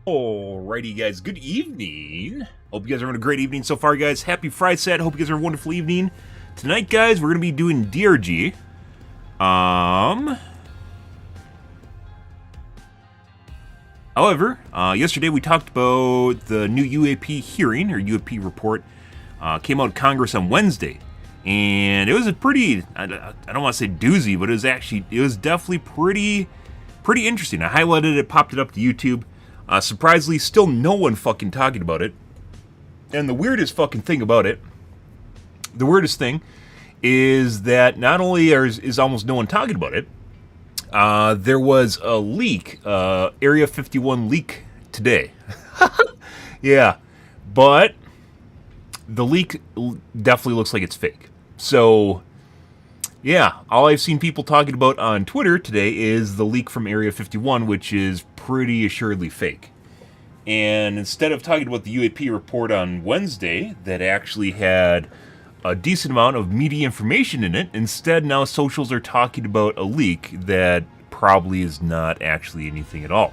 Alrighty, guys. Good evening. Hope you guys are having a great evening so far, guys. Happy Friday set. Hope you guys are having a wonderful evening. Tonight, guys, we're going to be doing DRG. However, yesterday we talked about the new UAP hearing, or UAP report. Came out of Congress on Wednesday. And it was a pretty, I don't want to say doozy, but it was definitely pretty interesting. I highlighted it, popped it up to YouTube. Surprisingly, still no one fucking talking about it. And the weirdest fucking thing about it, is that not only is almost no one talking about it, there was a leak, Area 51 leak today. Yeah, but the leak definitely looks like it's fake. So, yeah, all I've seen people talking about on Twitter today is the leak from Area 51, which is pretty assuredly fake. And instead of talking about the UAP report on Wednesday that actually had a decent amount of meaty information in it, instead now socials are talking about a leak that probably is not actually anything at all.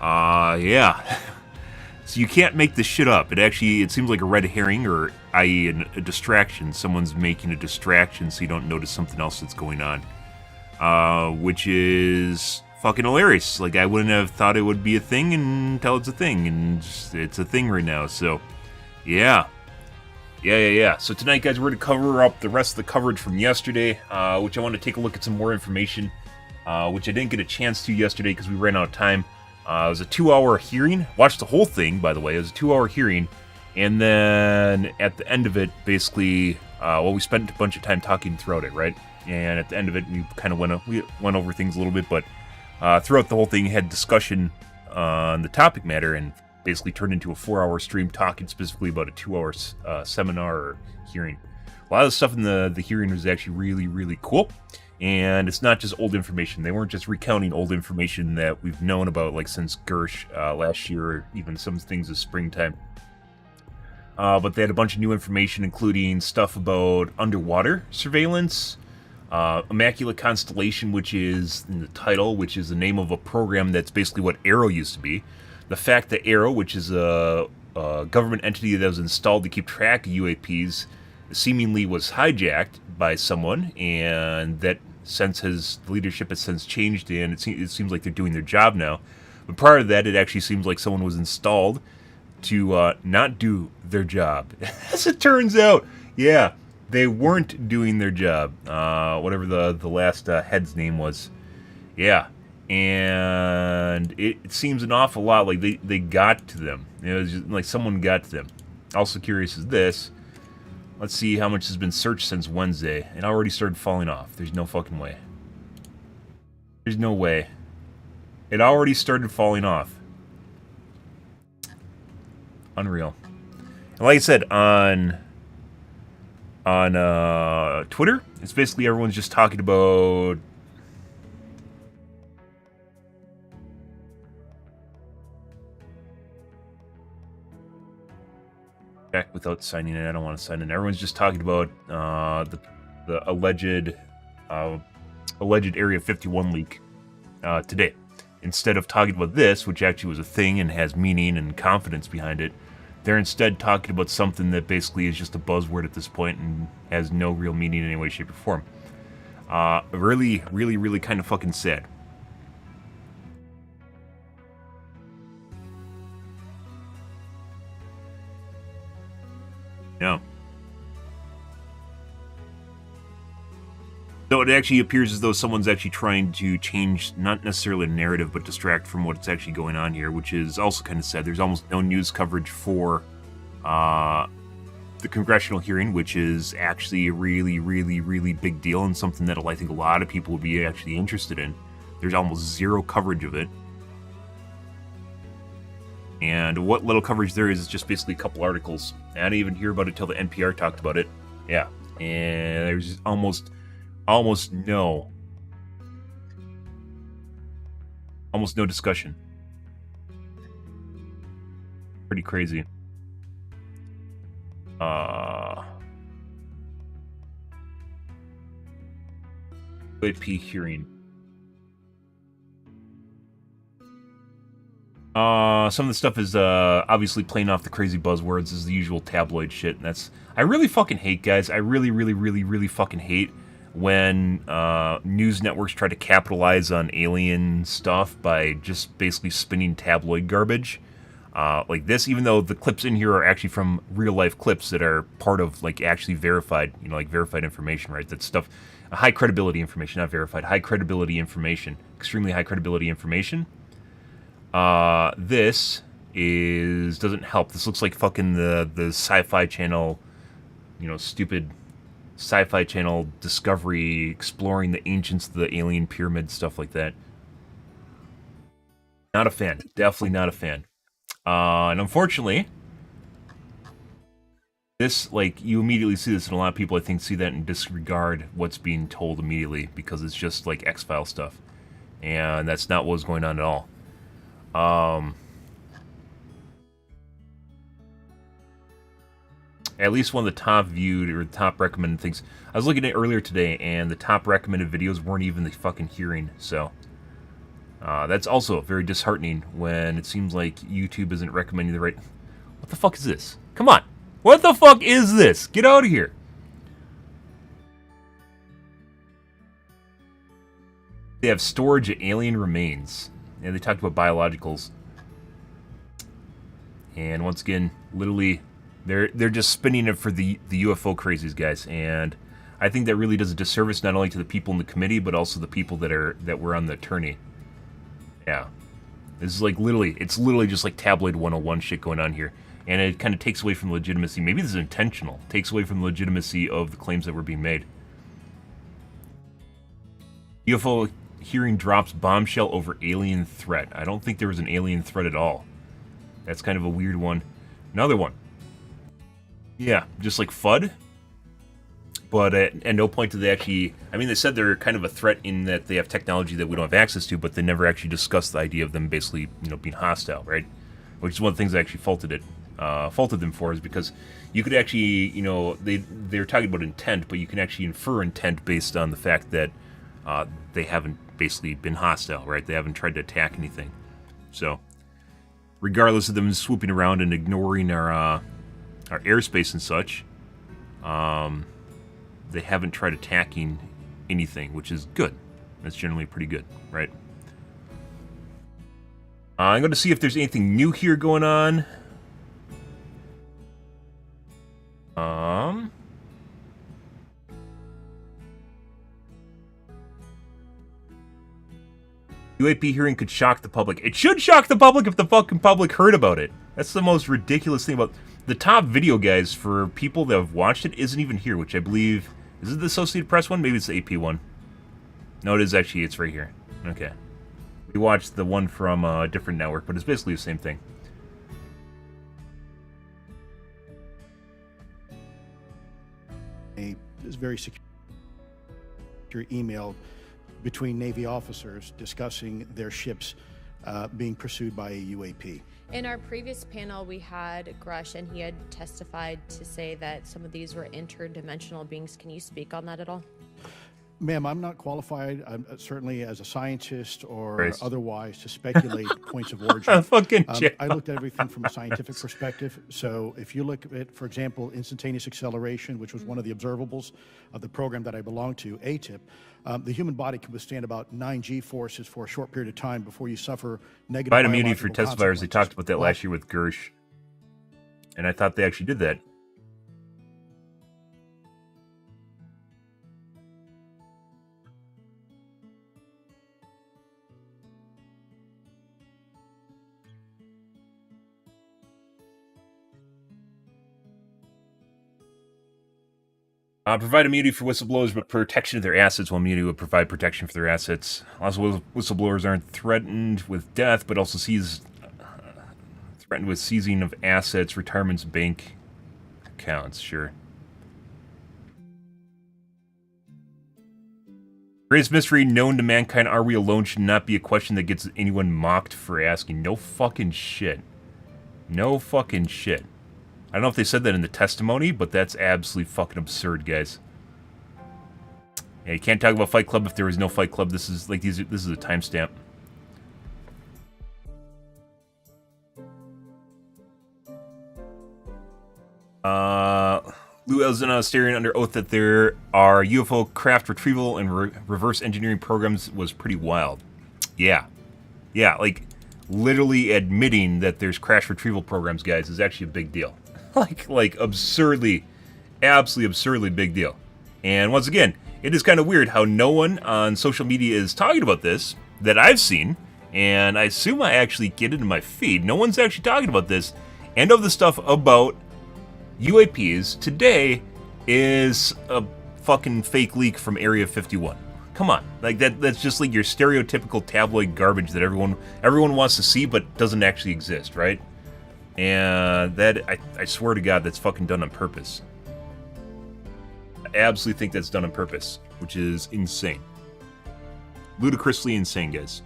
Yeah. So you can't make this shit up. It seems like a red herring, or i.e. a distraction. Someone's making a distraction so you don't notice something else that's going on. Which is fucking hilarious. Like, I wouldn't have thought it would be a thing until it's a thing, and it's a thing right now, so, yeah. Yeah. So tonight, guys, we're going to cover up the rest of the coverage from yesterday, which I want to take a look at some more information, which I didn't get a chance to yesterday because we ran out of time. It was a 2-hour hearing. Watched the whole thing, by the way. It was a 2-hour hearing. And then at the end of it, basically, we spent a bunch of time talking throughout it, right? And at the end of it, we kind of went over things a little bit, but throughout the whole thing, had discussion on the topic matter and basically turned into a 4-hour stream talking specifically about a 2-hour seminar or hearing. A lot of the stuff in the hearing was actually really, really cool. And it's not just old information. They weren't just recounting old information that we've known about, like, since Gersh last year, or even some things this springtime. But they had a bunch of new information, including stuff about underwater surveillance, Immaculate Constellation, which is in the title, which is the name of a program that's basically what Arrow used to be. The fact that Arrow, which is a government entity that was installed to keep track of UAPs, seemingly was hijacked by someone, and that the leadership has since changed, and it seems like they're doing their job now. But prior to that, it actually seems like someone was installed to not do their job. As it turns out, yeah, they weren't doing their job. Whatever the last head's name was. Yeah. And it seems an awful lot like they got to them. It was just like someone got to them. Also curious is this. Let's see how much has been searched since Wednesday. It already started falling off. There's no fucking way. There's no way. It already started falling off. Unreal. And like I said, on Twitter, it's basically everyone's just talking about back without signing in. I don't want to sign in. Everyone's just talking about the alleged Area 51 leak today. Instead of talking about this, which actually was a thing and has meaning and confidence behind it, they're instead talking about something that basically is just a buzzword at this point and has no real meaning in any way, shape, or form. Really, really, really kind of fucking sad. Yeah. So it actually appears as though someone's actually trying to change, not necessarily the narrative, but distract from what's actually going on here, which is also kind of sad. There's almost no news coverage for the congressional hearing, which is actually a really, really, really big deal and something that I think a lot of people would be actually interested in. There's almost zero coverage of it. And what little coverage there is just basically a couple articles. I didn't even hear about it till the NPR talked about it. Yeah. And there's almost no discussion. Pretty crazy. UAP hearing. Some of the stuff is obviously playing off the crazy buzzwords. This is the usual tabloid shit, and that's... I really fucking hate, guys. I really, really, really, really fucking hate when news networks try to capitalize on alien stuff by just basically spinning tabloid garbage. Like this, even though the clips in here are actually from real-life clips that are part of, like, actually verified, you know, like, verified information, right? That stuff... high credibility information, not verified. High credibility information. Extremely high credibility information. This doesn't help. This looks like fucking the Sci-Fi Channel, you know, stupid Sci-Fi Channel Discovery exploring the ancients of the alien pyramid, stuff like that. Not a fan. Definitely not a fan. And unfortunately, this, like, you immediately see this, and a lot of people, I think, see that and disregard what's being told immediately because it's just like X-File stuff. And that's not what was going on at all. At least one of the top viewed or top recommended things. I was looking at it earlier today, and the top recommended videos weren't even the fucking hearing. So that's also very disheartening when it seems like YouTube isn't recommending the right. What the fuck is this? Come on, what the fuck is this? Get out of here! They have storage of alien remains. And they talked about biologicals. And once again, literally, they're just spinning it for the UFO crazies, guys. And I think that really does a disservice not only to the people in the committee, but also the people that were on the attorney. Yeah, this is like it's literally just like tabloid 101 shit going on here, and it kind of takes away from the legitimacy. Maybe this is intentional. Takes away from the legitimacy of the claims that were being made. UFO hearing drops bombshell over alien threat. I don't think there was an alien threat at all. That's kind of a weird one. Another one. Yeah, just like FUD. But at no point did they actually... I mean, they said they're kind of a threat in that they have technology that we don't have access to, but they never actually discussed the idea of them basically, you know, being hostile, right? Which is one of the things I actually faulted them for, is because you could actually, you know, they're talking about intent, but you can actually infer intent based on the fact that they haven't basically been hostile, right? They haven't tried to attack anything. So, regardless of them swooping around and ignoring our airspace and such, they haven't tried attacking anything, which is good. That's generally pretty good, right? I'm going to see if there's anything new here going on. UAP hearing could shock the public. It should shock the public if the fucking public heard about it. That's the most ridiculous thing about... The top video, guys, for people that have watched it isn't even here, which I believe... Is it the Associated Press one? Maybe it's the AP one. No, it is actually. It's right here. Okay. We watched the one from a different network, but it's basically the same thing. Is very secure email between Navy officers discussing their ships being pursued by a UAP. In our previous panel, we had Grush, and he had testified to say that some of these were interdimensional beings. Can you speak on that at all? Ma'am, I'm not qualified, certainly as a scientist or otherwise, to speculate points of origin. Fucking I looked at everything from a scientific perspective. So if you look at, for example, instantaneous acceleration, which was one of the observables of the program that I belong to, ATIP, the human body can withstand about 9 G-forces for a short period of time before you suffer negative Provide immunity for testifiers. They talked about that last year with Gersh. And I thought they actually did that. Provide immunity for whistleblowers, but protection of their assets. While immunity would provide protection for their assets. Also, whistleblowers aren't threatened with death, but also threatened with seizing of assets, retirements, bank accounts. Sure. Greatest mystery known to mankind, are we alone, should not be a question that gets anyone mocked for asking. No fucking shit. No fucking shit. I don't know if they said that in the testimony, but that's absolutely fucking absurd, guys. Yeah, you can't talk about Fight Club if there was no Fight Club. This is like this is a timestamp. you as an staring under oath that there are UFO craft retrieval and reverse engineering programs was pretty wild. Yeah. Yeah, like, literally admitting that there's crash retrieval programs, guys, is actually a big deal. like absurdly, absolutely absurdly big deal. And once again, it is kind of weird how no one on social media is talking about this that I've seen, and I assume I actually get it in my feed. No one's actually talking about this, and of the stuff about UAPs today is a fucking fake leak from Area 51. Come on, like that's just like your stereotypical tabloid garbage that everyone wants to see but doesn't actually exist, right? And that I swear to God, that's fucking done on purpose. I absolutely think that's done on purpose, which is insane. Ludicrously insane, guys.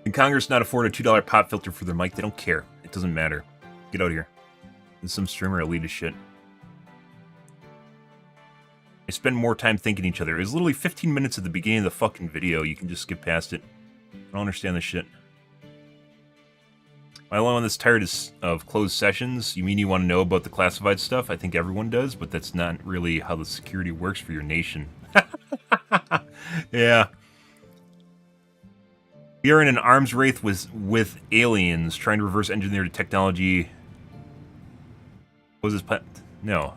Can Congress not afford a $2 pop filter for their mic? They don't care. It doesn't matter. Get out of here. This is some streamer elitist shit. I spend more time thinking each other. It was literally 15 minutes at the beginning of the fucking video. You can just skip past it. I don't understand this shit. My only one that's tired of closed sessions. You mean you want to know about the classified stuff? I think everyone does, but that's not really how the security works for your nation. Yeah. We are in an arms race with aliens trying to reverse engineer the technology. What was this plan? No.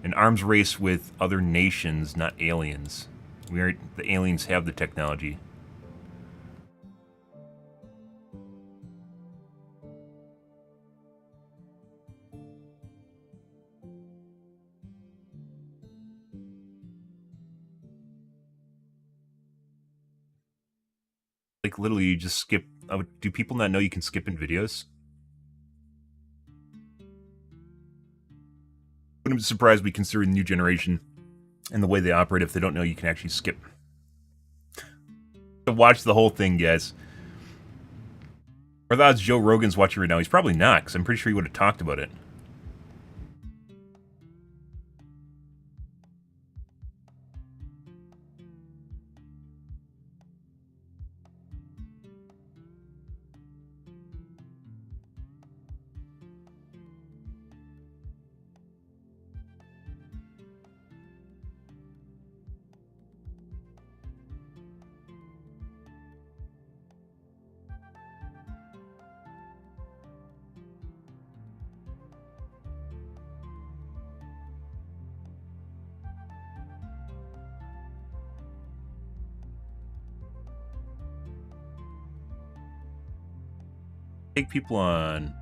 An arms race with other nations, not aliens. The aliens have the technology. Like, literally, you just skip. Do people not know you can skip in videos? Wouldn't be surprised we consider the new generation and the way they operate if they don't know you can actually skip. Watch the whole thing, guys. Or the odds Joe Rogan's watching right now. He's probably not, because I'm pretty sure he would have talked about it. Take people on.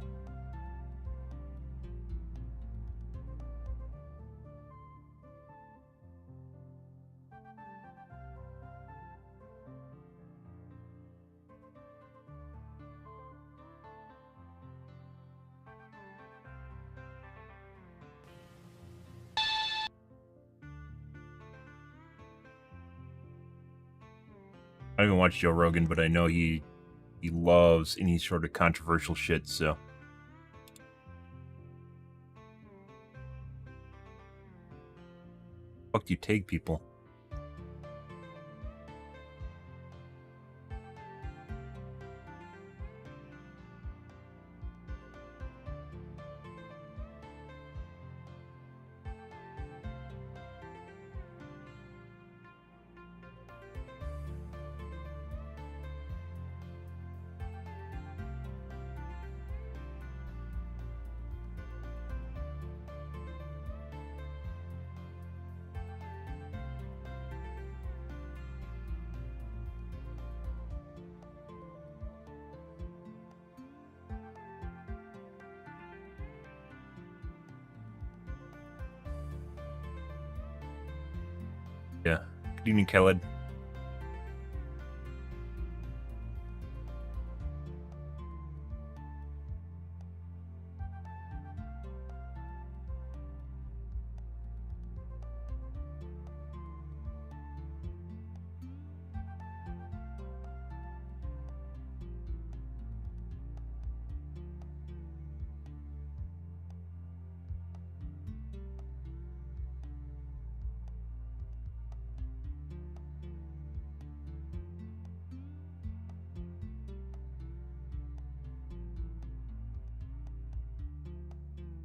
I don't even watch Joe Rogan, but I know he loves any sort of controversial shit, so. Fuck do you take people? Yeah. Good evening, Khaled.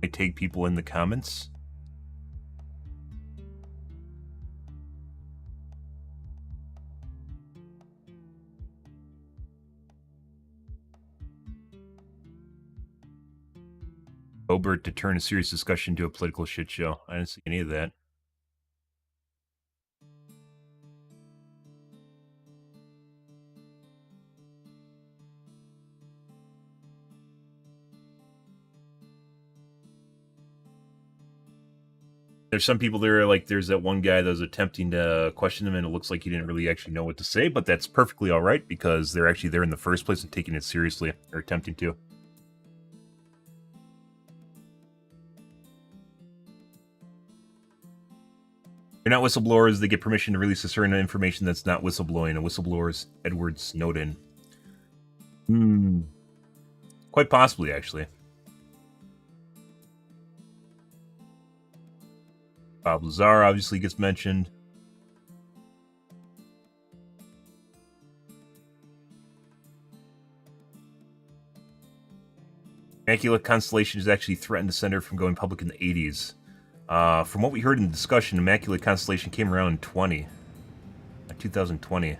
I take people in the comments. Obert to turn a serious discussion to a political shit show. I didn't see any of that. There's some people there, like there's that one guy that was attempting to question him, and it looks like he didn't really actually know what to say, but that's perfectly all right because they're actually there in the first place and taking it seriously, or attempting to. They're not whistleblowers. They get permission to release a certain information that's not whistleblowing. A whistleblower is Edward Snowden. Quite possibly, actually. Bob Lazar obviously gets mentioned. Immaculate Constellation is actually threatened to send her from going public in the 80s. From what we heard in the discussion, Immaculate Constellation came around in 2020.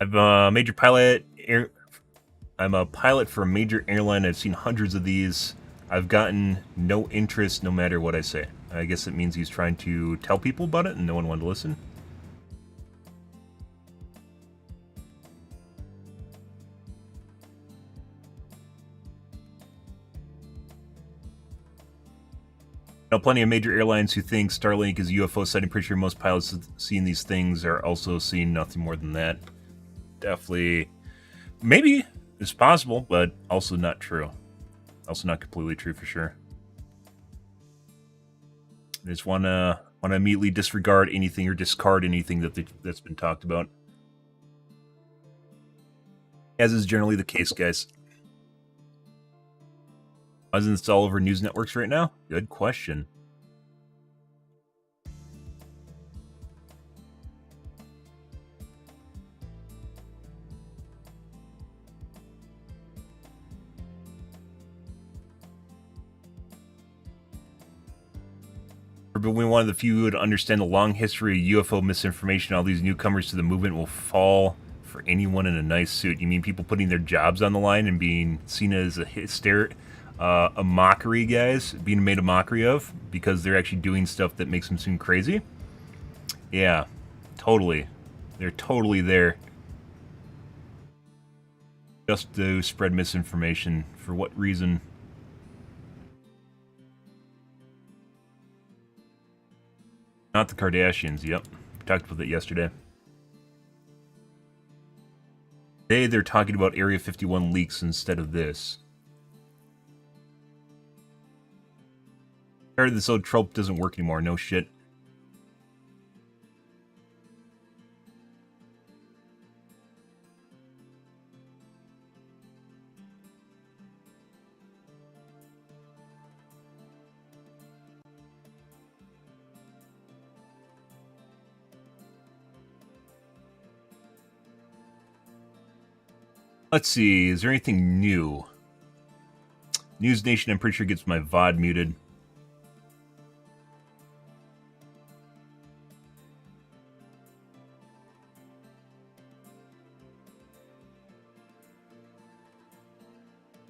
I'm a major pilot. I'm a pilot for a major airline. I've seen hundreds of these. I've gotten no interest no matter what I say. I guess it means he's trying to tell people about it and no one wanted to listen. Now, plenty of major airlines who think Starlink is a UFO sighting. Pretty sure most pilots seeing these things are also seeing nothing more than that. Definitely, maybe it's possible, but also not true. Also not completely true for sure. I just want to immediately disregard anything or discard anything that's been talked about. As is generally the case, guys. Why isn't this all over news networks right now? Good question. But we're one of the few who would understand the long history of UFO misinformation. All these newcomers to the movement will fall for anyone in a nice suit. You mean people putting their jobs on the line and being seen as a mockery, guys? Being made a mockery of because they're actually doing stuff that makes them seem crazy? Yeah, totally. They're totally there. Just to spread misinformation. For what reason? Not the Kardashians, yep. We talked about that yesterday. Today they're talking about Area 51 leaks instead of this. I heard this old trope doesn't work anymore, no shit. Let's see, is there anything new? News Nation, I'm pretty sure gets my VOD muted.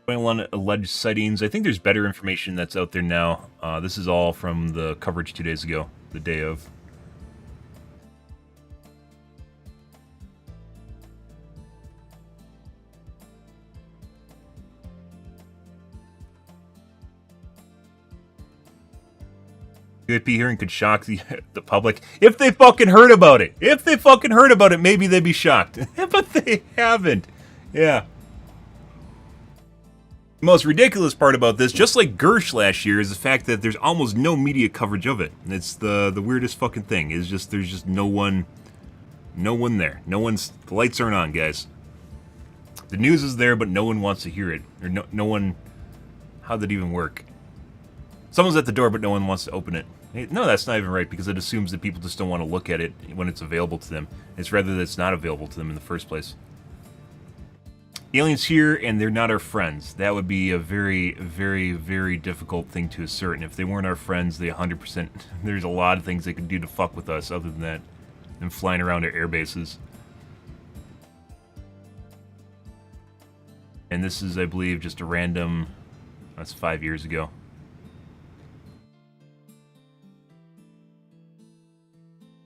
On alleged sightings. I think there's better information that's out there now. This is all from the coverage 2 days ago, the day of. UAP hearing could shock the public. If they fucking heard about it. If they fucking heard about it, maybe they'd be shocked. But they haven't. Yeah. The most ridiculous part about this, just like Gersh last year, is the fact that there's almost no media coverage of it. It's the weirdest fucking thing. It's just there's just no one No one there. No one's... The lights aren't on, guys. The news is there, but no one wants to hear it. Or no one... How'd that even work? Someone's at the door, but no one wants to open it. Hey, no, that's not even right, because it assumes that people just don't want to look at it when it's available to them. It's rather that it's not available to them in the first place. Aliens here, and they're not our friends. That would be a very, very, very difficult thing to assert. And if they weren't our friends, they 100%... There's a lot of things they could do to fuck with us other than that. Than flying around our air bases. And this is, I believe, just a random... That's 5 years ago.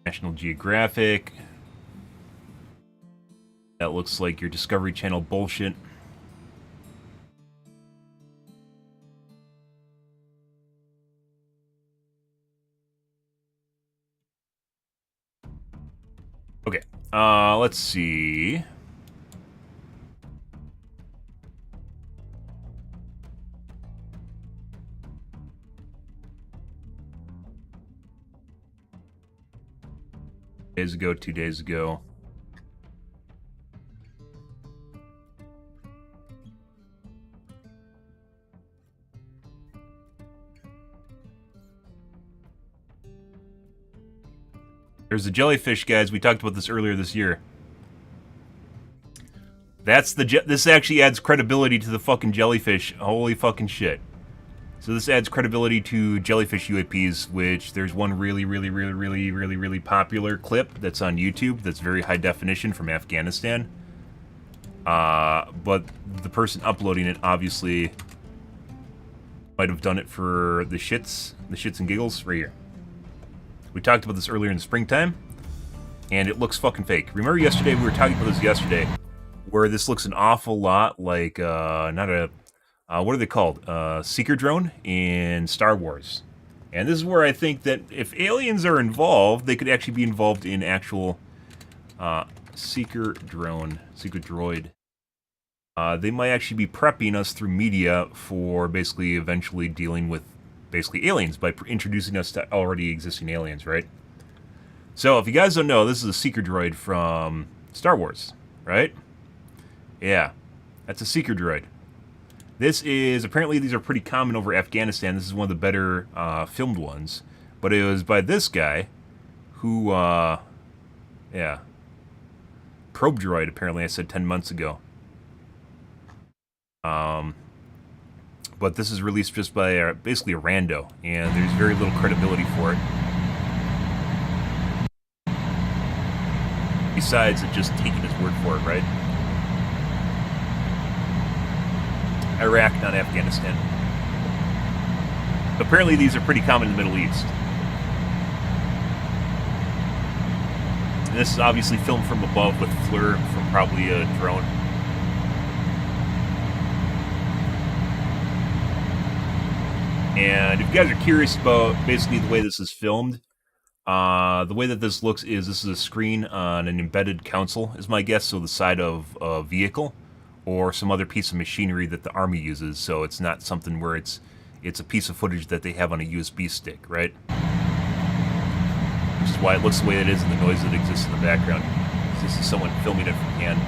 National Geographic. That looks like your Discovery Channel bullshit. Okay, let's see. Days ago, 2 days ago. There's the jellyfish, guys. We talked about this earlier this year. That's the this actually adds credibility to the fucking jellyfish. Holy fucking shit. So this adds credibility to jellyfish UAPs, which there's one really popular clip that's on YouTube that's very high definition from Afghanistan. But the person uploading it obviously might have done it for the shits and giggles right here. We talked about this earlier in the springtime, and it looks fucking fake. Remember yesterday, we were talking about this yesterday, where this looks an awful lot like, not a... what are they called? Seeker drone in Star Wars. And this is where I think that if aliens are involved, they could actually be involved in actual Seeker droid. They might actually be prepping us through media for basically eventually dealing with basically aliens by introducing us to already existing aliens, right? So if you guys don't know, this is a Seeker droid from Star Wars, right? Yeah, that's a Seeker droid. This is, apparently these are pretty common over Afghanistan. This is one of the better filmed ones. But it was by this guy who, yeah. Probe droid, apparently, I said 10 months ago. But this is released just by basically a rando, and there's very little credibility for it. Besides it just taking his word for it, right? Iraq, not Afghanistan. Apparently these are pretty common in the Middle East. And this is obviously filmed from above with FLIR from probably a drone. And if you guys are curious about basically the way this is filmed, the way that this looks is this is a screen on an embedded console, is my guess, so the side of a vehicle or some other piece of machinery that the Army uses, so it's not something where it's a piece of footage that they have on a USB stick, right? Which is why it looks the way it is and the noise that exists in the background. This is someone filming it from hand.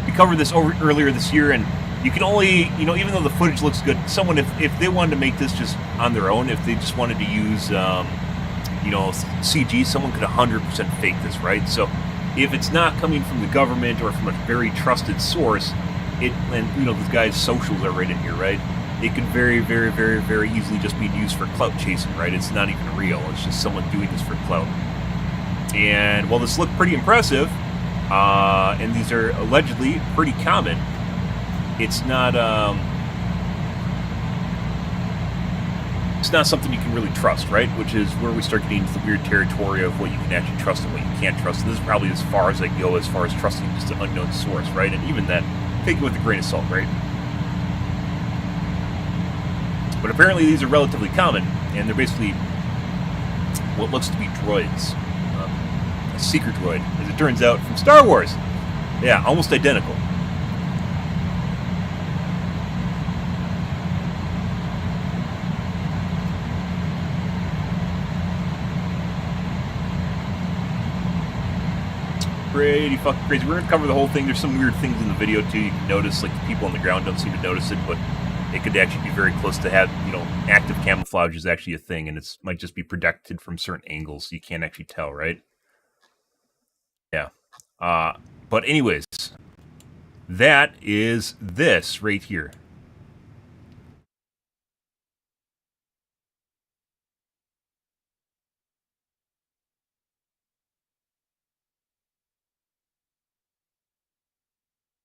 We covered this earlier this year, and you can only, you know, even though the footage looks good, someone, if they wanted to make this just on their own, if they just wanted to use, you know, CG, someone could 100% fake this, right? So if it's not coming from the government or from a very trusted source, and you know, this guy's socials are right in here, right? It could very easily just be used for clout chasing, right? It's not even real. It's just someone doing this for clout. And while this looked pretty impressive, and these are allegedly pretty common, it's not something you can really trust, right? Which is where we start getting into the weird territory of what you can actually trust and what you can't trust. And this is probably as far as I go as far as trusting just an unknown source, right? And even that, take it with a grain of salt, right? But apparently these are relatively common, and they're basically what looks to be droids. A Seeker droid, as it turns out, from Star Wars. Yeah, almost identical. pretty fucking crazy. We're gonna cover the whole thing. There's some weird things in the video too. You can notice, like the people on the ground don't seem to notice it, but it could actually be very close to have, you know, active camouflage is actually a thing, and it might just be projected from certain angles, so you can't actually tell, right? Yeah. But anyways, that is this right here.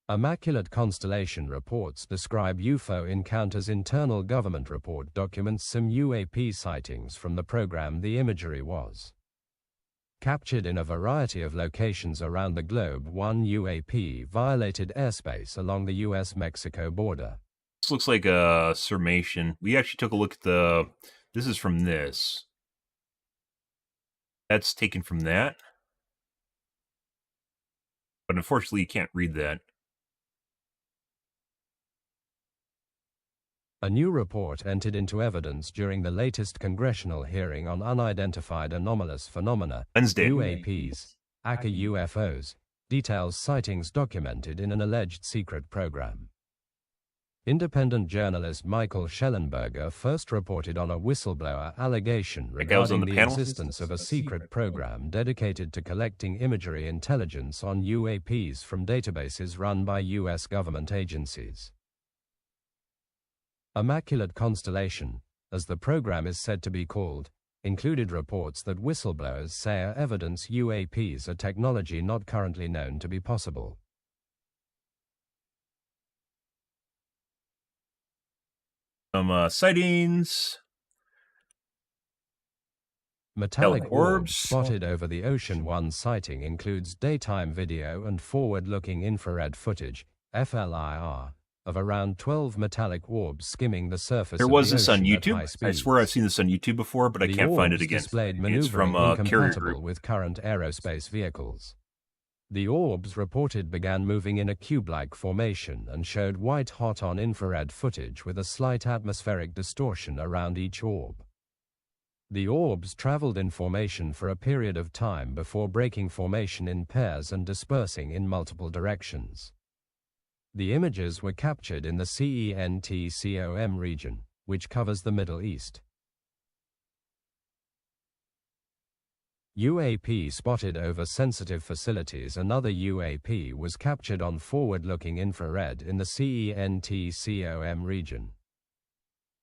Immaculate Constellation reports describe UFO encounters. Internal government report documents some UAP sightings from the program. The imagery was captured in a variety of locations around the globe. One UAP violated airspace along the US-Mexico border. This looks like a summation. We actually took a look at the... This is from this. That's taken from that. But unfortunately, you can't read that. A new report entered into evidence during the latest congressional hearing on unidentified anomalous phenomena, Wednesday. UAPs, aka UFOs, details sightings documented in an alleged secret program. Independent journalist Michael Schellenberger first reported on a whistleblower allegation regarding the existence of a secret program dedicated to collecting imagery intelligence on UAPs from databases run by U.S. government agencies. Immaculate Constellation, as the program is said to be called, included reports that whistleblowers say are evidence UAPs are technology not currently known to be possible. Some sightings. Metallic orbs spotted over the ocean. One sighting includes daytime video and forward-looking infrared footage, FLIR, of around 12 metallic orbs skimming the surface There of was the this on ocean at high YouTube. speeds. I swear I've seen this on YouTube before, but I The can't find it orbs again. displayed It's maneuvering from Carrier incompatible Group. with current aerospace vehicles. The orbs reported began moving in a cube-like formation and showed white-hot on infrared footage with a slight atmospheric distortion around each orb. The orbs traveled in formation for a period of time before breaking formation in pairs and dispersing in multiple directions. The images were captured in the CENTCOM region, which covers the Middle East. UAP spotted over sensitive facilities. Another UAP was captured on forward-looking infrared in the CENTCOM region.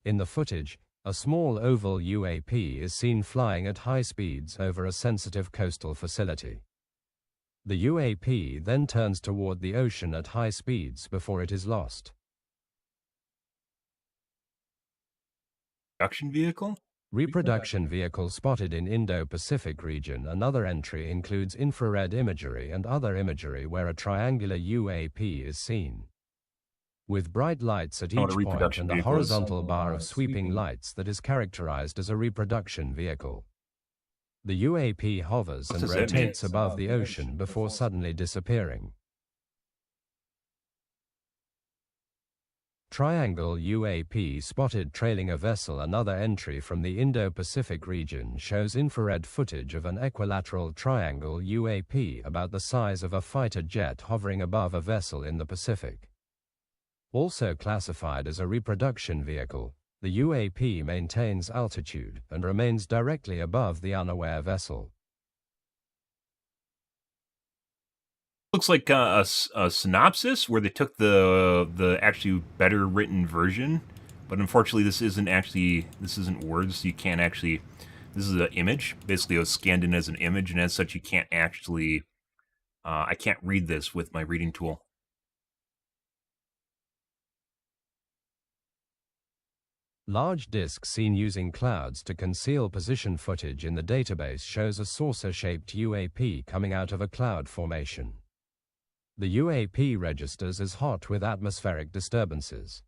In the footage, a small oval UAP is seen flying at high speeds over a sensitive coastal facility. The UAP then turns toward the ocean at high speeds before it is lost. Production vehicle? Reproduction vehicle spotted in Indo-Pacific region. Another entry includes infrared imagery and other imagery where a triangular UAP is seen, with bright lights at each point and a horizontal bar of sweeping lights that is characterized as a reproduction vehicle. The UAP hovers and rotates above the ocean before suddenly disappearing. Triangle UAP spotted trailing a vessel. Another entry from the Indo-Pacific region shows infrared footage of an equilateral triangle UAP about the size of a fighter jet hovering above a vessel in the Pacific. Also classified as a reproduction vehicle, the UAP maintains altitude and remains directly above the unaware vessel. Looks like a synopsis where they took the actually better written version, but unfortunately this isn't words, so you can't actually... This is an image. Basically, it was scanned in as an image, and as such, you can't actually... I can't read this with my reading tool. Large disk seen using clouds to conceal position footage in the database shows a saucer-shaped UAP coming out of a cloud formation. The UAP registers as hot with atmospheric disturbances.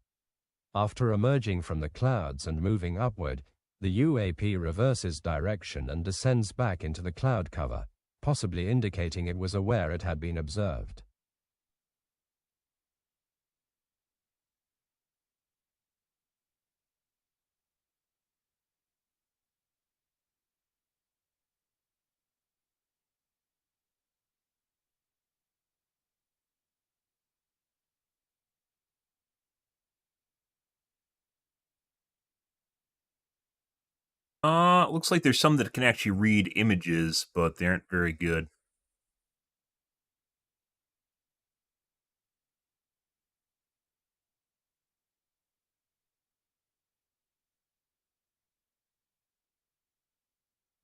After emerging from the clouds and moving upward, the UAP reverses direction and descends back into the cloud cover, possibly indicating it was aware it had been observed. looks like there's some that can actually read images, but they aren't very good.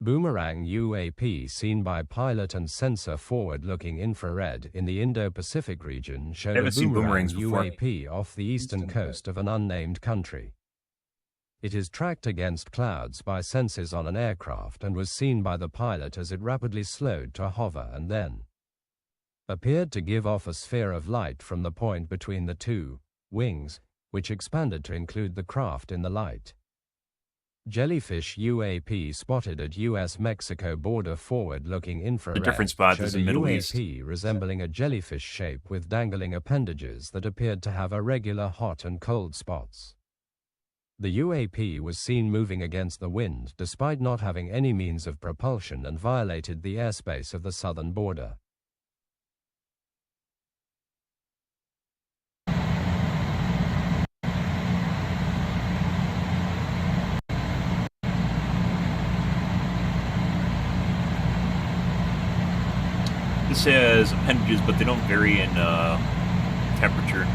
Boomerang UAP seen by pilot and sensor forward-looking infrared in the Indo-Pacific region showed a haven't seen boomerang boomerangs before. UAP off the eastern coast of an unnamed country. It is tracked against clouds by sensors on an aircraft and was seen by the pilot as it rapidly slowed to hover and then appeared to give off a sphere of light from the point between the two wings, which expanded to include the craft in the light. Jellyfish UAP spotted at U.S.-Mexico border forward-looking infrared A different spot showed is a the Middle UAP East. resembling a jellyfish shape with dangling appendages that appeared to have irregular hot and cold spots. The UAP was seen moving against the wind despite not having any means of propulsion and violated the airspace of the southern border. This has appendages, but they don't vary in temperature.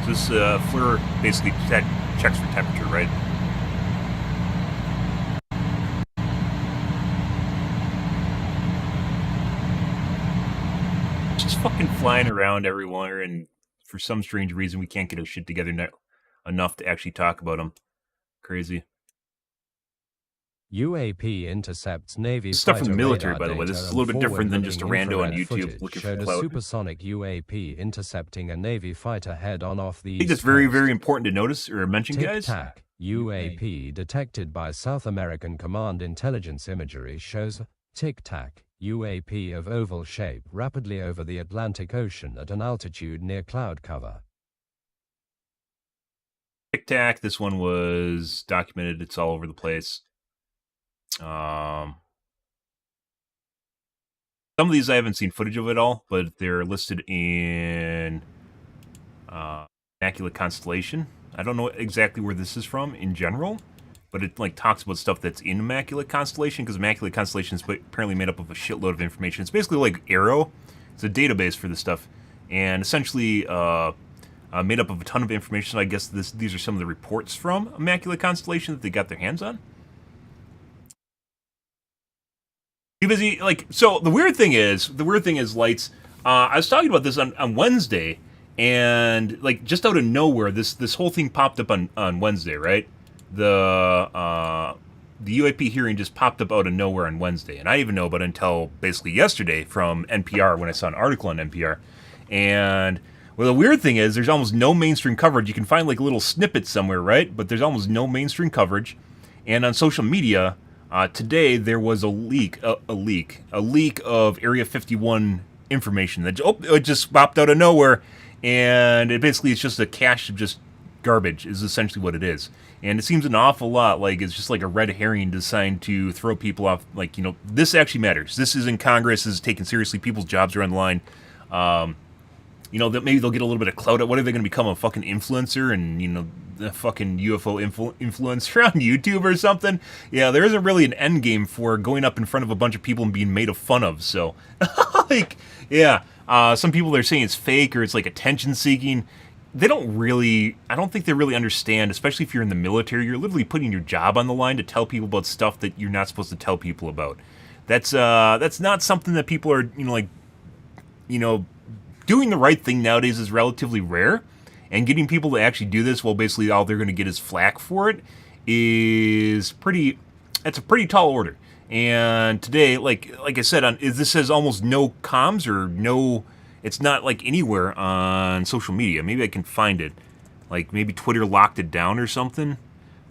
So this FLIR basically checks for temperature, right? It's just fucking flying around everywhere, and for some strange reason, we can't get our shit together enough to actually talk about them. Crazy. UAP intercepts Navy This is stuff from fighter the military, radar by the way. This data is a little and bit different than just a forward-looking rando on infrared YouTube footage looking for showed a clout. supersonic UAP intercepting a Navy fighter head-on off the I think east that's very, coast. very important to notice or mention, guys. Tic-tac UAP detected by South American Command intelligence imagery shows a tic-tac UAP of oval shape rapidly over the Atlantic Ocean at an altitude near cloud cover. Tic Tac, this one was documented. It's all over the place. Some of these I haven't seen footage of at all, but they're listed in Immaculate Constellation. I don't know exactly where this is from in general, but it like talks about stuff that's in Immaculate Constellation, because Immaculate Constellation is apparently made up of a shitload of information. It's basically like Arrow. It's a database for this stuff, and essentially made up of a ton of information. So I guess these are some of the reports from Immaculate Constellation that they got their hands on. Because so the weird thing is, Lights, I was talking about this on Wednesday, and like just out of nowhere, this whole thing popped up on Wednesday, right? The UAP hearing just popped up out of nowhere on Wednesday, and I didn't even know about it until basically yesterday from NPR when I saw an article on NPR. And well, the weird thing is, there's almost no mainstream coverage. You can find like little snippets somewhere, right? But there's almost no mainstream coverage. And on social media, today there was a leak of Area 51 information that it just popped out of nowhere, and it's just a cache of just garbage is essentially what it is. And it seems an awful lot like it's just like a red herring designed to throw people off. Like, this actually matters. This is in Congress. This is taken seriously. People's jobs are on the line. That maybe they'll get a little bit of clout. What are they going to become, a fucking influencer and, the fucking UFO influencer on YouTube or something? Yeah, there isn't really an end game for going up in front of a bunch of people and being made fun of. So, some people are saying it's fake or it's like attention seeking. I don't think they really understand, especially if you're in the military. You're literally putting your job on the line to tell people about stuff that you're not supposed to tell people about. That's not something that people are, doing the right thing nowadays is relatively rare, and getting people to actually do this, well, basically all they're going to get is flack for it, that's a pretty tall order. And today, like I said, this says almost no comms or no, it's not like anywhere on social media. Maybe I can find it. Like maybe Twitter locked it down or something.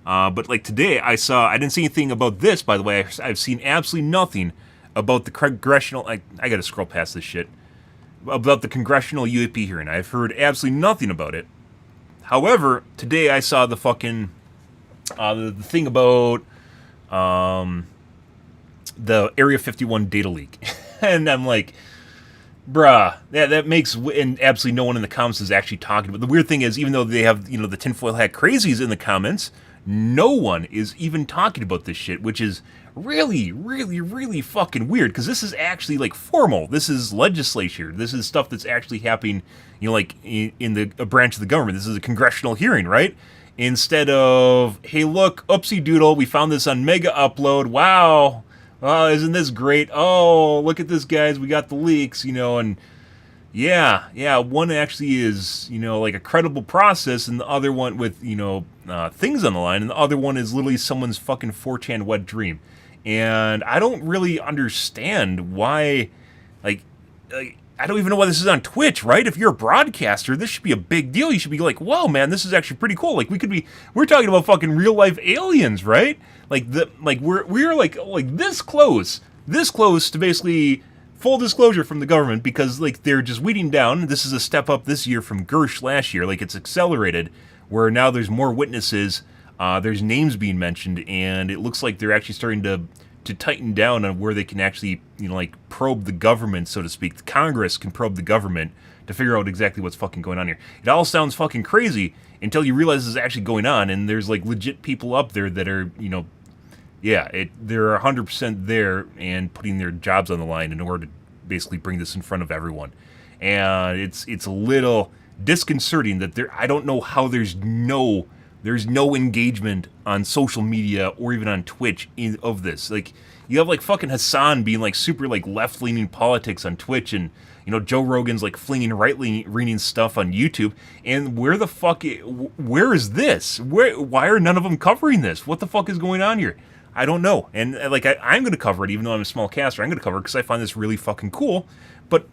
But like today, I didn't see anything about this, by the way. I've seen absolutely nothing about the congressional, I got to scroll past this shit. About the congressional UAP hearing. I've heard absolutely nothing about it. However, today I saw the fucking the thing about the Area 51 data leak, and I'm like, bruh, that makes, and absolutely no one in the comments is actually talking about. The weird thing is, even though they have the tinfoil hat crazies in the comments, no one is even talking about this shit, which is really, really, really fucking weird, because this is actually, like, formal. This is legislature. This is stuff that's actually happening, you know, like, in a branch of the government. This is a congressional hearing, right? Instead of, hey, look, oopsie doodle, we found this on Mega Upload. Wow. Oh, isn't this great? Oh, look at this, guys. We got the leaks, you know, and yeah, one actually is, you know, like a credible process, and the other one with, you know, things on the line, and the other one is literally someone's fucking 4chan wet dream. And I don't really understand why, like, I don't even know why this is on Twitch, right? If you're a broadcaster, this should be a big deal. You should be like, whoa, man, this is actually pretty cool. Like, we're talking about fucking real life aliens, right? Like, we're like this close to basically full disclosure from the government, because, like, they're just weeding down. This is a step up this year from Gersh last year. Like, it's accelerated, where now there's more witnesses, there's names being mentioned, and it looks like they're actually starting to tighten down on where they can actually, you know, like, probe the government, so to speak. The Congress can probe the government to figure out exactly what's fucking going on here. It all sounds fucking crazy until you realize this is actually going on, and there's, like, legit people up there that are, you know, yeah, they're 100% there and putting their jobs on the line in order to basically bring this in front of everyone. And it's a little disconcerting that I don't know how there's no engagement on social media or even on Twitch of this. Like, you have, like, fucking Hassan being, like, super, like, left-leaning politics on Twitch, and, you know, Joe Rogan's, like, flinging right-leaning stuff on YouTube. And where is this? Why are none of them covering this? What the fuck is going on here? I don't know. And, like, I'm going to cover it, even though I'm a small caster. I'm going to cover it because I find this really fucking cool. But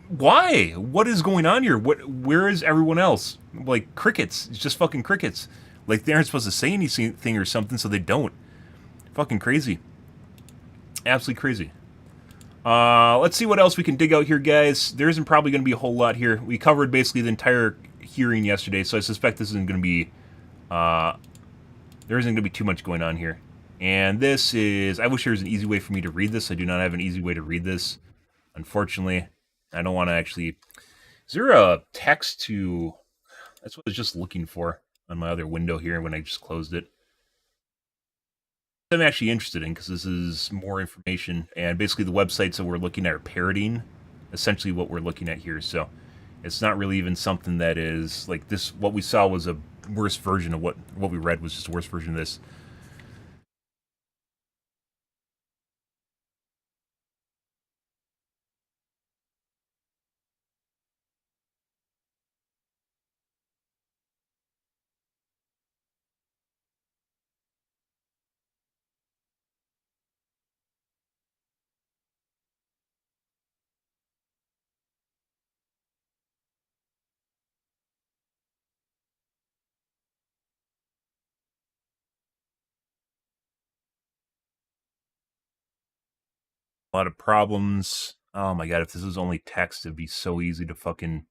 why? What is going on here? Where is everyone else? Like, crickets. It's just fucking crickets. Like, they aren't supposed to say anything or something, so they don't. Fucking crazy. Absolutely crazy. Let's see what else we can dig out here, guys. There isn't probably going to be a whole lot here. We covered basically the entire hearing yesterday, so I suspect this isn't going to be... there isn't going to be too much going on here. And this is... I wish there was an easy way for me to read this. I do not have an easy way to read this. Unfortunately, I don't want to actually... Is there a text to... That's what I was just looking for on my other window here when I just closed it. I'm actually interested in, because this is more information, and basically the websites that we're looking at are parroting essentially what we're looking at here. So it's not really even something that is like this. What we saw was a worse version of what we read was just a worse version of this. A lot of problems. Oh my god, if this was only text, it'd be so easy to fucking...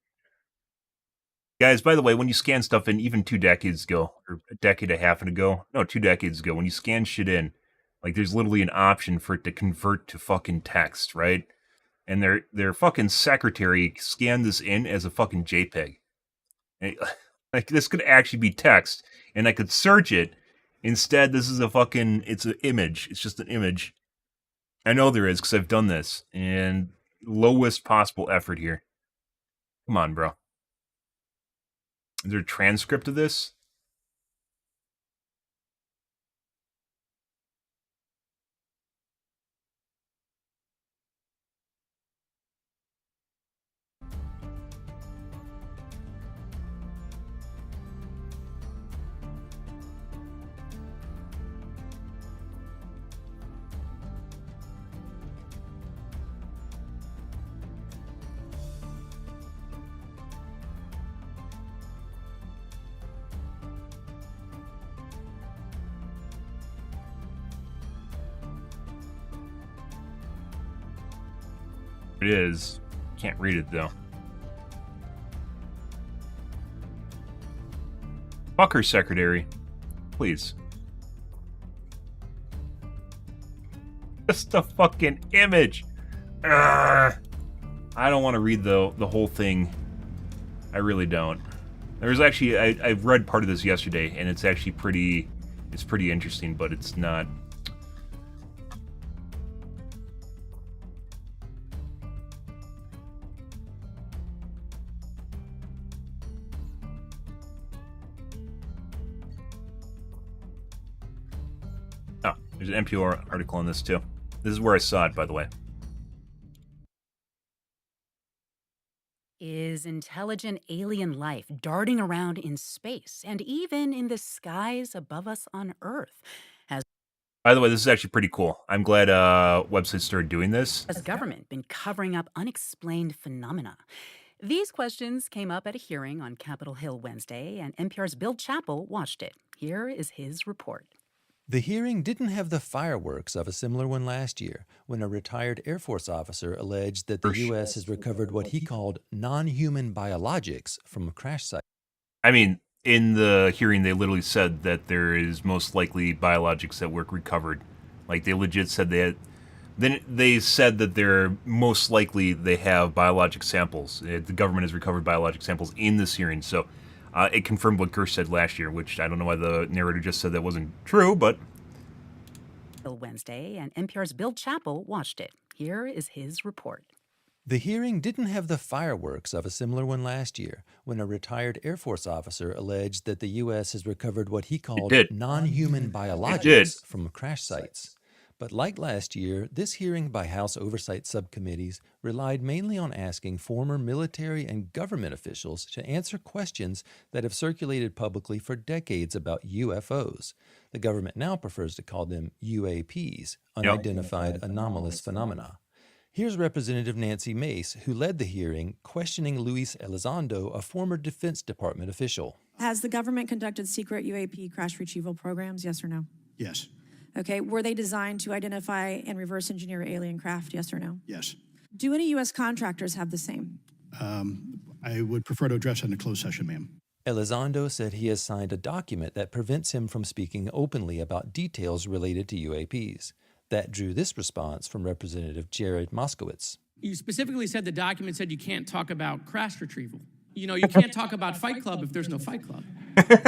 Guys, by the way, when you scan stuff in, even 2 decades ago, or a decade and a half ago, no, 2 decades ago, when you scan shit in, like, there's literally an option for it to convert to fucking text, right? And their fucking secretary scanned this in as a fucking JPEG. And, like, this could actually be text, and I could search it. Instead, this is it's an image. It's just an image. I know there is, because I've done this. And lowest possible effort here. Come on, bro. Is there a transcript of this? It is. Can't read it, though. Fuck her, secretary. Please. Just a fucking image. Ugh. I don't want to read the whole thing. I really don't. There's actually I read part of this yesterday, and it's actually pretty interesting, but it's not. Oh, there's an NPR article on this too. This is where I saw it, by the way. Is intelligent alien life darting around in space and even in the skies above us on Earth? By the way, this is actually pretty cool. I'm glad websites started doing this. Has government been covering up unexplained phenomena? These questions came up at a hearing on Capitol Hill Wednesday, and NPR's Bill Chappell watched it. Here is his report. The hearing didn't have the fireworks of a similar one last year, when a retired Air Force officer alleged that the U.S. has recovered what he called non-human biologics from a crash site. I mean, in the hearing, they literally said that there is most likely biologics that were recovered. Like, they legit said they had. Then they said that they're most likely they have biologic samples. The government has recovered biologic samples in this hearing, so it confirmed what Gersh said last year, which I don't know why the narrator just said that wasn't true, but... Wednesday, and NPR's Bill Chappell watched it. Here is his report. The hearing didn't have the fireworks of a similar one last year, when a retired Air Force officer alleged that the U.S. has recovered what he called non-human biologics from crash sites. But like last year, this hearing by House Oversight subcommittees relied mainly on asking former military and government officials to answer questions that have circulated publicly for decades about UFOs. The government now prefers to call them UAPs, unidentified anomalous phenomena. Here's Representative Nancy Mace, who led the hearing, questioning Luis Elizondo, a former Defense Department official. Has the government conducted secret UAP crash retrieval programs, yes or no? Yes. Okay, were they designed to identify and reverse engineer alien craft, yes or no? Yes. Do any U.S. contractors have the same? I would prefer to address it in a closed session, ma'am. Elizondo said he has signed a document that prevents him from speaking openly about details related to UAPs. That drew this response from Representative Jared Moskowitz. You specifically said the document said you can't talk about crash retrieval. You know, you can't talk about Fight Club if there's no Fight Club.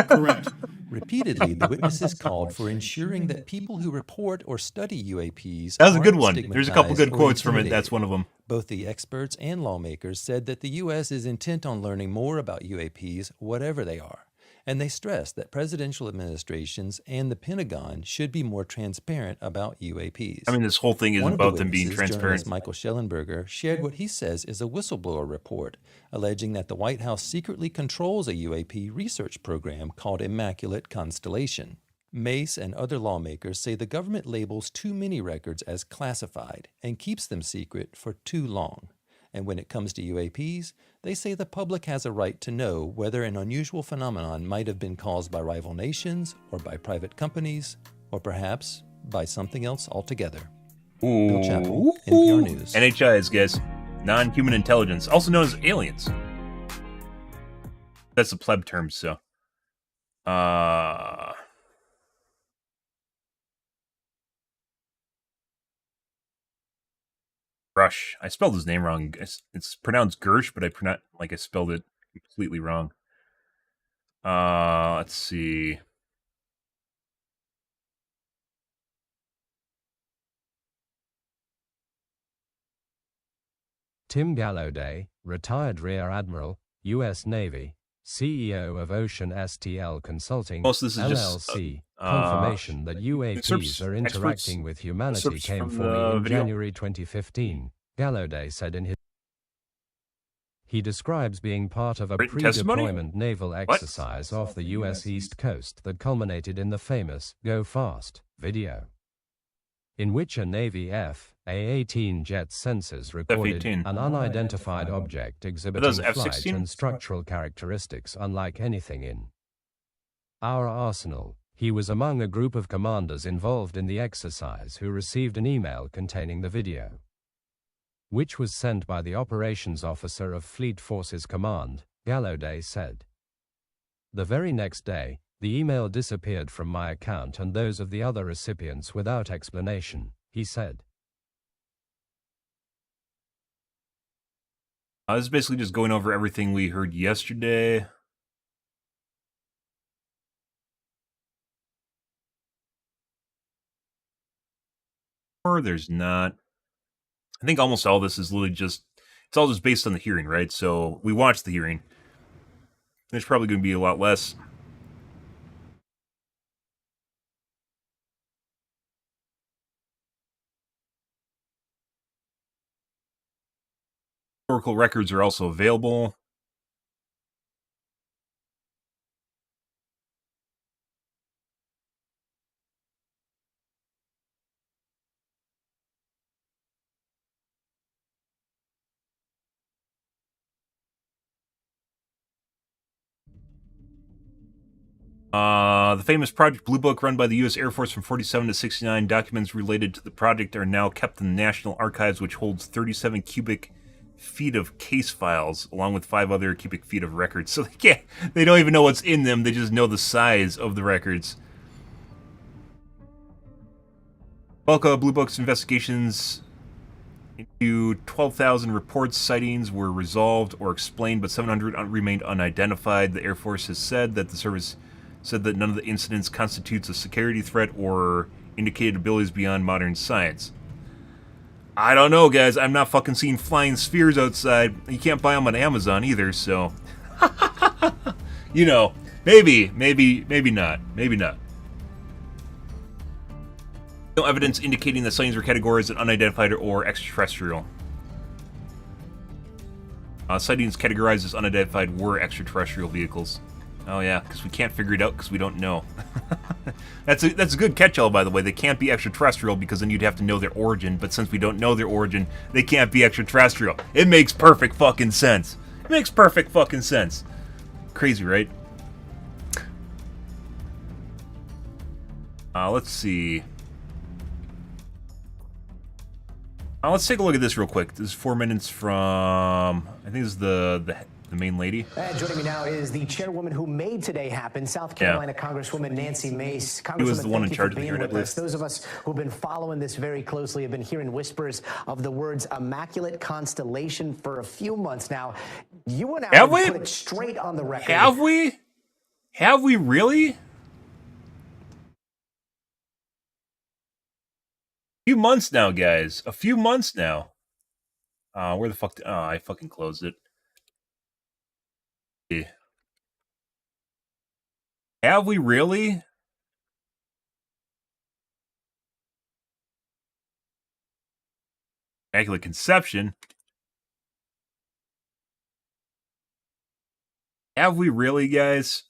Correct. Repeatedly, the witnesses called for ensuring that people who report or study UAPs That was a good one. There's a couple good quotes from it. That's one of them. Both the experts and lawmakers said that the U.S. is intent on learning more about UAPs, whatever they are. And they stressed that presidential administrations and the Pentagon should be more transparent about UAPs. I mean, this whole thing is about them being transparent. Journalist Michael Schellenberger shared what he says is a whistleblower report, alleging that the White House secretly controls a UAP research program called Immaculate Constellation. Mace and other lawmakers say the government labels too many records as classified and keeps them secret for too long. And when it comes to UAPs, they say the public has a right to know whether an unusual phenomenon might have been caused by rival nations or by private companies, or perhaps by something else altogether. Bill Chappell, NPR News. NHIs, guys. Non-human intelligence, also known as aliens. That's the pleb term, so. Grush. I spelled his name wrong. It's pronounced Gersh, but I spelled it completely wrong. Let's see. Tim Gallaudet, retired Rear Admiral, U.S. Navy, CEO of Ocean STL Consulting, Most of this is LLC. Confirmation that UAPs are interacting with humanity came for me in January 2015, Gallaudet said in his... He describes being part of a pre-deployment naval exercise off the U.S. East Coast that culminated in the famous Go Fast video, in which a Navy F/A-18 jet sensors recorded an unidentified object exhibiting flight and structural characteristics unlike anything in our arsenal. He was among a group of commanders involved in the exercise who received an email containing the video, which was sent by the operations officer of Fleet Forces Command, Gallaudet said. The very next day, the email disappeared from my account and those of the other recipients without explanation, he said. This is basically just going over everything we heard yesterday. Or there's not. I think almost all this is literally just, it's all just based on the hearing, right? So we watched the hearing. There's probably going to be a lot less. Historical records are also available. The famous Project Blue Book, run by the U.S. Air Force from 47 to 69, documents related to the project are now kept in the National Archives, which holds 37 cubic feet of case files, along with 5 other cubic feet of records. So they don't even know what's in them, they just know the size of the records. Bulk of Blue Book's investigations into 12,000 reports sightings were resolved or explained, but 700 remained unidentified. The Air Force has said that the service said that none of the incidents constitutes a security threat or indicated abilities beyond modern science. I don't know, guys. I'm not fucking seeing flying spheres outside. You can't buy them on Amazon either, so... you know, maybe not. Maybe not. No evidence indicating the sightings were categorized as unidentified or extraterrestrial. Sightings categorized as unidentified were extraterrestrial vehicles. Oh yeah, because we can't figure it out because we don't know. That's a good catch-all, by the way. They can't be extraterrestrial because then you'd have to know their origin, but since we don't know their origin, they can't be extraterrestrial. It makes perfect fucking sense. It makes perfect fucking sense. Crazy, right? Let's see. Let's take a look at this real quick. This is 4 minutes from, I think this is the main lady. Joining me now is the chairwoman who made today happen, South Carolina Congresswoman Nancy Mace. He was the one in charge of the hearing, with us. Those of us who've been following this very closely have been hearing whispers of the words Immaculate Constellation for a few months now. You went out and put it straight on the record. Have we? Have we really? A few months now, guys. A few months now. Where the fuck? Oh, I fucking closed it. Have we really? Immaculate Conception? Have we really, guys?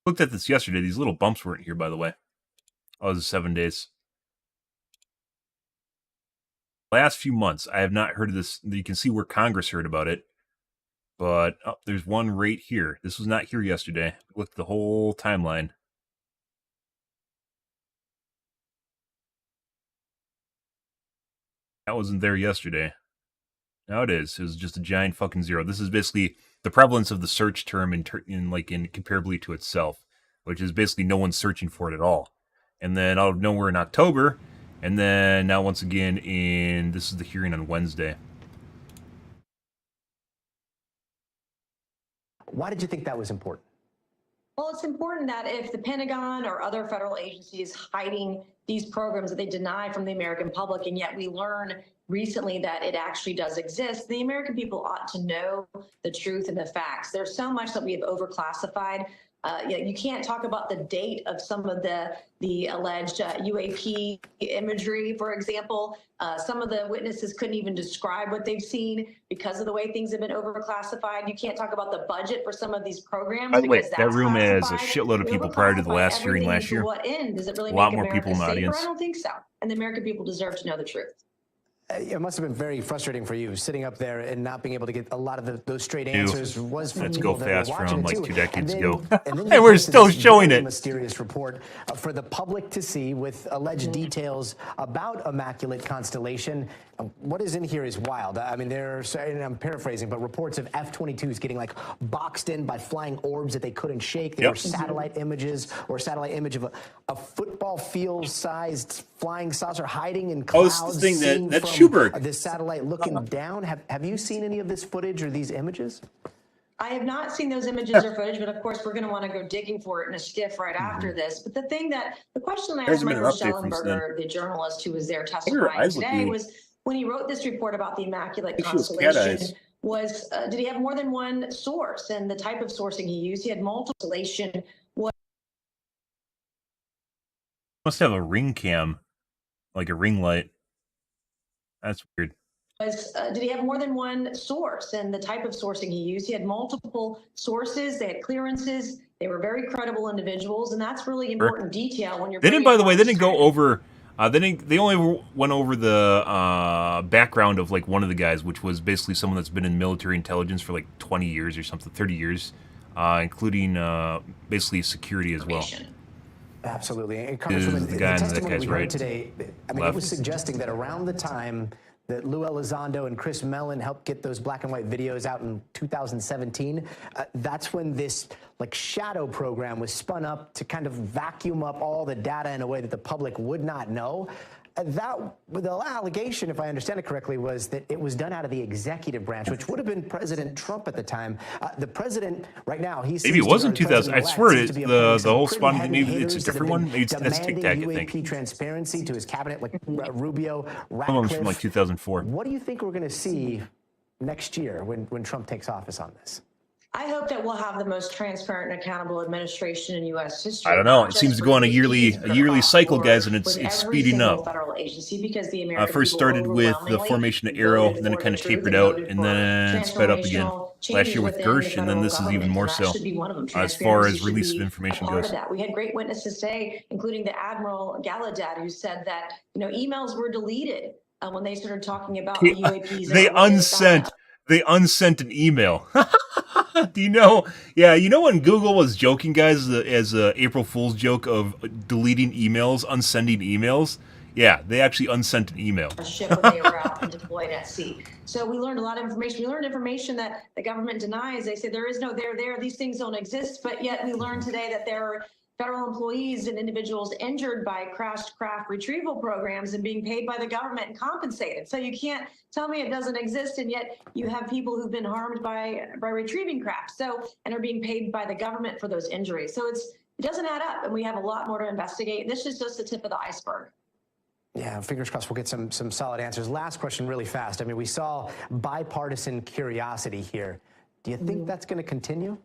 Looked at this yesterday. These little bumps weren't here, by the way. Oh, it was 7 days. Last few months, I have not heard of this. You can see where Congress heard about it. But there's one right here. This was not here yesterday. Look at the whole timeline. That wasn't there yesterday. Now it is. It was just a giant fucking zero. This is basically the prevalence of the search term in comparably to itself, which is basically no one's searching for it at all. And then out of nowhere in October, and then now once again this is the hearing on Wednesday. Why did you think that was important? Well, it's important that if the Pentagon or other federal agencies hiding these programs that they deny from the American public, and yet we learn recently that it actually does exist, the American people ought to know the truth and the facts. There's so much that we have overclassified. You can't talk about the date of some of the alleged UAP imagery, for example. Some of the witnesses couldn't even describe what they've seen because of the way things have been overclassified. You can't talk about the budget for some of these programs. By the way, that room has a shitload of people prior to the last hearing last year. What end? Does it really a lot make more America people in the audience. I don't think so. And the American people deserve to know the truth. It must have been very frustrating for you sitting up there and not being able to get a lot of those straight answers. Let's go fast from like 2 decades ago. And we're still showing it. Mysterious report for the public to see with alleged details about Immaculate Constellation. What is in here is wild. I mean, and I'm paraphrasing, but reports of F-22s getting like boxed in by flying orbs that they couldn't shake. There were satellite images or satellite image of a football field-sized flying saucer hiding in clouds. Oh, this thing that's Schubert. This satellite looking down. Have you seen any of this footage or these images? I have not seen those images or footage, but of course we're going to want to go digging for it in a skiff right after this. But the question I asked Michael Schellenberger, the journalist who was there testifying today, was when he wrote this report about the Immaculate Constellation, was did he have more than one source? And the type of sourcing he used, he had multiple. Constellation was must have a ring cam, like a ring light. That's weird. Did he have more than one source? And the type of sourcing he used, he had multiple sources. They had clearances. They were very credible individuals, and that's really important detail when you're. They didn't, by the way, they didn't go over. They only went over the background of like one of the guys, which was basically someone that's been in military intelligence for like 20 years or something, 30 years, including basically security as well. Absolutely. And Congresswoman, the testimony we heard today, I mean, it was suggesting that around the time that Lou Elizondo and Chris Mellon helped get those black and white videos out in 2017, that's when this like shadow program was spun up to kind of vacuum up all the data in a way that the public would not know. The allegation, if I understand it correctly, was that it was done out of the executive branch, which would have been President Trump at the time. The president, right now, he's maybe it wasn't 2000. I swear the whole spawn. Maybe it's a different one. Maybe that's Tic Tac. I think. Transparency to his cabinet, like Rubio, Ratcliffe. Someone from like 2004. What do you think we're going to see next year when Trump takes office on this? I hope that we'll have the most transparent and accountable administration in U.S. history. I don't know. It seems to go on a yearly cycle, guys, and it's speeding up. Federal agency because the American first started with the formation of Arrow, and then it kind of tapered out, and then sped up again. Last year with Gersh, and then this is even more so as far as release of information goes. We had great witnesses today, including the Admiral Galactic, who said that emails were deleted when they started talking about the UAPs. They unsent an email. Do you know? Yeah, you know when Google was joking, guys, as a April Fool's joke of deleting emails, unsending emails? Yeah, they actually unsent an email. A ship when they were out and deployed at sea. So we learned a lot of information. We learned information that the government denies. They say there is no there. These things don't exist. But yet we learned today that there are federal employees and individuals injured by crashed craft retrieval programs and being paid by the government and compensated. So you can't tell me it doesn't exist, and yet you have people who've been harmed by retrieving craft, and are being paid by the government for those injuries. So it doesn't add up, and we have a lot more to investigate. This is just the tip of the iceberg. Yeah, fingers crossed we'll get some solid answers. Last question really fast. I mean, we saw bipartisan curiosity here. Do you think that's going to continue?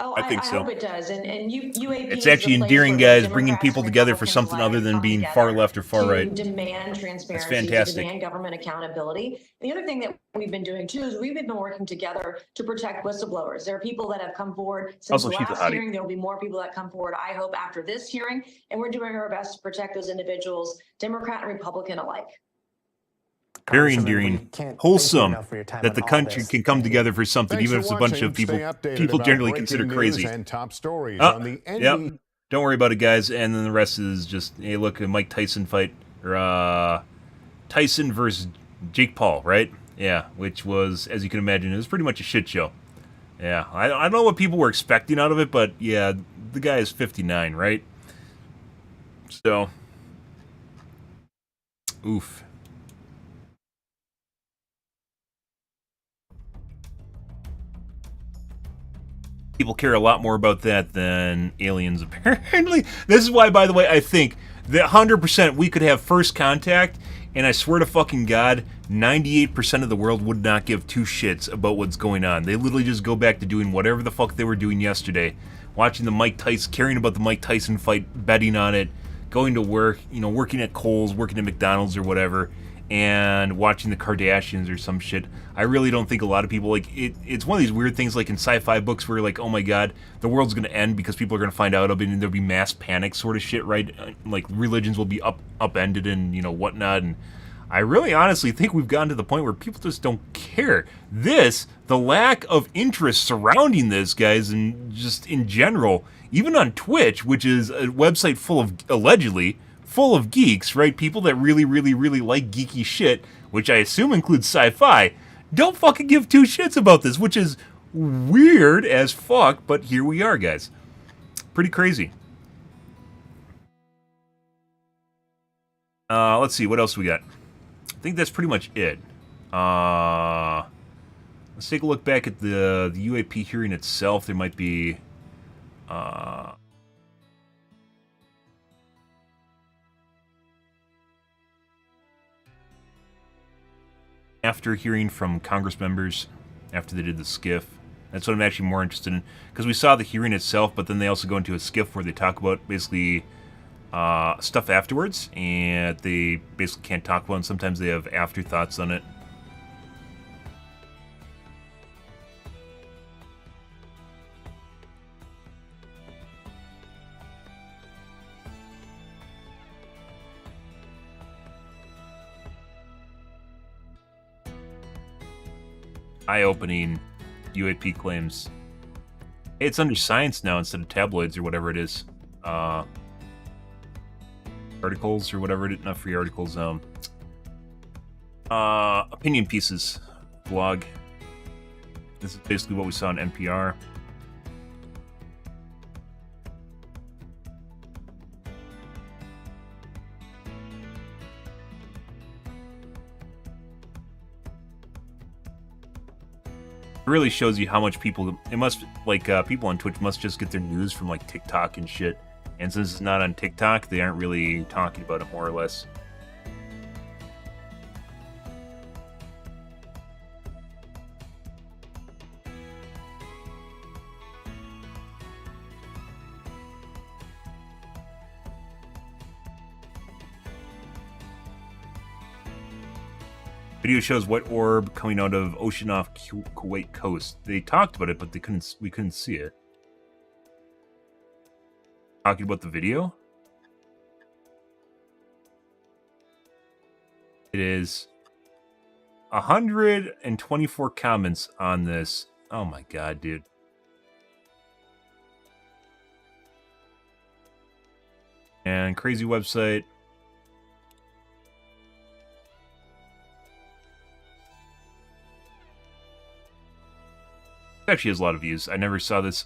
Oh, I think so. I hope it does. And UAP it's actually endearing, guys, bringing people together for something other than being far left or far right. Demand transparency, it's fantastic. To demand government accountability. And the other thing that we've been doing too is we've been working together to protect whistleblowers. There are people that have come forward since the last hearing. There will be more people that come forward, I hope, after this hearing. And we're doing our best to protect those individuals, Democrat and Republican alike. Very endearing, wholesome that the country can come together for something, even if it's a bunch of people generally consider crazy. And top stories on the yep. Don't worry about it, guys. And then the rest is just, hey, look, a Mike Tyson fight, or Tyson versus Jake Paul, right? Yeah, which was, as you can imagine, it was pretty much a shit show. Yeah, I don't know what people were expecting out of it, but yeah, the guy is 59, right? So, oof. People care a lot more about that than aliens, apparently. This is why, by the way, I think that 100% we could have first contact, and I swear to fucking God, 98% of the world would not give two shits about what's going on. They literally just go back to doing whatever the fuck they were doing yesterday, watching the Mike Tyson, caring about the Mike Tyson fight, betting on it, going to work, working at Kohl's, working at McDonald's or whatever, and watching the Kardashians or some shit. I really don't think a lot of people, it's one of these weird things like in sci-fi books where like, oh my god, the world's going to end because people are going to find out about it and there'll be mass panic sort of shit, right? Like religions will be upended and, whatnot. And I really honestly think we've gotten to the point where people just don't care. The lack of interest surrounding this, guys, and just in general, even on Twitch, which is a website allegedly full of geeks, right? People that really, really, really like geeky shit, which I assume includes sci-fi, don't fucking give two shits about this, which is weird as fuck, but here we are, guys. Pretty crazy. Let's see, what else we got? I think that's pretty much it. Let's Let's take a look back at the UAP hearing itself. There might be after hearing from Congress members, after they did the skiff. That's what I'm actually more interested in, because we saw the hearing itself, but then they also go into a skiff where they talk about basically stuff afterwards, and they basically can't talk about it, and sometimes they have afterthoughts on it. Eye-opening UAP claims. Hey, it's under science now instead of tabloids or whatever it is. Articles or whatever it is. Not free articles. Opinion pieces. Blog. This is basically what we saw on NPR. It really shows you how much people, it must, like, people on Twitch must just get their news from, like, TikTok and shit. And since it's not on TikTok, they aren't really talking about it, more or less. Video shows white orb coming out of ocean off Kuwait coast. They talked about it, but we couldn't see it. Talking about the video? It is 124 comments on this. Oh my god, dude. And crazy website. Actually has a lot of views. I never saw this.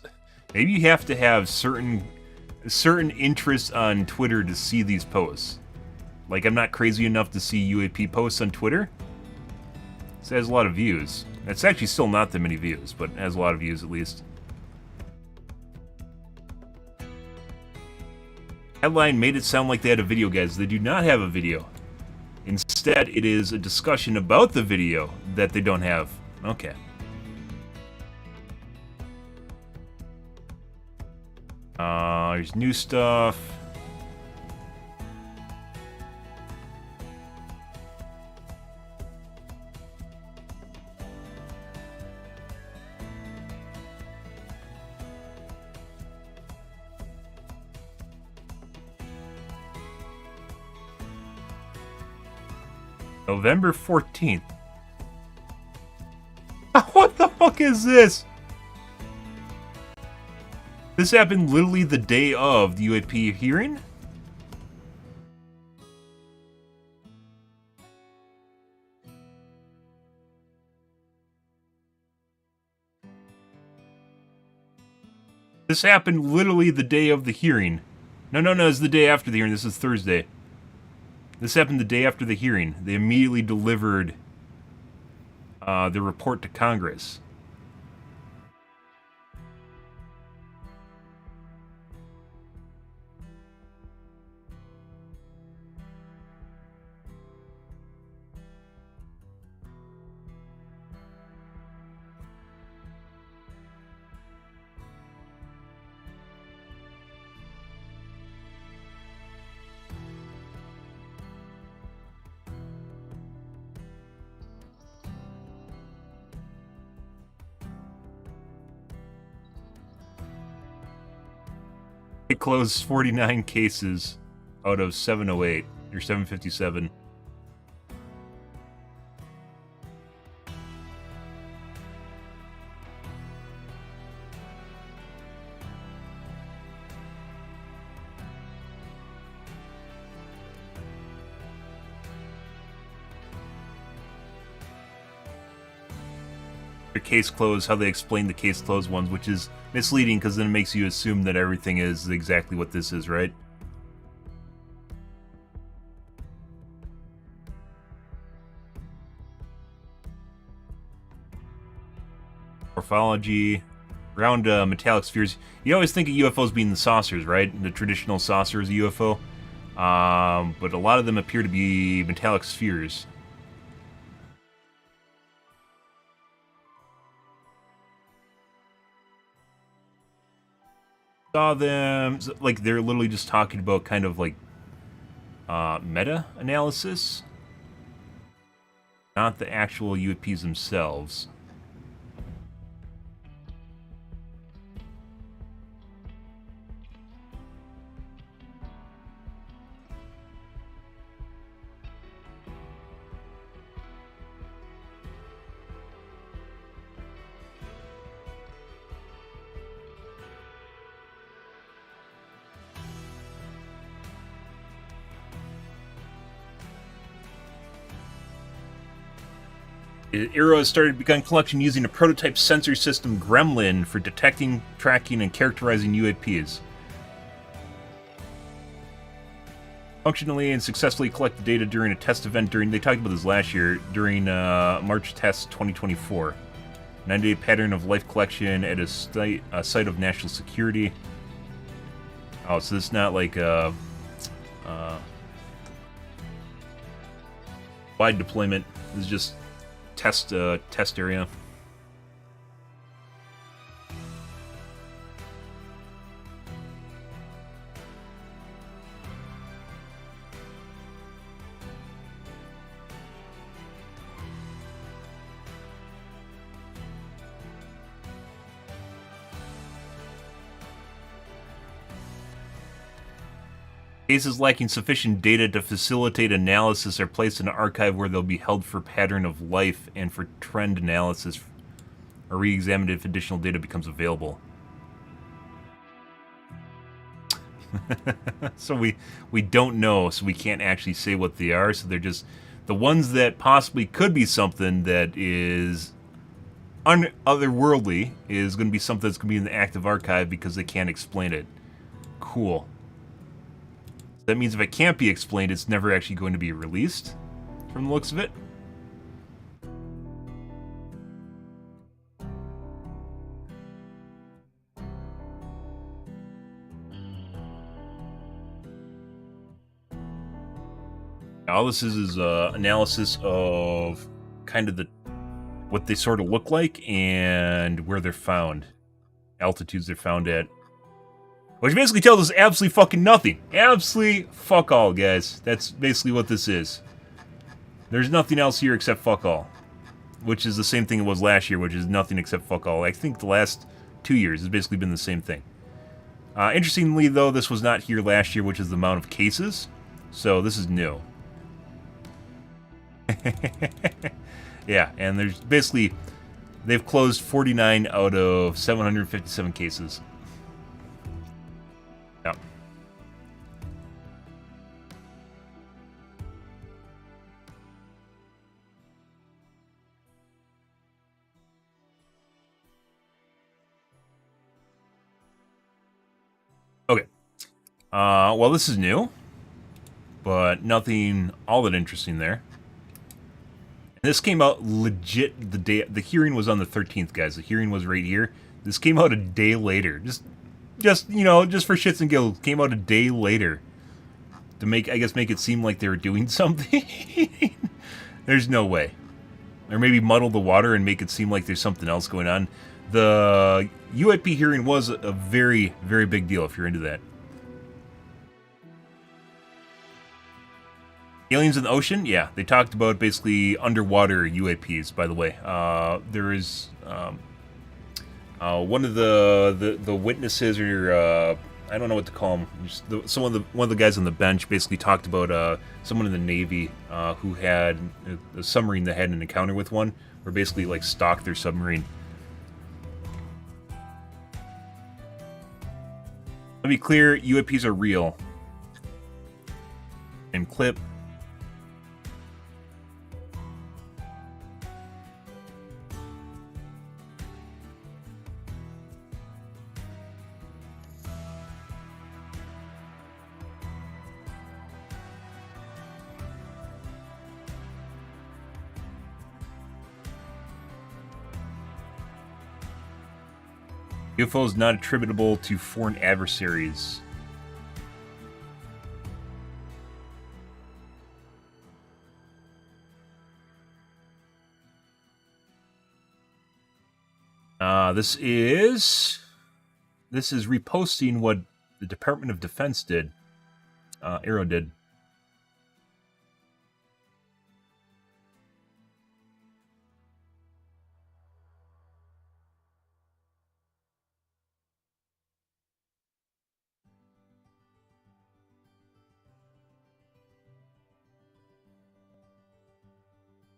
Maybe you have to have certain interests on Twitter to see these posts. Like, I'm not crazy enough to see UAP posts on Twitter. So it has a lot of views. It's actually still not that many views, but it has a lot of views at least. Headline made it sound like they had a video, guys. They do not have a video. Instead, it is a discussion about the video that they don't have. Okay. There's new stuff. November 14th. What the fuck is this? This happened literally the day of the UAP hearing? This happened literally the day of the hearing. No, it's the day after the hearing. This is Thursday. This happened the day after the hearing. They immediately delivered the report to Congress. It closed 49 cases out of 708, or 757. Case closed, how they explain the case closed ones, which is misleading because then it makes you assume that everything is exactly what this is, right? morphology. Around metallic spheres. You always think of UFOs being the saucers, right? The traditional saucer is a UFO. But a lot of them appear to be metallic spheres. Saw them, like, they're literally just talking about kind of like meta-analysis. Not the actual UAPs themselves. Arrow has started begun collection using a prototype sensor system Gremlin for detecting, tracking, and characterizing UAPs. Functionally and successfully collect the data during a test event they talked about this last year, during March Test 2024. 9-day pattern of life collection at a site of national security. Oh, so it's not like wide deployment. This is just test area. Cases lacking sufficient data to facilitate analysis are placed in an archive where they'll be held for pattern of life and for trend analysis, or re-examined if additional data becomes available. So we don't know, so we can't actually say what they are, so they're just the ones that possibly could be something that is otherworldly is going to be something that's going to be in the active archive because they can't explain it. Cool. That means if it can't be explained, it's never actually going to be released, from the looks of it. All this is analysis of kind of what they sort of look like and where they're found. Altitudes they're found at. Which basically tells us absolutely fucking nothing. Absolutely fuck all, guys. That's basically what this is. There's nothing else here except fuck all. Which is the same thing it was last year, which is nothing except fuck all. I think the last 2 years has basically been the same thing. Interestingly, though, this was not here last year, which is the amount of cases. So this is new. Yeah, and there's basically... They've closed 49 out of 757 cases. Yeah. Okay. Well, this is new, but nothing all that interesting there. And this came out legit the day... The hearing was on the 13th, guys. The hearing was right here. This came out a day later. Just you know, just for shits and giggles, came out a day later. To make, I guess, make it seem like they were doing something. There's no way. Or maybe muddle the water and make it seem like there's something else going on. The UAP hearing was a very, very big deal if you're into that. Aliens in the ocean? Yeah, they talked about basically underwater UAPs, by the way. There is one of the witnesses, or I don't know what to call him. One of the guys on the bench basically talked about someone in the Navy who had a submarine that had an encounter with one, or basically like stalked their submarine. Let me be clear, UAPs are real. And clip. UFO is not attributable to foreign adversaries. This is reposting what the Department of Defense did. Arrow did.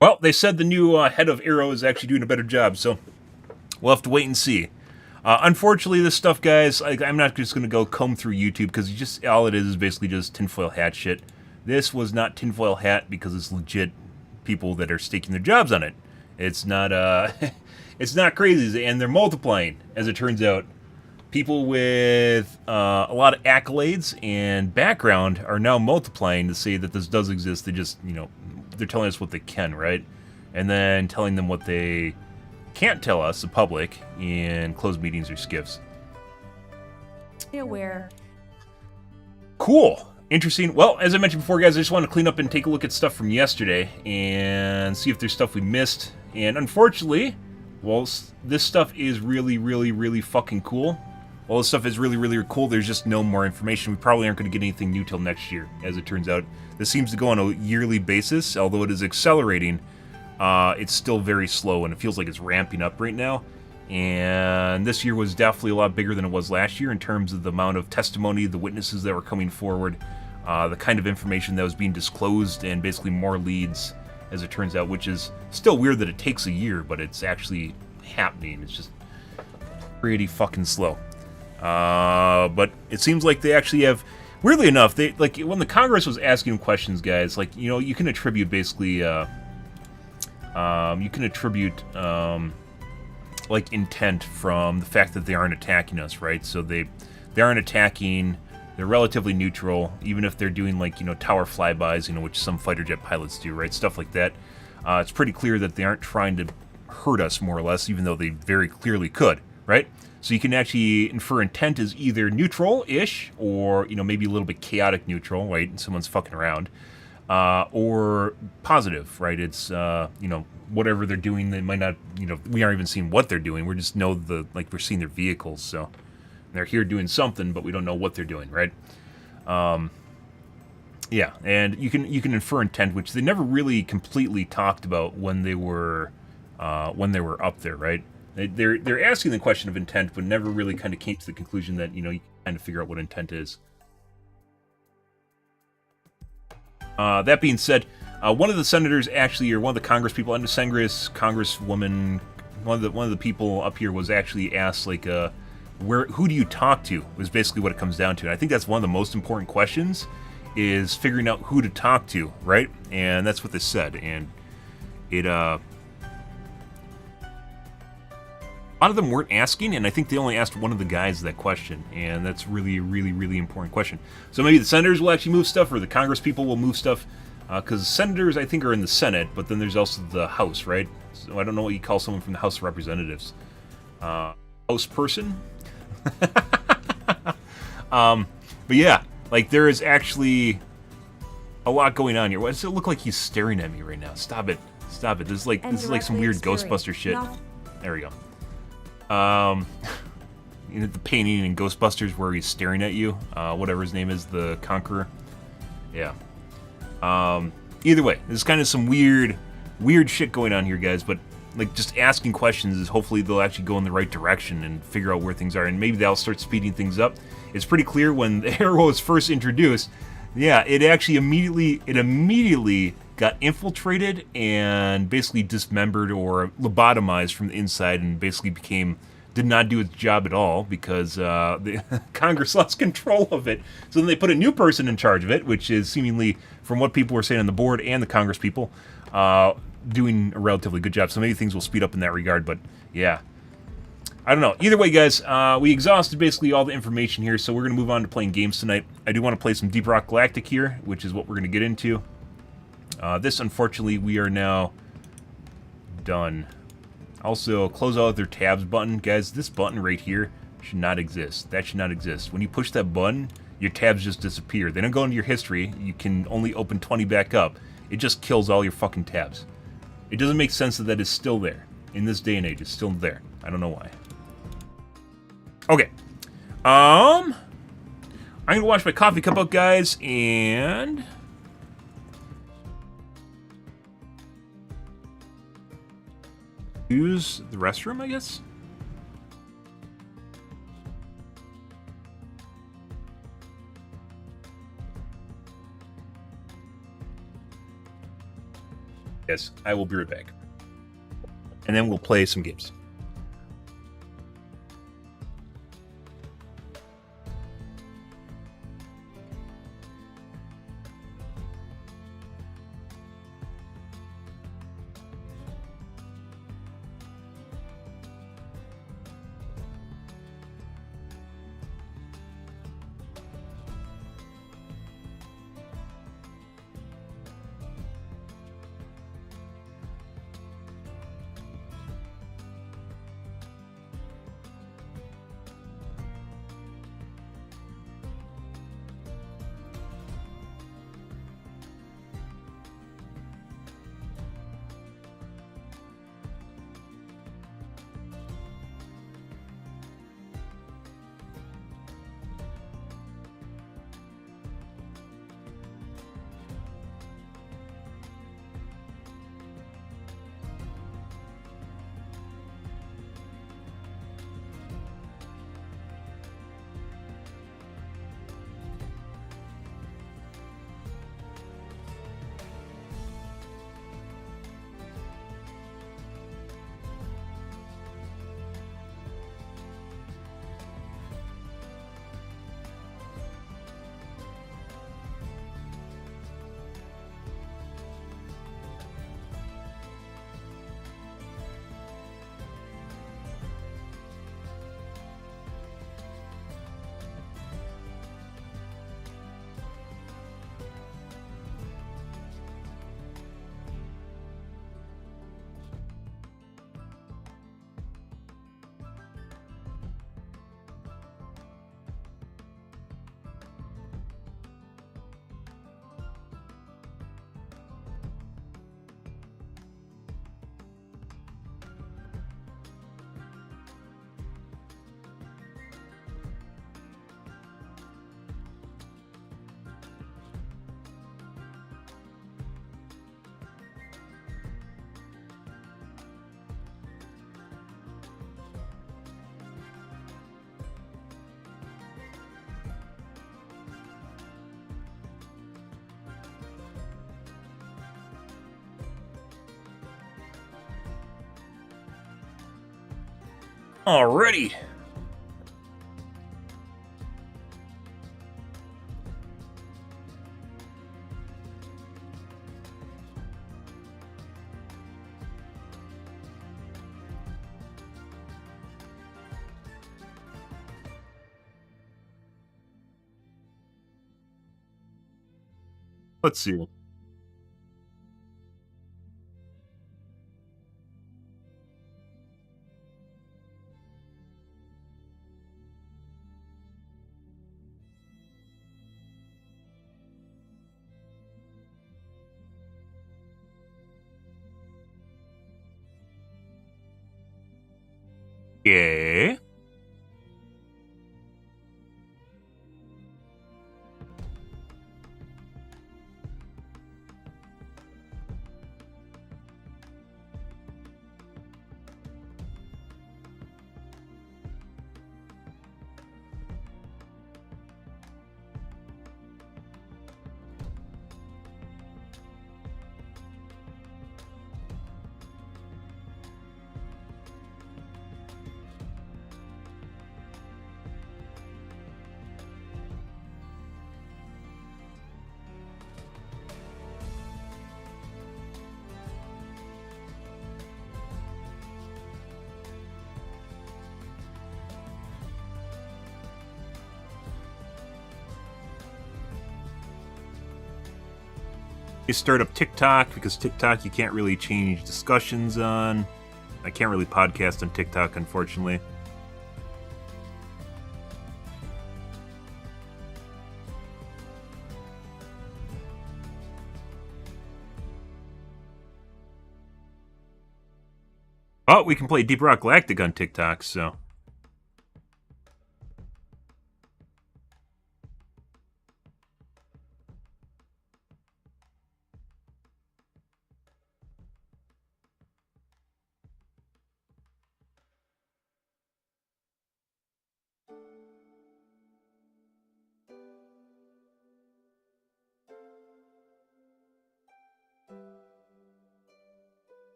Well, they said the new head of Arrow is actually doing a better job, so we'll have to wait and see. Unfortunately, this stuff, guys, I'm not just going to go comb through YouTube, because just all it is basically just tinfoil hat shit. This was not tinfoil hat because it's legit people that are staking their jobs on it. It's not, it's not crazy, and they're multiplying, as it turns out. People with a lot of accolades and background are now multiplying to say that this does exist. They just, you know, they're telling us what they can, right? And then telling them what they can't tell us, the public, in closed meetings or skiffs. Aware. Cool. Interesting. Well, as I mentioned before, guys, I just want to clean up and take a look at stuff from yesterday and see if there's stuff we missed. And unfortunately, well, this stuff is really, really, really fucking cool. Well, this stuff is really, really cool. There's just no more information. We probably aren't going to get anything new till next year, as it turns out. This seems to go on a yearly basis, although it is accelerating. It's still very slow, and it feels like it's ramping up right now. And this year was definitely a lot bigger than it was last year in terms of the amount of testimony, the witnesses that were coming forward, the kind of information that was being disclosed, and basically more leads, as it turns out, which is still weird that it takes a year, but it's actually happening. It's just pretty fucking slow. But it seems like they actually have, weirdly enough, they, like, when the Congress was asking questions, guys, like, you know, you can attribute basically, like, intent from the fact that they aren't attacking us, right? So they aren't attacking, they're relatively neutral, even if they're doing, like, you know, tower flybys, you know, which some fighter jet pilots do, right? Stuff like that. It's pretty clear that they aren't trying to hurt us, more or less, even though they very clearly could, right? So you can actually infer intent as either neutral-ish, or, you know, maybe a little bit chaotic neutral, right? And someone's fucking around. Or positive, right? It's, you know, whatever they're doing, they might not, you know, we aren't even seeing what they're doing. We just know like, we're seeing their vehicles, so they're here doing something, but we don't know what they're doing, right? Yeah, and you can infer intent, which they never really completely talked about when they were up there, right? They're asking the question of intent, but never really kind of came to the conclusion that, you know, you can kind of figure out what intent is. That being said, one of the senators actually, or one of the Congress people, Congresswoman, one of the people up here was actually asked, like, who do you talk to? Was basically what it comes down to. And I think that's one of the most important questions, is figuring out who to talk to, right? And that's what they said. And it, a lot of them weren't asking, and I think they only asked one of the guys that question, and that's really, really, really important question. So maybe the senators will actually move stuff, or the Congress people will move stuff, because senators, I think, are in the Senate, but then there's also the House, right? So I don't know what you call someone from the House of Representatives. House person? But yeah, like, there is actually a lot going on here. Why does it look like he's staring at me right now? Stop it. Stop it. This is like some weird Ghostbuster shit. There we go. You know, the painting in Ghostbusters where he's staring at you, whatever his name is, the Conqueror. Yeah. Either way, there's kind of some weird shit going on here, guys, but, like, just asking questions is hopefully they'll actually go in the right direction and figure out where things are, and maybe they'll start speeding things up. It's pretty clear when the Arrow was first introduced, yeah, it actually immediately got infiltrated and basically dismembered or lobotomized from the inside, and basically did not do its job at all, because the Congress lost control of it. So then they put a new person in charge of it, which is seemingly, from what people were saying on the board and the Congress people, doing a relatively good job. So maybe things will speed up in that regard, but yeah. I don't know. Either way, guys, we exhausted basically all the information here, so we're going to move on to playing games tonight. I do want to play some Deep Rock Galactic here, which is what we're going to get into. This, unfortunately, we are now done. Also, close out their tabs button. Guys, this button right here should not exist. That should not exist. When you push that button, your tabs just disappear. They don't go into your history. You can only open 20 back up. It just kills all your fucking tabs. It doesn't make sense that that is still there. In this day and age, it's still there. I don't know why. Okay. I'm gonna wash my coffee cup out, guys, and use the restroom, I guess. Yes, I will be right back. And then we'll play some games. Alrighty. Let's see. Yeah. You start up TikTok, because TikTok you can't really change discussions on. I can't really podcast on TikTok, unfortunately. Oh, we can play deeprockgalactic on TikTok, so.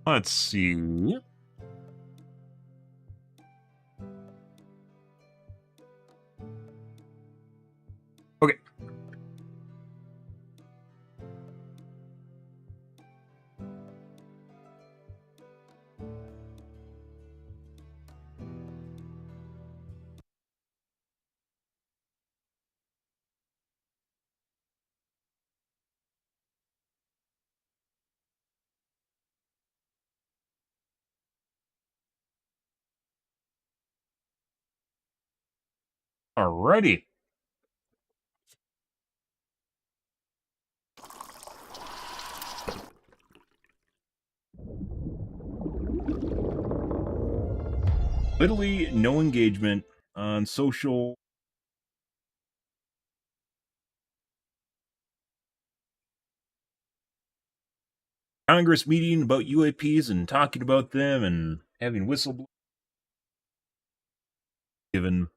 Let's see. Okay. Alrighty. Literally no engagement on social. Congress meeting about UAPs and talking about them and having whistleblowers given.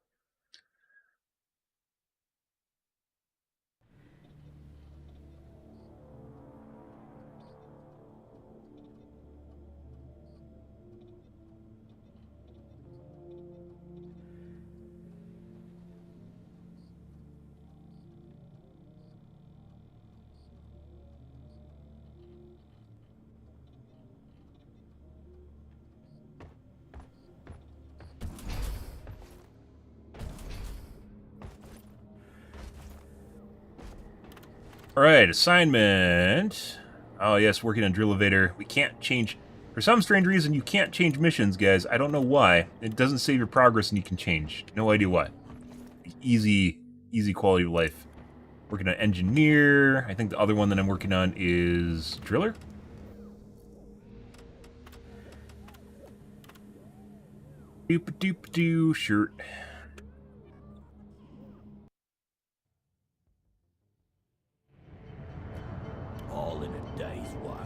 Alright, assignment. Oh yes, working on drill elevator. We can't change. For some strange reason, you can't change missions, guys. I don't know why. It doesn't save your progress and you can change. No idea why. Easy quality of life. Working on engineer. I think the other one that I'm working on is driller. Doop-a-doop-a-doo, shirt. All in a day's work.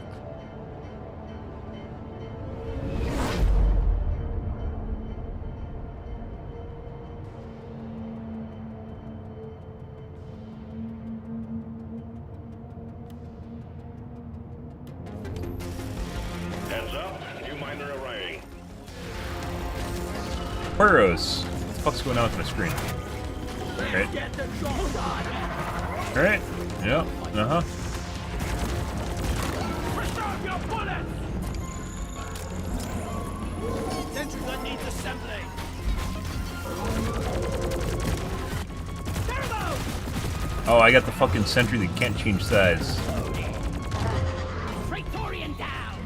Heads up, new miner arriving. Burrows. What the fuck's going on with my screen? Alright. Alright. Yep. Uh-huh. Sentry gun needs assembling. Oh, I got the fucking sentry that can't change size. Praetorian down.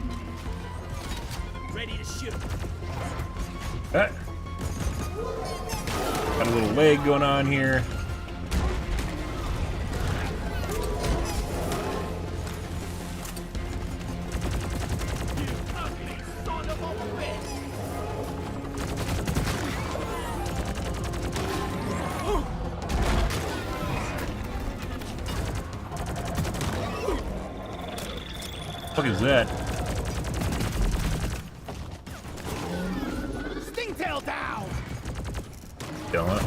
Ready to shoot. Got a little lag going on here. What the fuck is that? Stingtail down. Don't.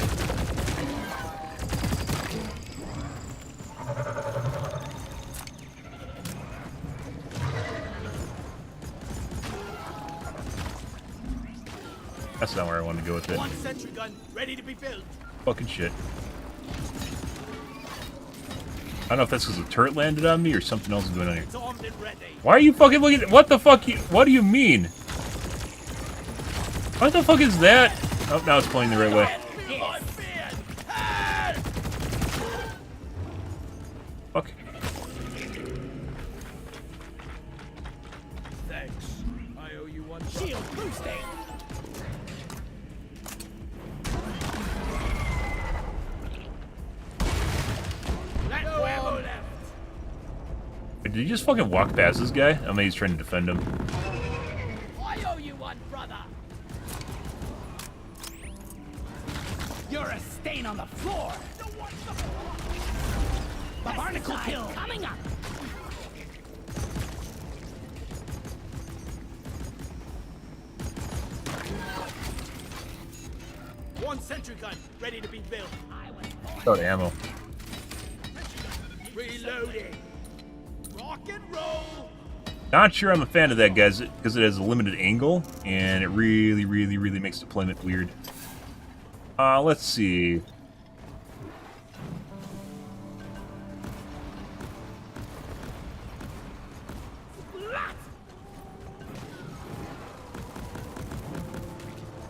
That's not where I wanted to go with it. One sentry gun ready to be built. Fucking shit. I don't know if that's because the turret landed on me or something else is going on here. It's armed and ready. Why are you fucking looking at— what the fuck what do you mean? What the fuck is that? Oh, now it's pointing the right way. Fuck. Thanks. I owe you one shield boosting. Did he just fucking walk past this guy? I mean, he's trying to defend him. I owe you one, brother. You're a stain on the floor. The barnacle kill coming up. One sentry gun ready to be built. Got ammo. Reloading. Rock and roll. Not sure I'm a fan of that, guys, because it has a limited angle, and it really, really, really makes deployment weird. Let's see.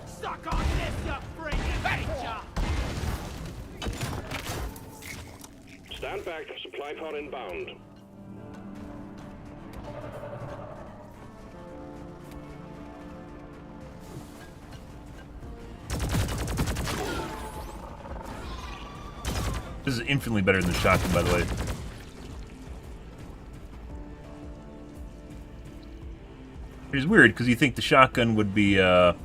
Suck on this, you friggin' bitch! Stand back. Supply pod inbound. This is infinitely better than the shotgun, by the way. It's weird, because you think the shotgun would be, ups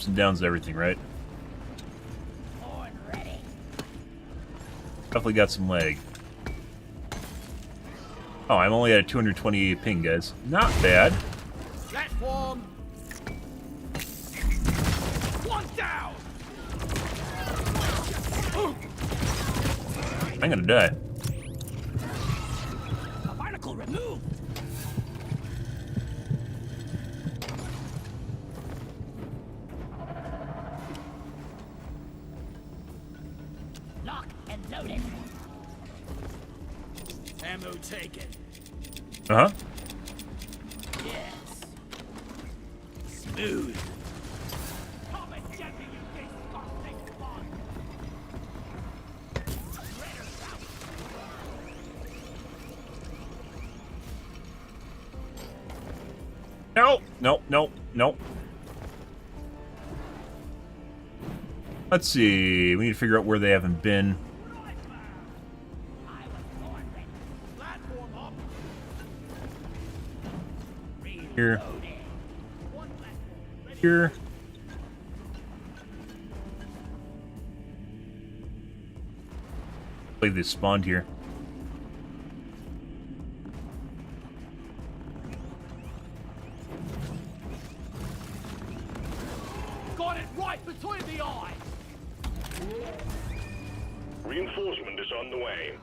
and downs and everything, right? Definitely got some lag. Oh, I'm only at a 220 ping, guys. Not bad. Platform. One down. I'm gonna die. A barnacle removed. Lock and loaded. Ammo taken. Uh-huh. Yes. Smooth. Come and get me, you disgusting bug. No, no, no, no. Let's see. We need to figure out where they haven't been. Here. Here. I believe they spawned here. Got it right between the eyes. Reinforcement is on the way.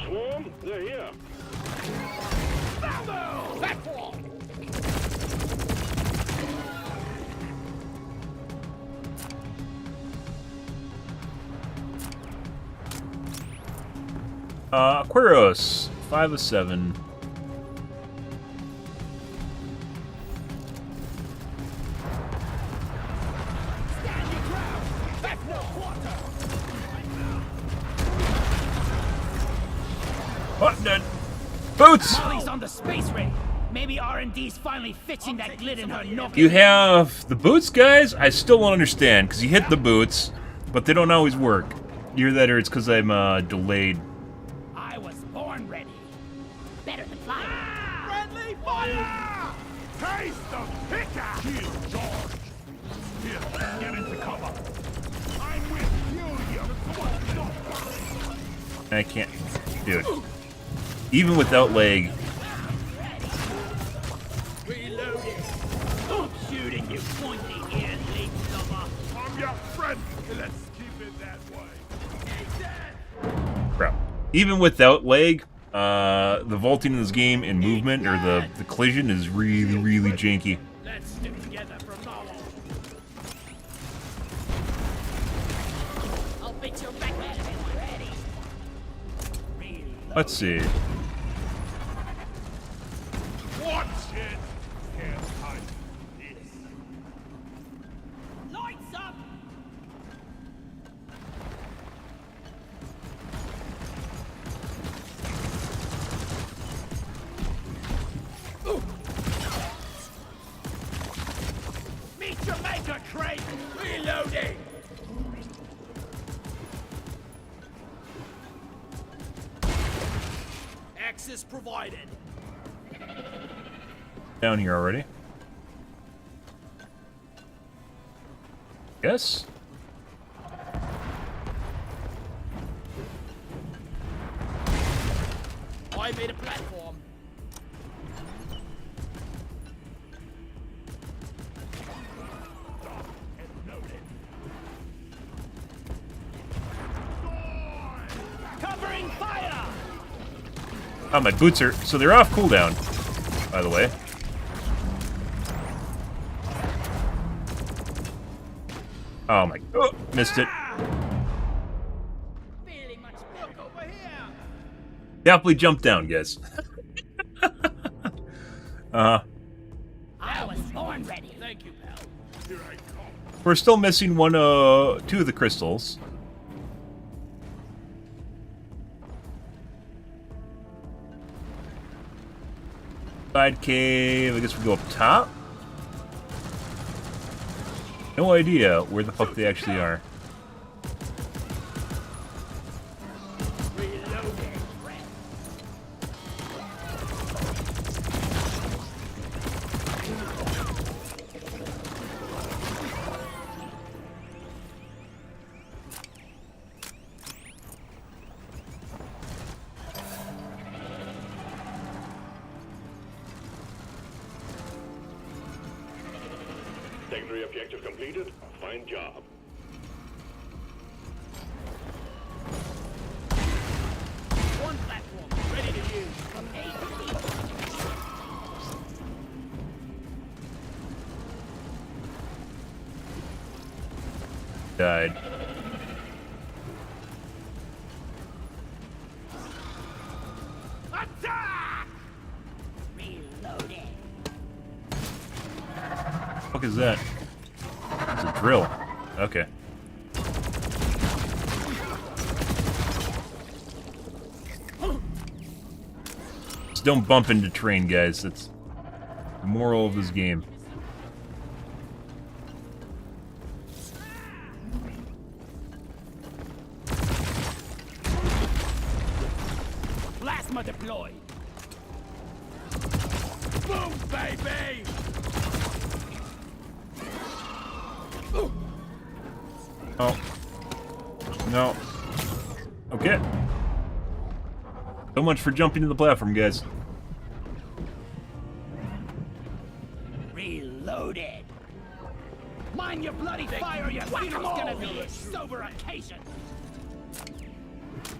Swarm, they're here. Platform. Aquarius, 5 of 7. Stand your ground. That's no quarter. What the? Boots! Molly's on the space ray. Maybe R&D's finally fixing that glit in her noggin. You have the boots, guys? I still don't understand, because you hit the boots, but they don't always work. Either that or it's because I'm delayed. I was born ready. Better than flying. Friendly fire! Taste the picker! Kill George. Here, get into cover. I'm with you, I can't. Dude. Even without lag. Reloading. I'm shooting you, pointy ear leak lover. I'm your friend. Let's keep it that way. Bro. Even without lag, the vaulting in this game and movement, or the collision, is really, really janky. Let's stick together from now on. I'll beat your back at it ready. Let's see. Watch it. Can't hide this. Lights up. Meet your maker, crate. Reloading. Access provided. Down here already. Yes. I made a platform. Covering fire. Oh, my boots are... So they're off cooldown, by the way. Oh my... Oh, missed it. Definitely jump down, guys. I was born ready. Thank you, pal. Here I come. We're still missing two of the crystals. Side cave. I guess we go up top. No idea where the fuck they actually are. Secondary objective completed. Fine job. One platform ready to use. From A to B. Died. Attack! Reloading. What the fuck is that? It's a drill. Okay. Just don't bump into terrain, guys. That's the moral of this game. Plasma deployed. Boom, baby! Oh. No. Okay. So much for jumping to the platform, guys. Reloaded. Mind your bloody fire, you whack-a-mole! It's gonna be a sober occasion.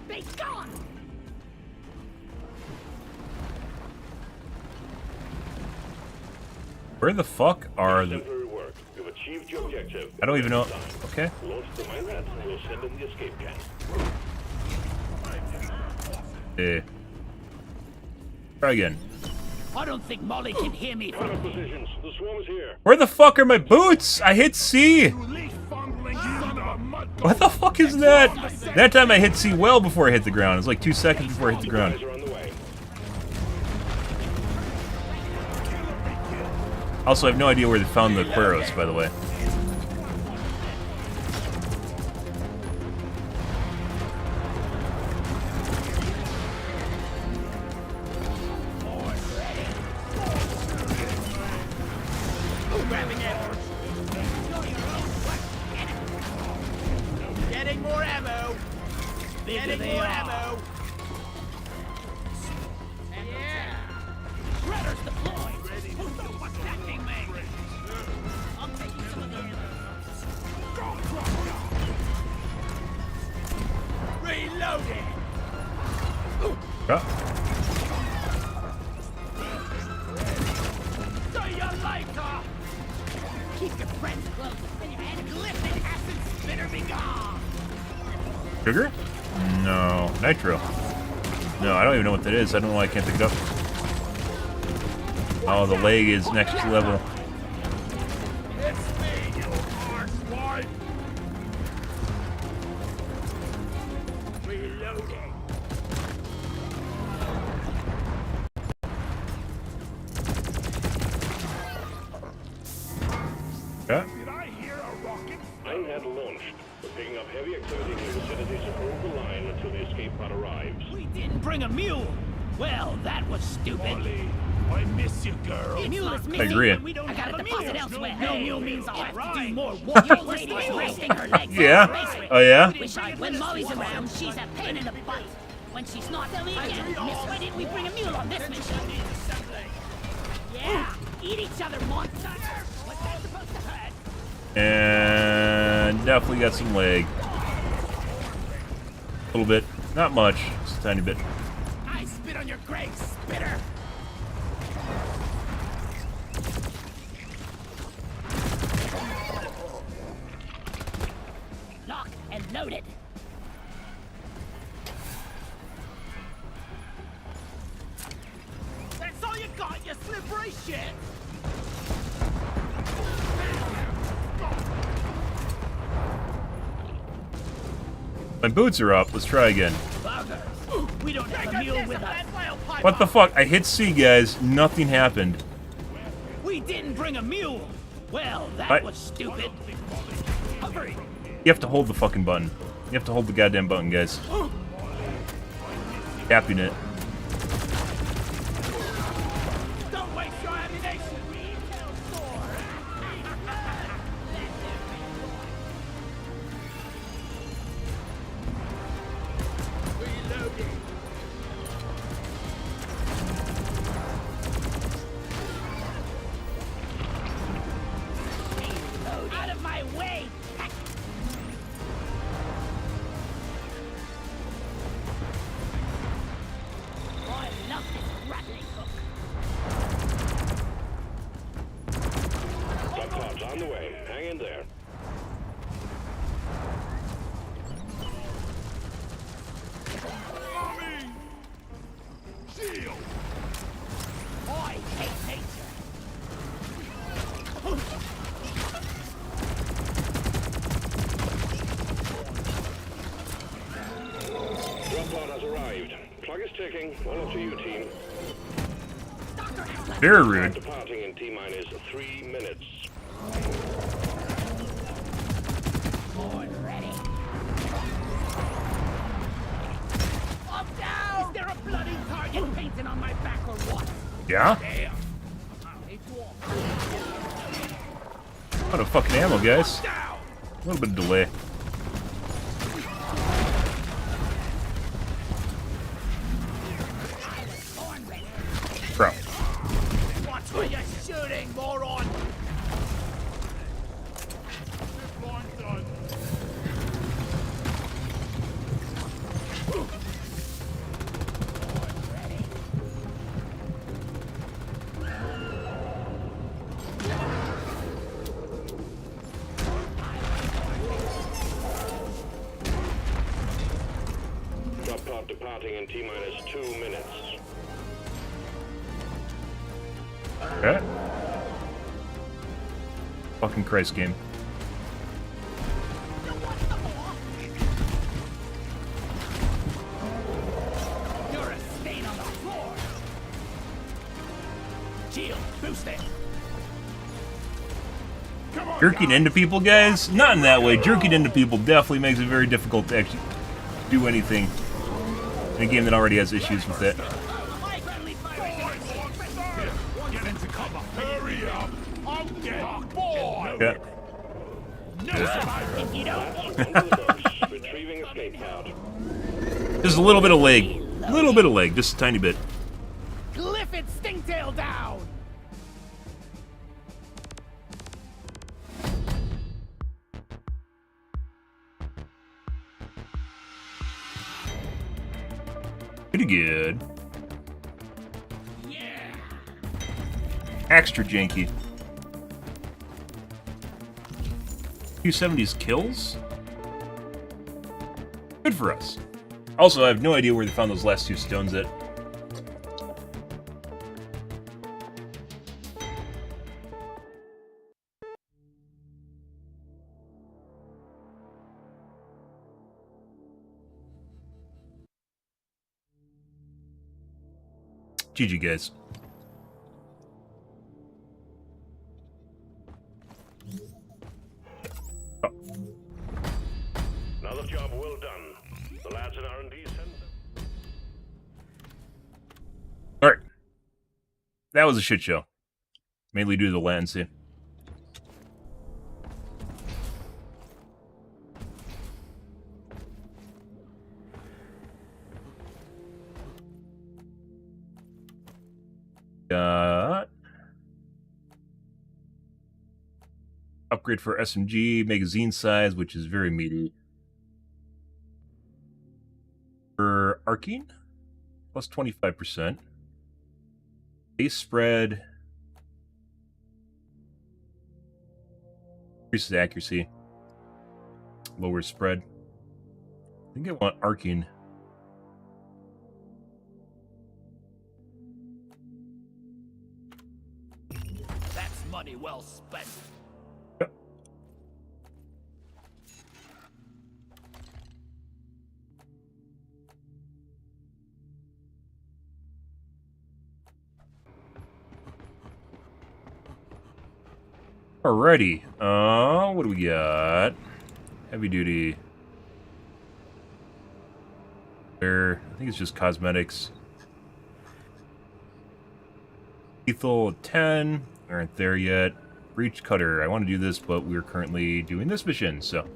Be gone! Where the fuck are the... Exemplary work. You've achieved your objective. I don't even know... Okay. Launch the mine rats and we'll send in the escape can. Try again. I don't think Molly can hear me from here. Positions. The swarm is here. Where the fuck are my boots? I hit C! What the fuck is that? That time I hit C well before I hit the ground. It was like 2 seconds before I hit the ground. Also, I have no idea where they found the Aquaros, by the way. Grabbing ammo. Getting more ammo. Getting more ammo. Yeah. Shredder's deployed. Who's attacking me? I'm taking some of the ammo. Reloading. Yeah. Do you like her? Keep your friends close and your eclectic acid spitter be gone. Sugar? No. Nitro. No, I don't even know what that is. I don't know why I can't pick it up. Oh, the leg is next level. It's me, you arse wife. Reloading. Yeah. Did I hear a rocket? Ironhead launched. We're picking up heavy activity in the vicinity, so hold the line until the escape pod arrives. We didn't bring a mule. Well, that was stupid. I miss you, girl. I agree. I got a deposit elsewhere. No mule means I'll have to do more work. Your lady's resting her legs. Yeah. Oh yeah. When Molly's around, she's a pain in the butt. When she's not, tell me again. Miss, why didn't we bring a mule on this mission? Yeah, eat each other, monster. What's that supposed to hurt? And definitely got some leg. A little bit. Not much. Just a tiny bit. I spit on your grave, spitter. Lock and loaded. That's all you got, you slippery shit. My boots are up. Let's try again. We don't have a mule with us. What the fuck? I hit C, guys. Nothing happened. We didn't bring a mule. Well, that was stupid. Hurry. You have to hold the fucking button. You have to hold the goddamn button, guys. Tapping it. Don't waste your ammunition. Out of my way! Oh, I love this rattling hook. Drop pods on the way. Hang in there. Shield! I hate nature. Drop pod has arrived. Clock is ticking. All up to you, team. Very rude. Departing in T-minus 3 minutes. Ready. I'm down! Is there a bloody target painted on my back or what? Yeah? Damn. Out of fucking ammo, guys. A little bit of delay. Bro. Watch where you're shooting, moron! Drop pod departing in T-minus 2 minutes. Okay. Fucking Christ game. You're a stain on the floor! Shield, boost it! Jerking into people, guys? Not in that way. Jerking into people definitely makes it very difficult to actually do anything in a game that already has issues with it. Get into cover! Hurry up! I'm dead! Boy! Yeah. If you don't... Retrieving escape pod. Just a little bit of leg. A little bit of leg. Just a tiny bit. Cliff it, Stingtail down! Pretty good. Extra janky. 270's kills? Good for us. Also, I have no idea where they found those last 2 stones at. GG, guys. Another job well done. The lads in R&D send That was a shit show. Mainly due to the latency. Upgrade for SMG magazine size, which is very meaty. For Arcane, plus 25%. Base spread. Increases accuracy. Lower spread. I think I want Arcane. That's money well spent. Yep. Alrighty. What do we got? Heavy duty. There. I think it's just cosmetics. Lethal 10. Aren't there yet. Breach cutter. I want to do this, but we're currently doing this mission, so.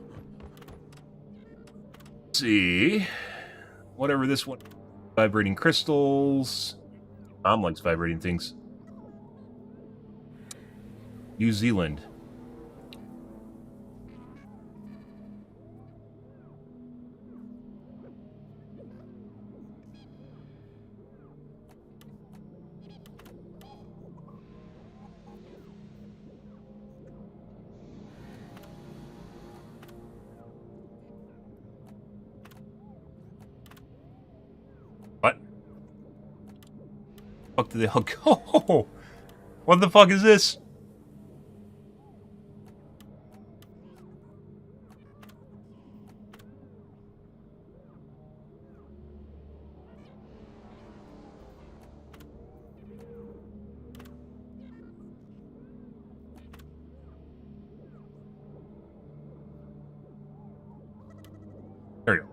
Let's see. Whatever this one. Vibrating crystals. Mom likes vibrating things. New Zealand. What? Fuck did they all go? What the fuck is this? There you go.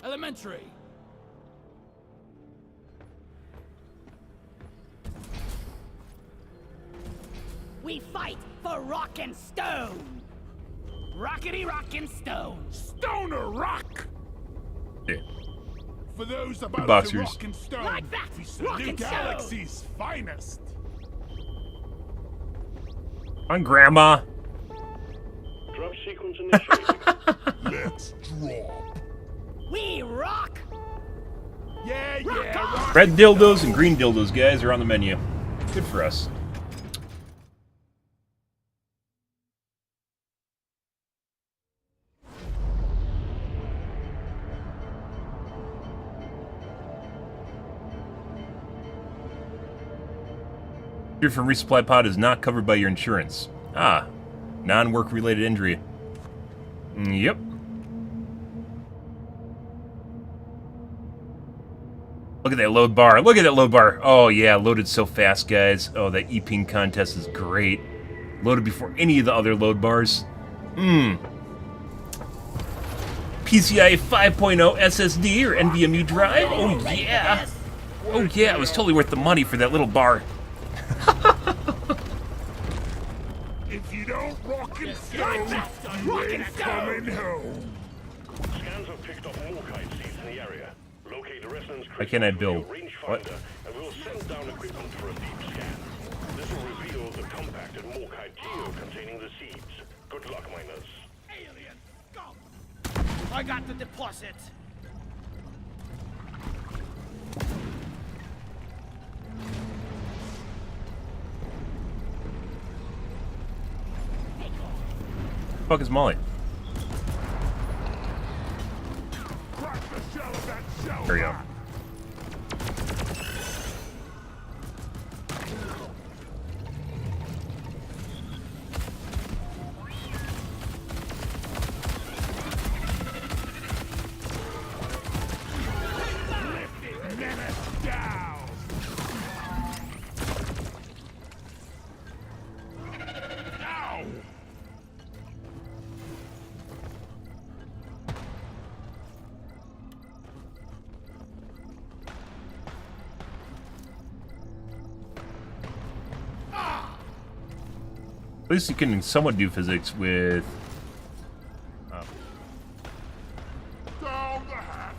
Elementary. We fight for rock and stone. Rockety rock and stone. Stoner rock. Yeah. For those about Boxers. to rock and stone. Like that. We salute galaxy's finest. On Grandma. Drop sequence initiated. Let's drop. We rock. Yeah, yeah. Rock. Red dildos and green dildos, guys, are on the menu. Good for us. Injury from resupply pod is not covered by your insurance. Ah, non-work related injury. Yep. Look at that load bar. Look at that load bar. Oh, yeah, loaded so fast, guys. Oh, that e-ping contest is great. Loaded before any of the other load bars. PCI 5.0 SSD or NVMe drive? Oh, yeah. Oh, yeah, it was totally worth the money for that little bar. If you don't rock and stone, you ain't coming home. Scans have picked up Morkite seeds in the area. Locate the resonance Why can't I build? What? and we'll send down equipment for a deep scan. This will reveal the compacted Morkite geo containing the seeds. Good luck, miners. Alien, go! I got the deposit. Fuck is Molly? Crack the shell of that shell. There you go. At least you can somewhat do physics with... Down the hatch.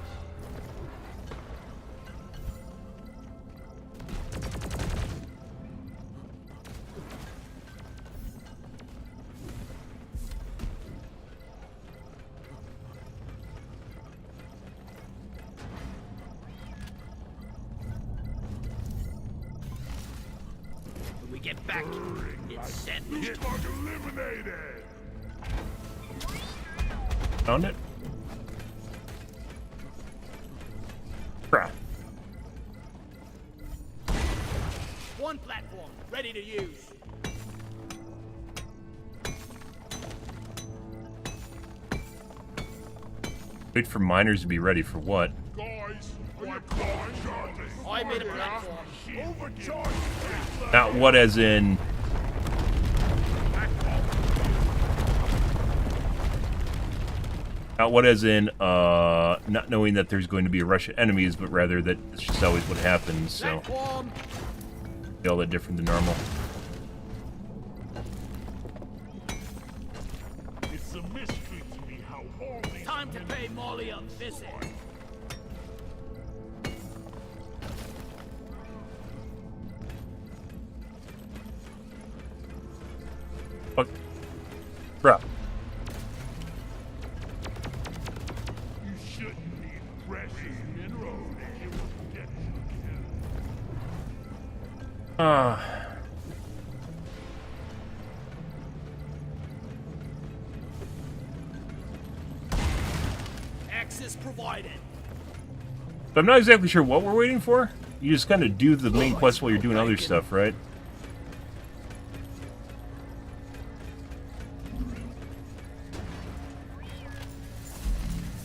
When we get back, it's set. Get eliminated. Found it. Crap. One platform, ready to use. Wait for miners to be ready for what? Guys, what charging? I made a platform. Overcharged. Not what as in... Not what as in, not knowing that there's going to be Russian enemies, but rather that it's just always what happens, so... Be all that different than normal. It's a mystery to me how all these... Time to pay Molly a visit. Fuck. Bruh. You shouldn't need precious minerals. It will get you killed. Access provided. So I'm not exactly sure what we're waiting for. You just kind of do the main quest while you're doing other stuff, right?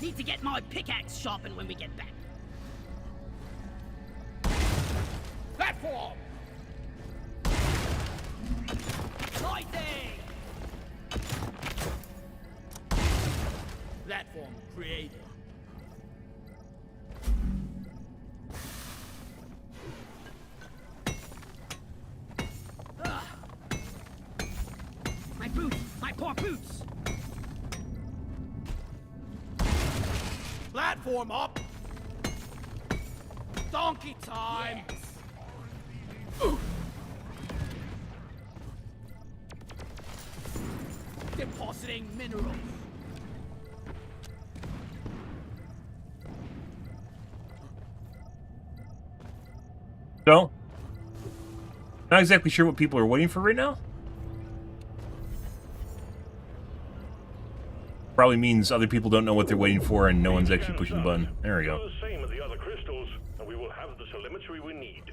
Need to get my pickaxe sharpened when we get back. Platform! Lighting! Platform created. My boots! My poor boots! Platform up! Donkey time! Yes. Depositing minerals. So, not exactly sure what people are waiting for right now. Probably means other people don't know what they're waiting for and no one's actually pushing the button. There we go. The same as the other crystals, and we will have the telemetry we need.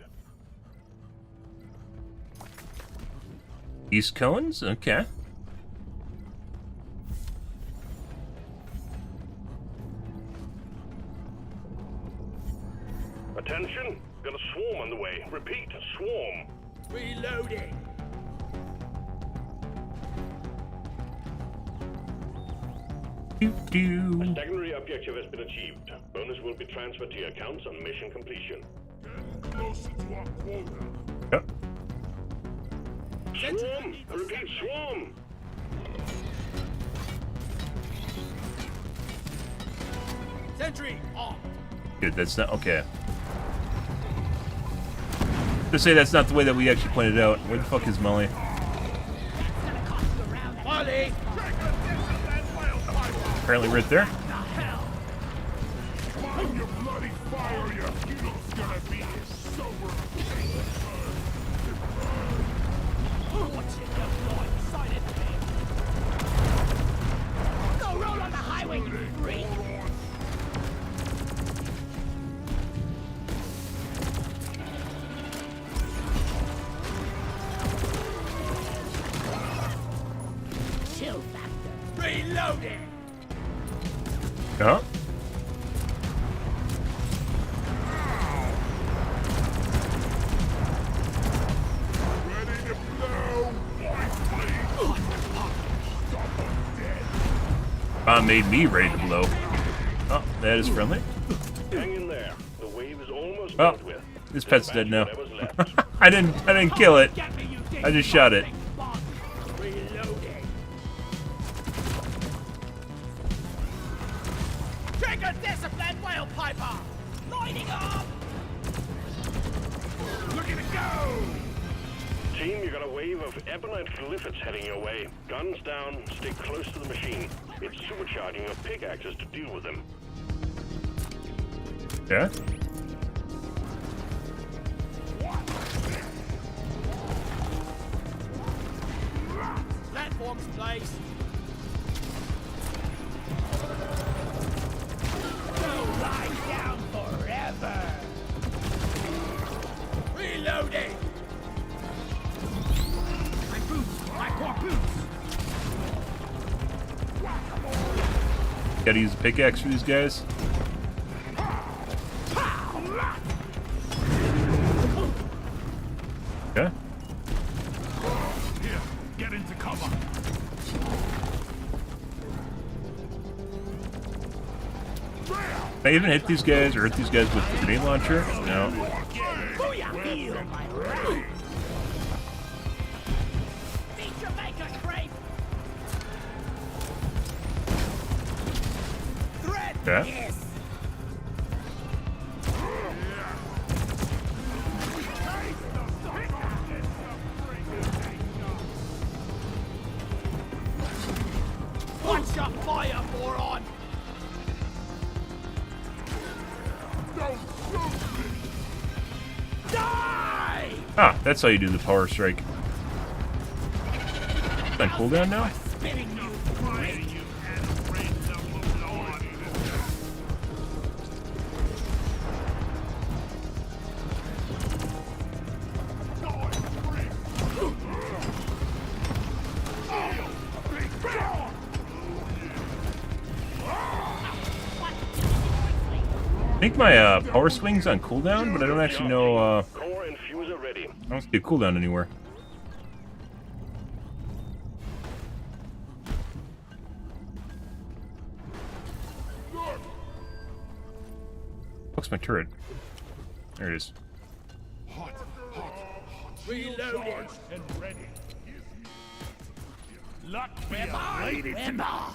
East cones? Okay. Attention! Got a swarm on the way. Repeat, swarm. Reloading. A secondary objective has been achieved. Bonus will be transferred to your accounts on mission completion. Closer to our quota. Yep. Swarm! I repeat, swarm! Sentry on. Good, that's not... Okay. To say that's not the way that we actually pointed out. Where the fuck is Molly? Molly! Apparently right there. Mind your bloody fire, your funeral's gonna be sober. What's in your blood? Silently. Go roll on the highway, you freak! Chill factor. Reloading! Huh? Ready to blow. Bomb made me ready to blow. Oh, that is friendly. Hang in there. The wave is almost Oh, dealt with. this pet's dead now. I didn't kill it. I just shot it. sniper! Lighting up! Look at it go! Team, you got a wave of ebonite glyphids heading your way. Guns down, stay close to the machine. It's supercharging your pickaxes to deal with them. Yeah? Platforms placed. Go lie down forever. Reloading. My boots, my core boots. Gotta use a pickaxe for these guys. Okay. Here, get into cover. Can I even hit these guys or hurt these guys with the grenade launcher? No. Feel my wrath. Feature maker scrape. Threat. Okay. Yes. Watch your fire, moron. Die! Ah, that's how you do the power strike. It's on cooldown now? Spitting you. I think my power swing's on cooldown, but I don't actually know. Core infuser ready. I don't see a cooldown anywhere. What's my turret? There it is. Hot, hot, hot. Reloading. And ready. Luck be a lady tonight.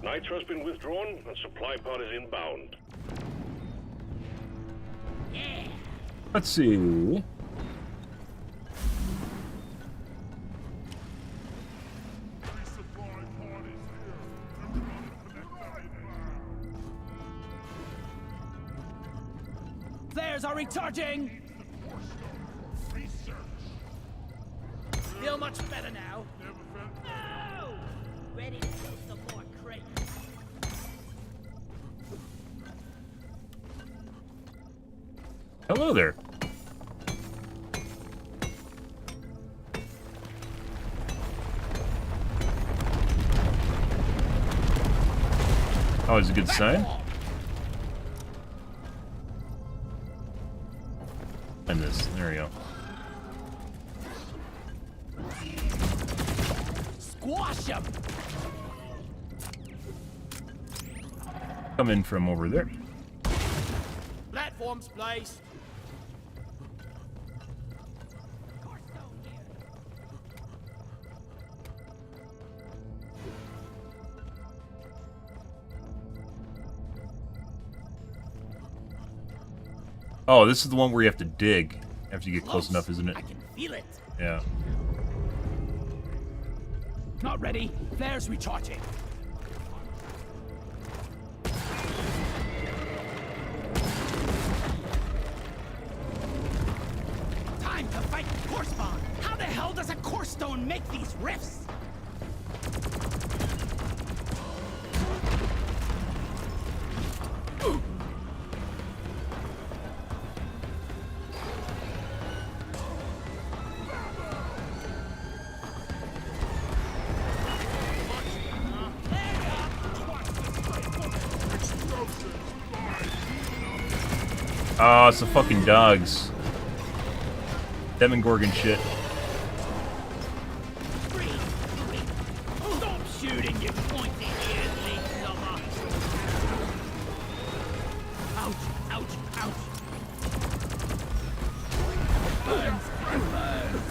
Nitro's been withdrawn and supply pod is inbound. Let's see. Flares are recharging. Feel much better now. No! Ready to kill some more crates. Hello there. Always a good sign. And this. There we go. Squash him! Come in from over there. Platforms placed. Oh, this is the one where you have to dig after you get close enough, isn't it? I can feel it. Yeah. Not ready. Flares recharging. Time to fight core spawn. How the hell does a core stone make these rifts? Oh, it's the fucking dogs. Demogorgon shit. Stop shooting, you pointy eared lead lover. Ouch, ouch, ouch. Burns and burns.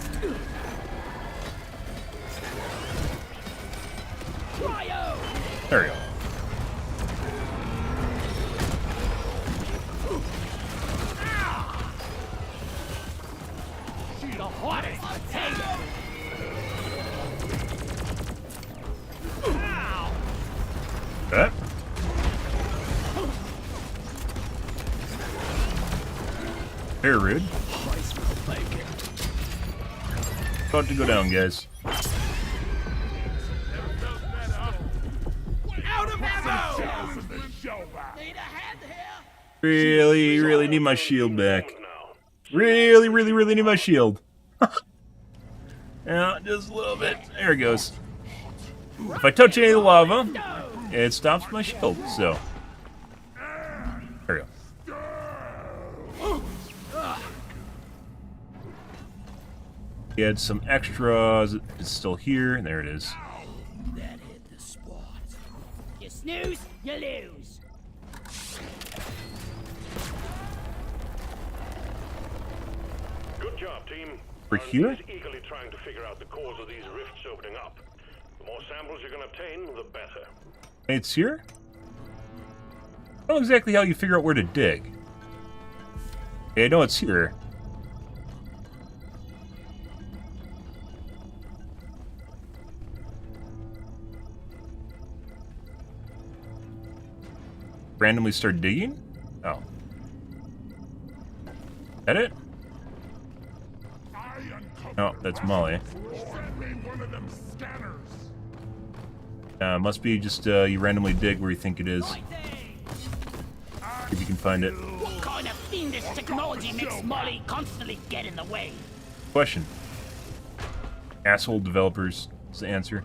hot as potato. That. Very rude. About to go down, guys. Out of ammo! Need a hand here? Really need my shield back. Really need my shield. Yeah, just a little bit. There it goes. If I touch any of the lava, it stops my shield, so. There we go. He had some extras. It's still here. There it is. That hit the spot. You snooze, you lose. Good job, team. For here? Is eagerly trying to figure out the cause of these rifts opening up. The more samples you can obtain, the better. It's here? I don't know exactly how you figure out where to dig. Yeah, I know it's here. Randomly start digging? Oh. That it? No, that's Molly. Must be just you randomly dig where you think it is. If you can find it. What kind of fiendish technology makes Molly constantly get in the way? Question. Asshole developers is the answer.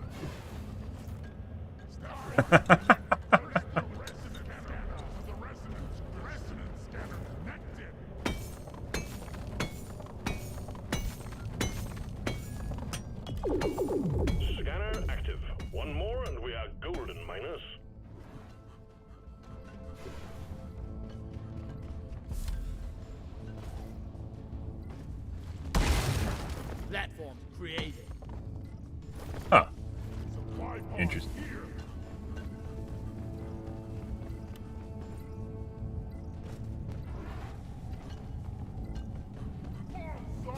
Scanner active. One more and we are golden, miners. Platform created. Huh. Interesting.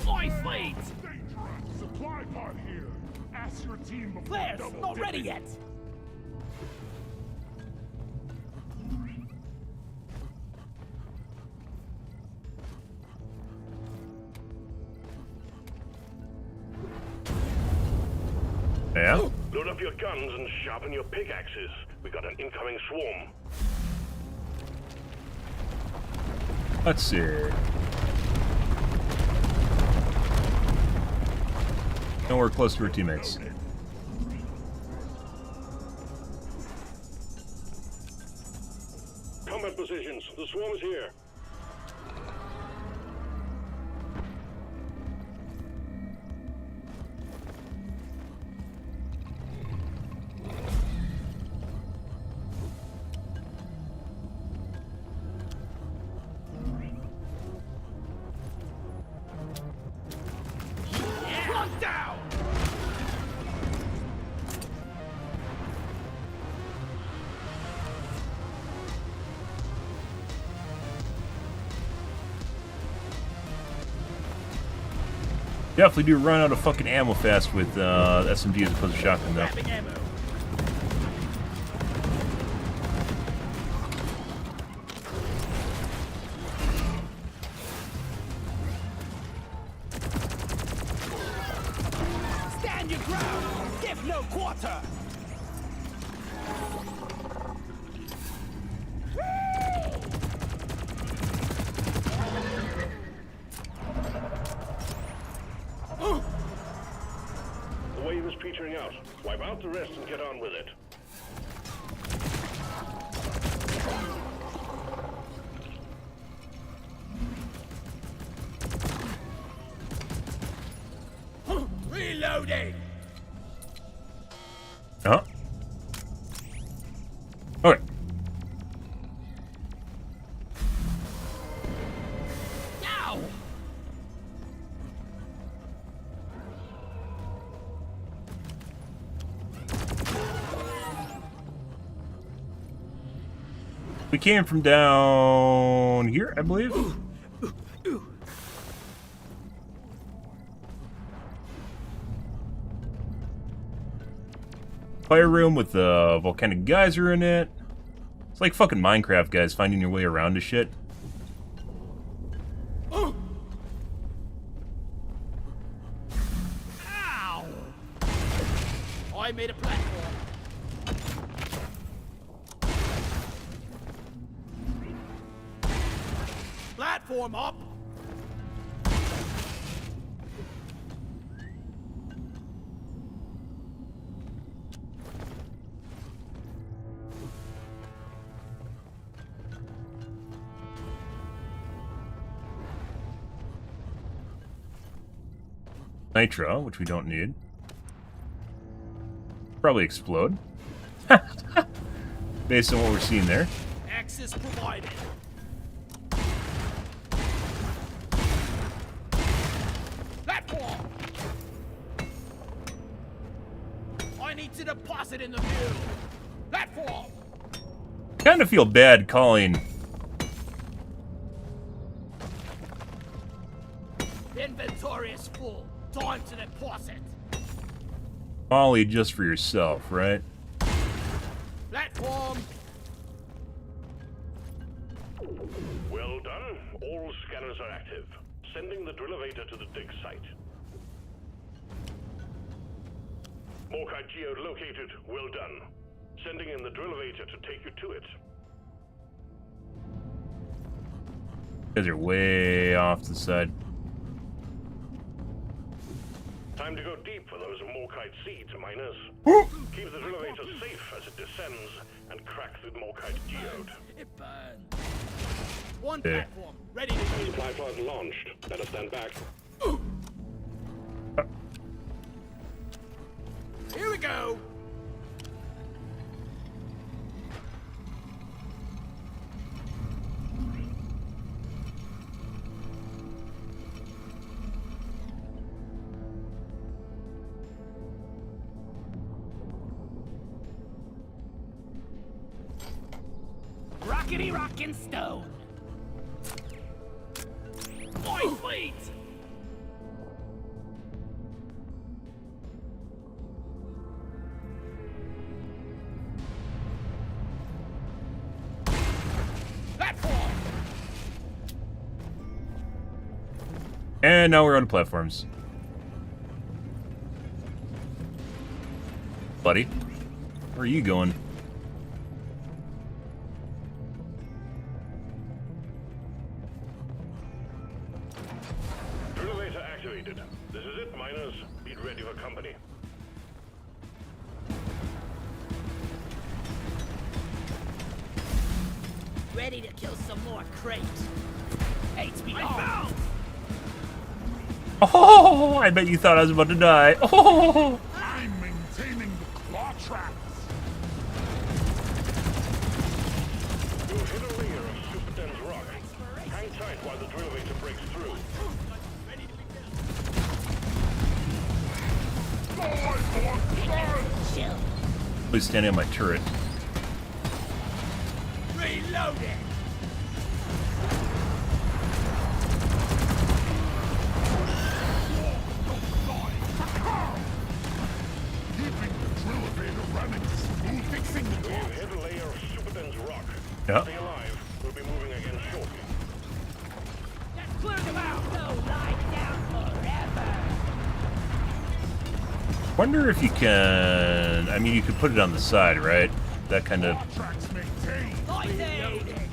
Oi, fleet! Supply pod here. Ask your team before Flares, not ready yet. Yeah? Load up your guns and sharpen your pickaxes. We got an incoming swarm. Let's see. Nowhere close to our teammates. Combat positions. The swarm is here. Front down! Definitely do run out of fucking ammo fast with SMG as opposed to shotgun, though. Grabbing ammo. Stand your ground! Give no quarter! The wave is petering out. Wipe out the rest and get on with it. Reloading! Huh? Okay. Ow! We came from down here, I believe. fire room with a volcanic geyser in it. It's like fucking Minecraft, guys, finding your way around to shit. Ow! I made a platform. Platform up. Nitro, which we don't need. Probably explode. Based on what we're seeing there. Access provided. Platform. I need to deposit in the mill. Platform. Kind of feel bad calling. Inventory is full. Time to deposit. Molly just for yourself, right? Platform. Well done. All scanners are active. Sending the drill-elevator to the dig site. Morkite geode located. Well done. Sending in the drill-elevator to take you to it. You guys are way off to the side. Time to go deep for those Morkite seeds, miners. Keep the drill-elevator safe as it descends and crack the Morkite geode. It burned. One platform ready to go. Supply pod launched. Better stand back. Here we go. Rockety rockin' stone. Boy, fleet. Platform. And now we're on platforms. Buddy, where are you going? Drill-elevator activated. This is it, miners. Be ready for company. Ready to kill some more crates. HBO. Oh, I bet you thought I was about to die. Oh. I'm maintaining the claw traps. You'll hit a layer of super dense rock. Hang tight while the drill-elevator breaks through. Chill. Please stand on my turret. Reload it. Keeping the drill-elevator running smooth. Fixing the We've hit a layer of super dense rock. Yeah. Stay alive. We'll be moving again shortly. Let's clear them out. No lying down forever. Wonder if you can. I mean, you could put it on the side, right? That kind of. tracks maintained. Reloading.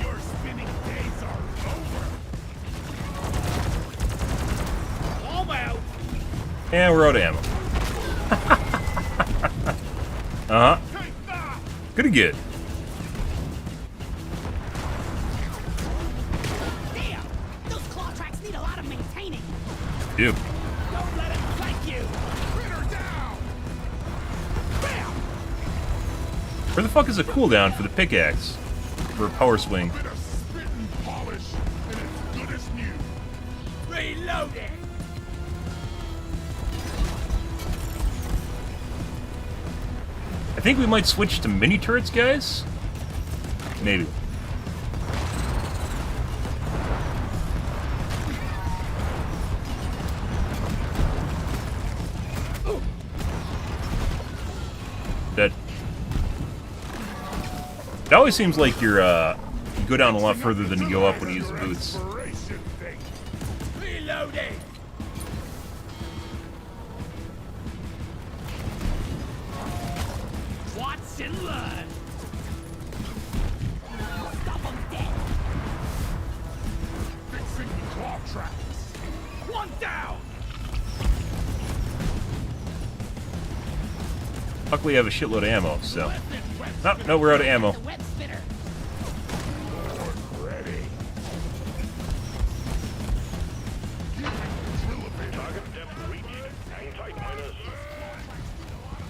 Your spinning days are over. I'm out. And we're out of ammo. Uh huh. Good again. Damn. Those claw tracks need a lot of maintaining. Dude. Don't let him flank you. Critter down. Bam. Where the fuck is the cooldown for the pickaxe? For a power swing? Bit of spit and polish, and it's good as new. Reload it. I think we might switch to mini turrets, guys. Maybe. It always seems like you go down a lot further than you go up when you use the boots. Reloading. Watch and learn. Stop them dead. Fixing the claw traps. One down. Luckily, I have a shitload of ammo, so... No, we're out of ammo.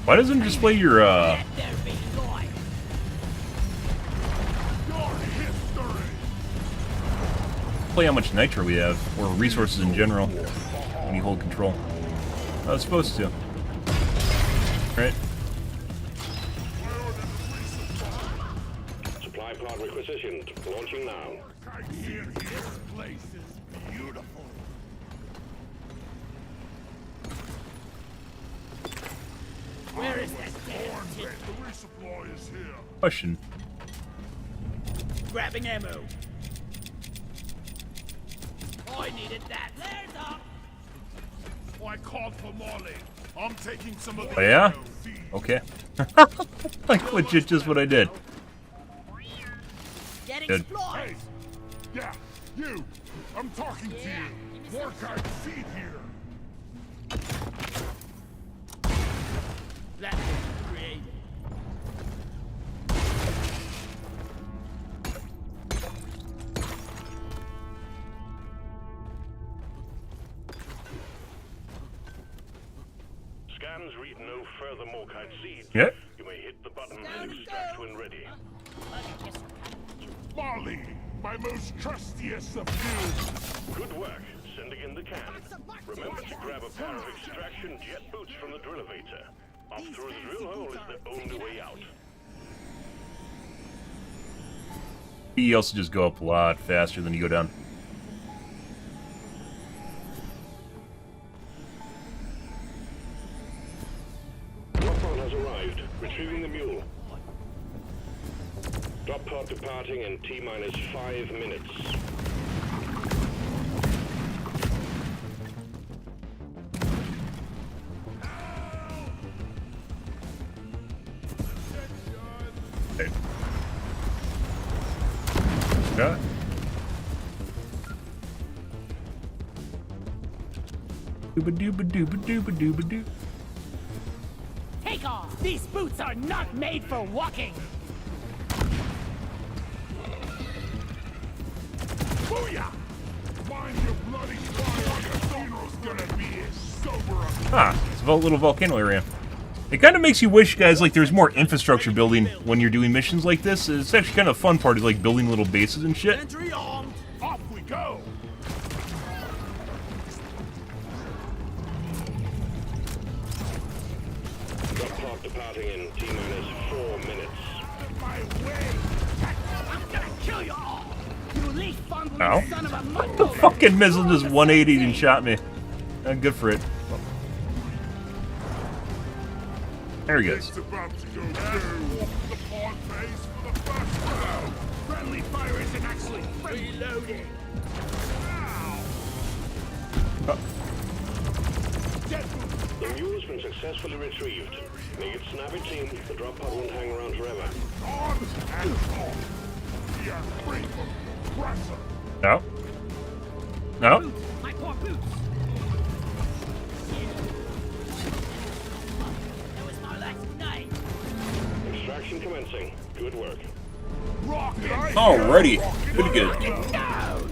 Why doesn't it display your, Play how much nitro we have, or resources in general, when you hold control. I was supposed to. Right? Supply pod requisitioned. Launching now. This place is beautiful. Where is that damn The resupply is here. Question. Grabbing ammo. I needed that. There's up. I called for Molly. I'm taking some of the Oh yeah? ammo. Feed. Okay. Like legit just what I did. Getting Good. supplies. Hey, yeah, you. I'm talking to you. More guys feed here. Platform created. Scans read no further Morkite seeds. Yep. You may hit the button and extract when ready. Molly, my most trustiest of you. Good work. Sending in the can. Remember to grab a pair of extraction jet boots from the drill elevator. Up through the drill hole is the only way out. You also just go up a lot faster than you go down. Drop pod has arrived. Retrieving the mule. Drop pod departing in T-minus 5 minutes. Okay. Yeah. Dooba-dooba-dooba-dooba-dooba-doo. Take off. These boots are not made for walking. Booyah! Mind your bloody fire, your funeral's gonna be as sober as... Ah, it's a little volcano area. It kind of makes you wish, guys, like there's more infrastructure building when you're doing missions like this. It's actually kind of a fun part of like building little bases and shit. Entry on! Off we go! Drop pod departing in T-minus 4 minutes. My way! I'm gonna kill you all. You leaf fumbling Ow. son of a mud The fucking missile just 180'd and shot me. Good for it. There he goes. It's about to go through the pawn phase for the first round. Friendly fire isn't actually reloading. The mule's been successfully retrieved. Make it snappy, team. The drop pod won't hang around forever. On and off. We are free from pressure. No. No. My poor boots. That was my last night. Extraction commencing. Good work. Rocket! Alrighty. Pretty good. No!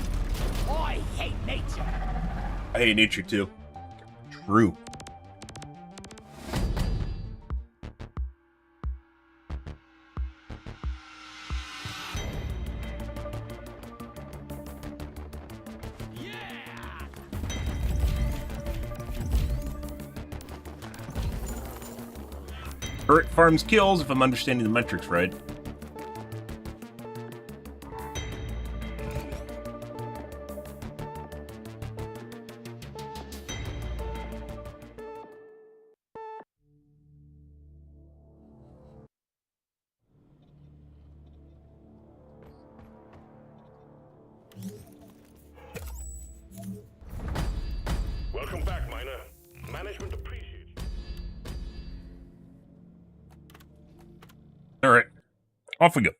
I hate nature. I hate nature too. True. Turret farms kills, if I'm understanding the metrics right. Off we go.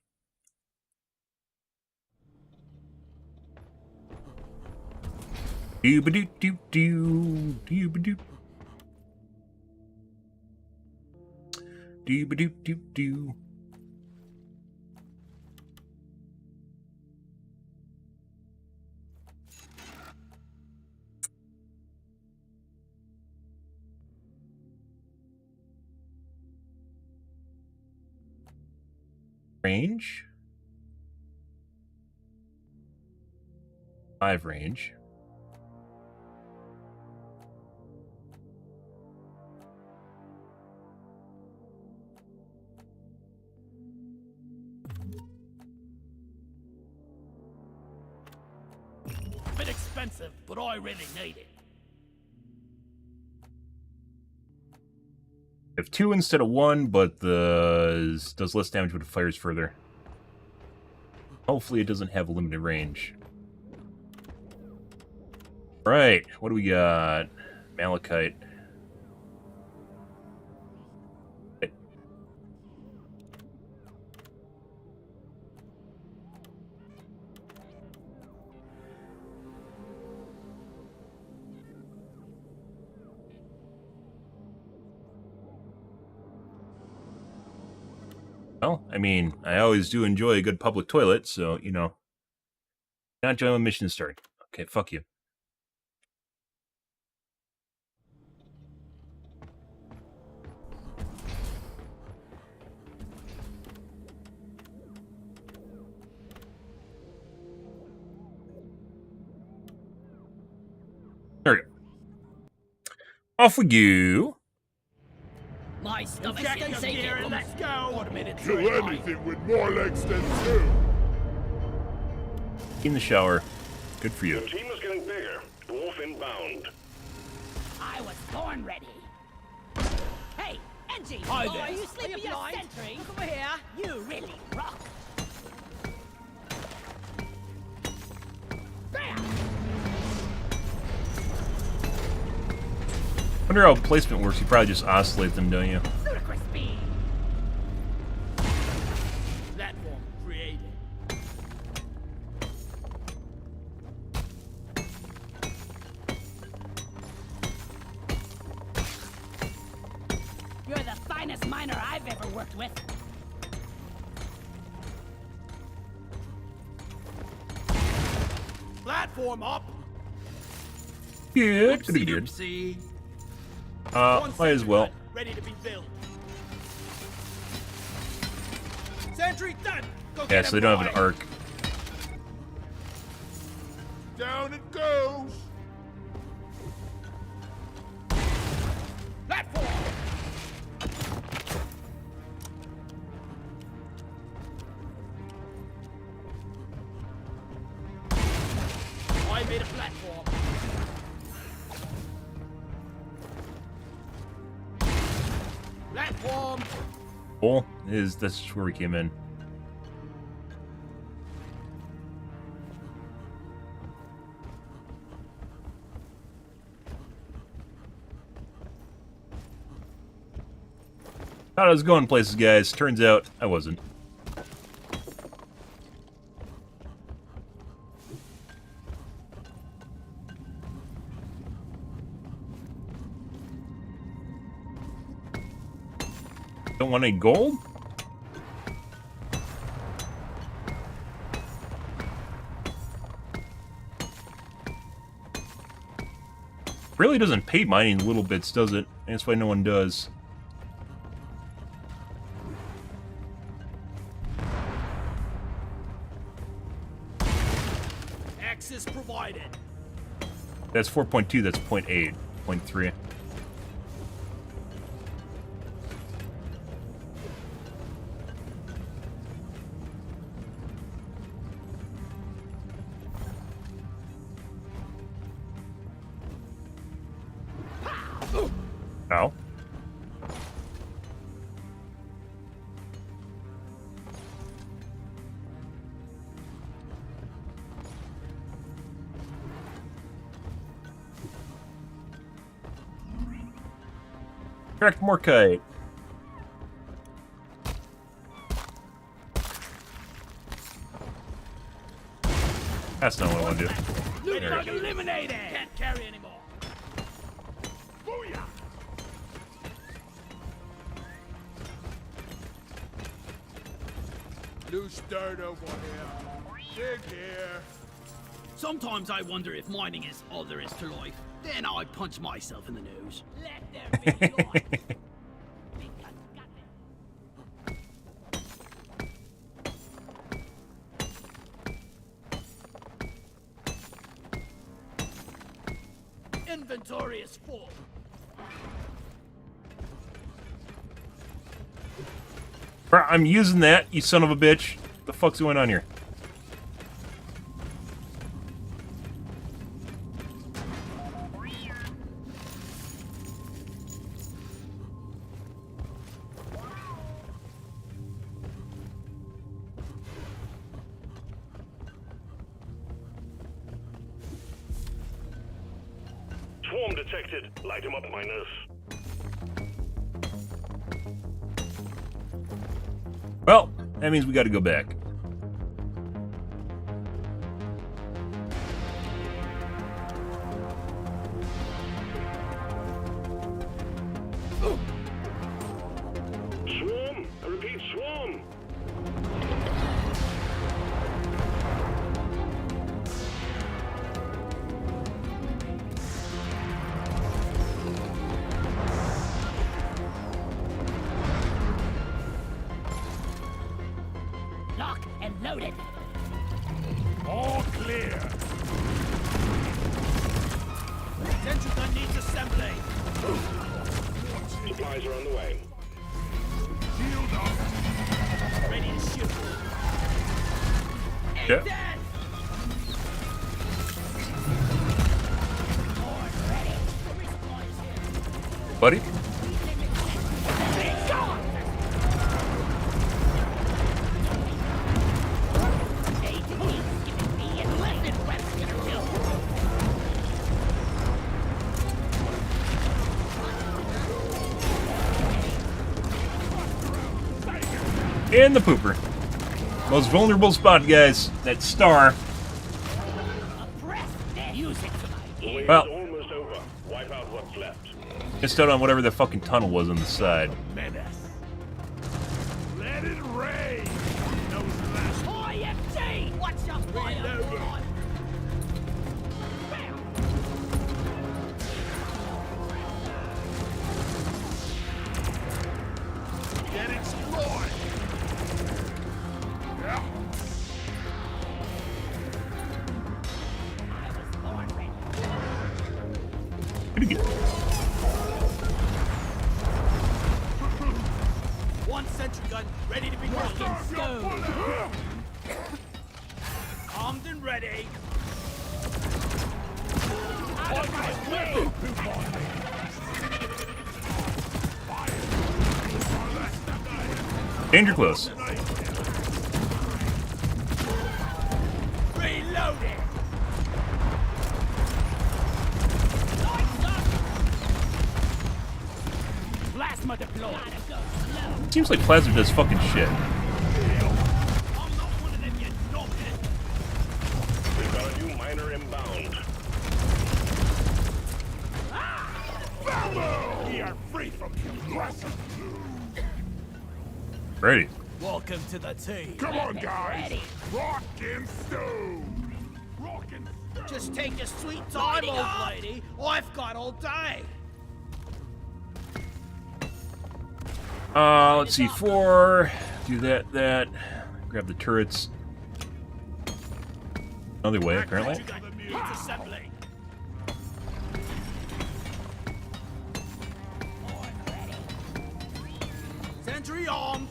Doo-ba-doo-doo-doo. Doo-ba-doo. Doo-ba-doo-doo-doo. Range. 5 range. Bit expensive, but I really need it. I have 2 instead of 1, but does less damage when it fires further. Hopefully it doesn't have a limited range. Right, what do we got? Malachite. Well, I mean, I always do enjoy a good public toilet, so, you know. Not join my mission starting. Okay, fuck you. There we go. Off we go. My stomach Jack can up take here it. and let's go. 1 minute. Do anything with more legs than 2. In the shower. Good for you. The team is getting bigger. Dwarf inbound. I was born ready. Hey, Angie! Hi Oh, there. are you sleeping your sentry? Look over here. You really rock. Bam! I wonder how placement works. You probably just oscillate them, don't you? Ludicrous speed. Platform created. You're the finest miner I've ever worked with. Platform up. Yeah, pretty good. Oopsie. Might as well. Ready to be built. Sentry done. Go Yeah, get so they him, don't have an boy. arc. Down it goes. Platform. I made a platform. Platform. Cool. That's where we came in. Thought I was going places, guys. Turns out I wasn't. Don't want any gold? Really doesn't pay mining little bits, does it? That's why no one does. Access provided. That's 4.2, that's 0.8, 0.3. Ow. Correct, more kite. That's not what I want to do. Looks like eliminated. Can't carry anymore. Booyah! Loose dirt over here. Dig here. Sometimes I wonder if mining is all there is to life. Then I punch myself in the nose. Let there be light. Inventory is full. Bro, I'm using that, you son of a bitch. What the fuck's going on here? Swarm detected. Light him up, miners. Well, that means we got to go back. Swarm! I repeat, swarm! Lock and loaded. All clear. Central gun needs assembly. Supplies are on the way. Shield up. Ready to shoot. Yeah. Dead. Buddy? And the pooper. Most vulnerable spot, guys. That star. Well, Almost over. Wipe out what's left. missed out on whatever the fucking tunnel was on the side. Menace. Let it rain. Those last IFT! What's your fire on? get explored. Yeah. One sentry gun ready to be broken. Stone. Armed and ready. Out of my way! Danger close. Reloading. Plasma deployed. Seems like Plasma does fucking shit. We've got a new miner inbound. We are free from aggression. Ready. Welcome to the team. Come on, guys. Rock and stone. Rock and stone. Just take your sweet time, old lady. I've got all day. Let's see. 4. Do that. Grab the turrets. Another way, apparently. It's assembly. Sentry armed.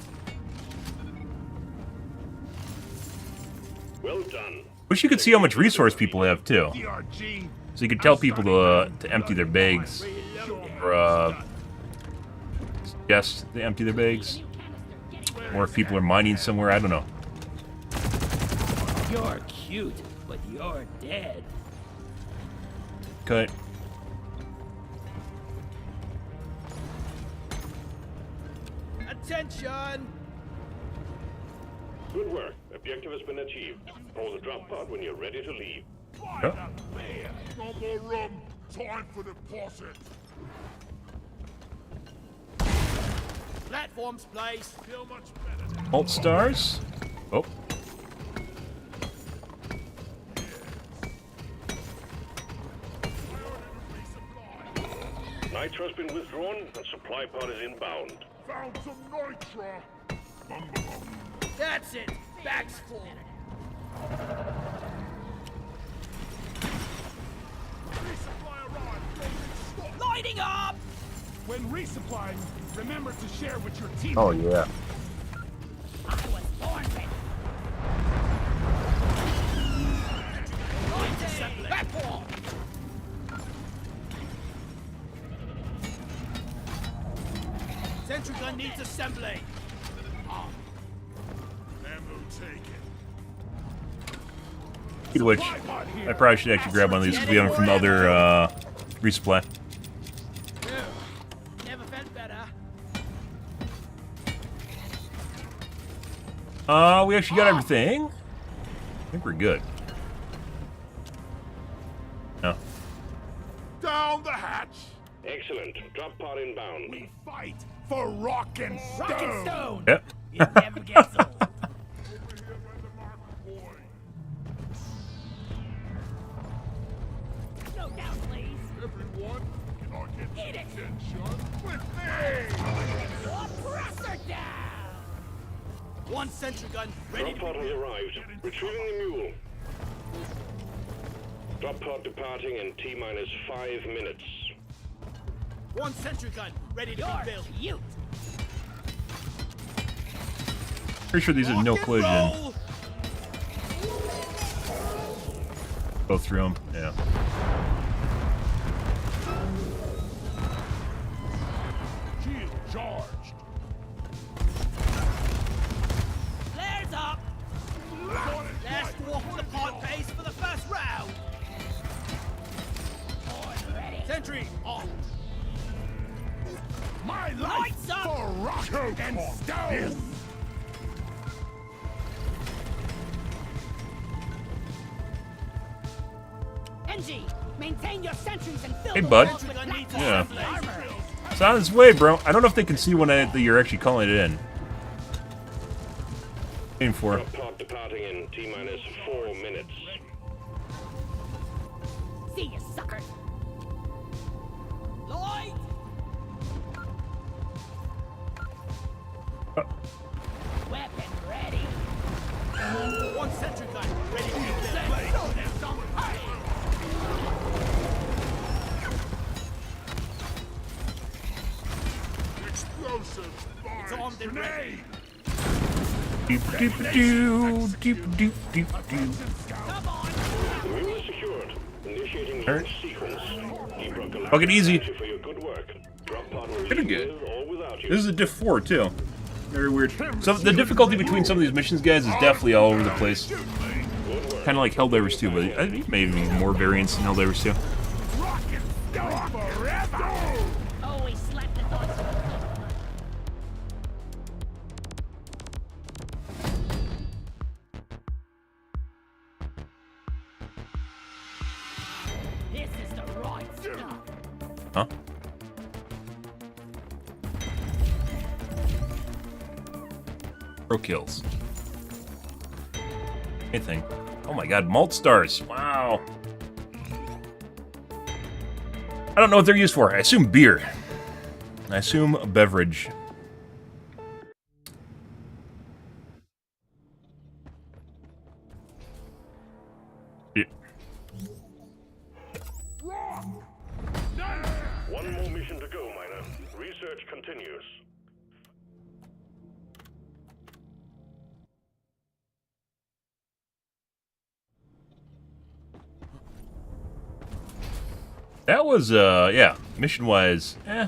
Well done. Wish you could see how much resource people have too. So you could tell people to empty their bags, or suggest they empty their bags, or if people are mining somewhere. I don't know. You're cute, but you're dead. Cut. Attention! Good work. Objective has been achieved. Hold the drop pod when you're ready to leave. No more rum. Time for deposit. Platforms, place. Feel much better. Alt stars. Oh. Nitro's been withdrawn and supply pod is inbound. Found some nitra. That's it. Bags full. Resupply arrived. Lighting up! When resupplying, remember to share with your team. Oh yeah. I was born ready. Platform! Sentry gun needs assembly. Ammo taken. Speaking of which, I probably should actually grab one of these because we have them from the other resupply. Never felt better. We actually got everything. I think we're good. No. Down the hatch. Excellent. Drop pod inbound. We fight for rock and stone. Rock and stone. Yep. It never gets old. Slow down, please. Everyone, can I get Eat it. attention with me? Oppressor down. One sentry gun ready Drop to pod be has arrived. Retrieving the mule. Drop pod departing in T-minus 5 minutes. One sentry gun ready to be built. You. Pretty sure these are no collision. Go through them. Yeah. Shield charged. Flares up. Let's walk the pod pace for the first round. Sentry off. My Lights up. for rock and stone. NG, maintain your sentries and fill Hey, the bud. walls with Yeah. armor. It's on its way, bro. I don't know if they can see when you're actually calling it in. Aim for. Drop pod departing in T-minus 4 minutes. See you, suckers. Light. Weapon ready. One sentry gun ready to be built. Explosive. It's armed and ready. Doop doop doo, doop doop doop doo. Come on. The mule is secured. Initiating Alright. launch sequence. Deeprockgalactic, Fucking easy. thank you for your good work. Drop pod will Pretty leave good. with or without you. This is a diff 4 too. Very weird. So the difficulty between some of these missions, guys, is definitely all over the place. Kind of like Helldivers 2, but I think maybe more variants in Helldivers 2. Rock and stone forever. Always slap the thoughts. This is the right stuff. Huh? Pro kills. Anything. Oh my god, malt stars. Wow. I don't know what they're used for. I assume beer. I assume a beverage. Yeah. One more mission to go, Miner. Research continues. That was, yeah, mission-wise, eh.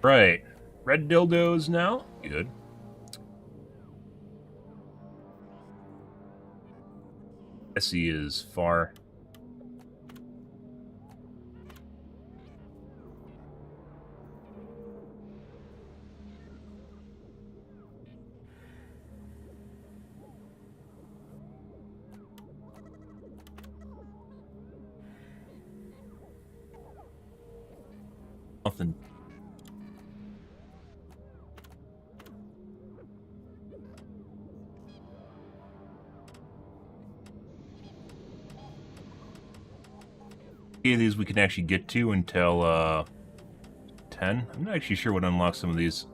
Right. Red dildos now. Good. Essie is far. Nothing. Any of these we can actually get to until 10. I'm not actually sure what unlocks some of these.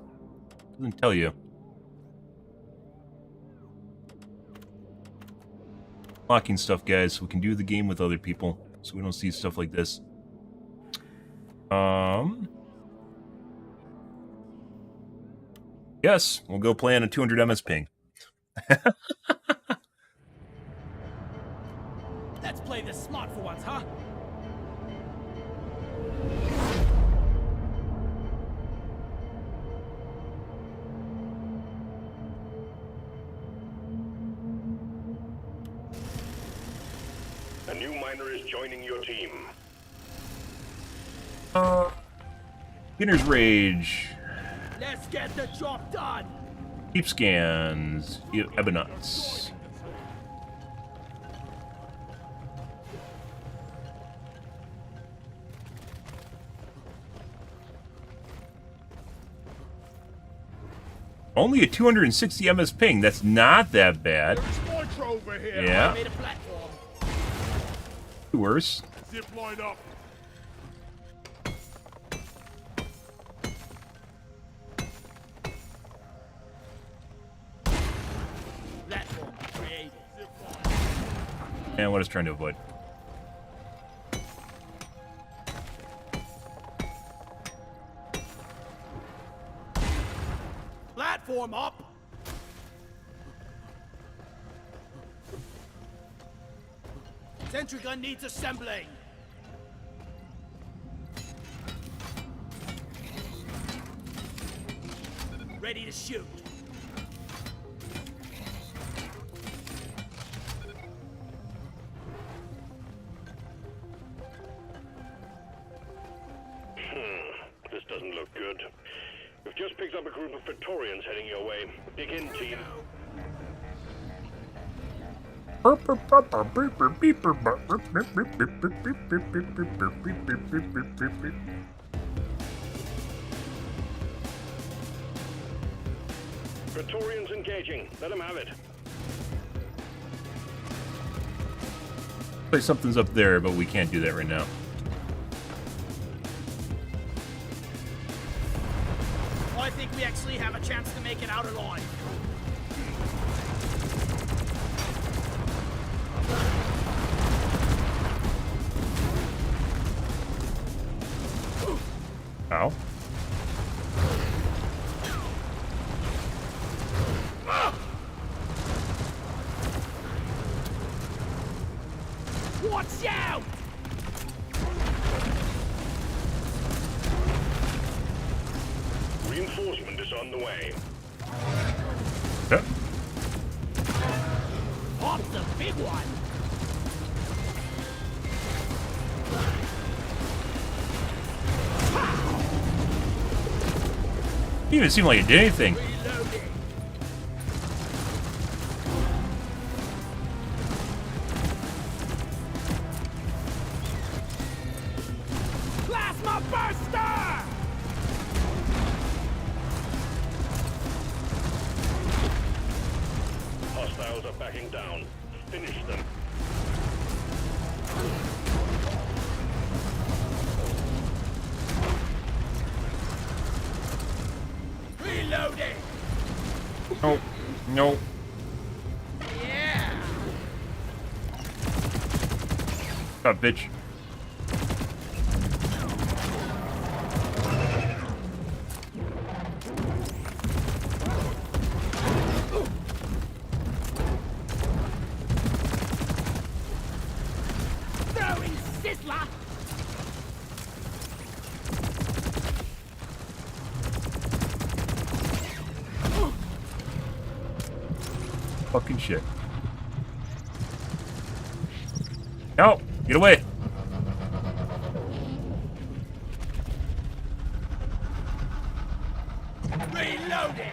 Doesn't tell you. Unlocking stuff, guys, so we can do the game with other people, so we don't see stuff like this. Yes, we'll go play on a 200 ms ping. Let's play this smart for once, huh? A new miner is joining your team. Beginner's Rage. Let's get the job done. Deep scans. Ebonauts. Only a 260 ms ping. That's not that bad. Over here. Yeah. I made a platform. Worse. Zip line up. Platform created. And what is trying to avoid? Platform up. Sentry gun needs assembling. Ready to shoot. This doesn't look good. We've just picked up a group of Praetorians heading your way. Dig in, team. Praetorians engaging. Let them have it. Like something's up there, but we can't do that right now. I think we actually have a chance to make it out alive. Ow. Watch out! Reinforcement is on the way. Yep. Pop the big one! Didn't even seem like it did anything. Plasma burster! Hostiles are backing down. Finish them. Reloading! No. No. Yeah! Stop, bitch. Throwing sizzler! Fucking shit. No! Get away! Reloading!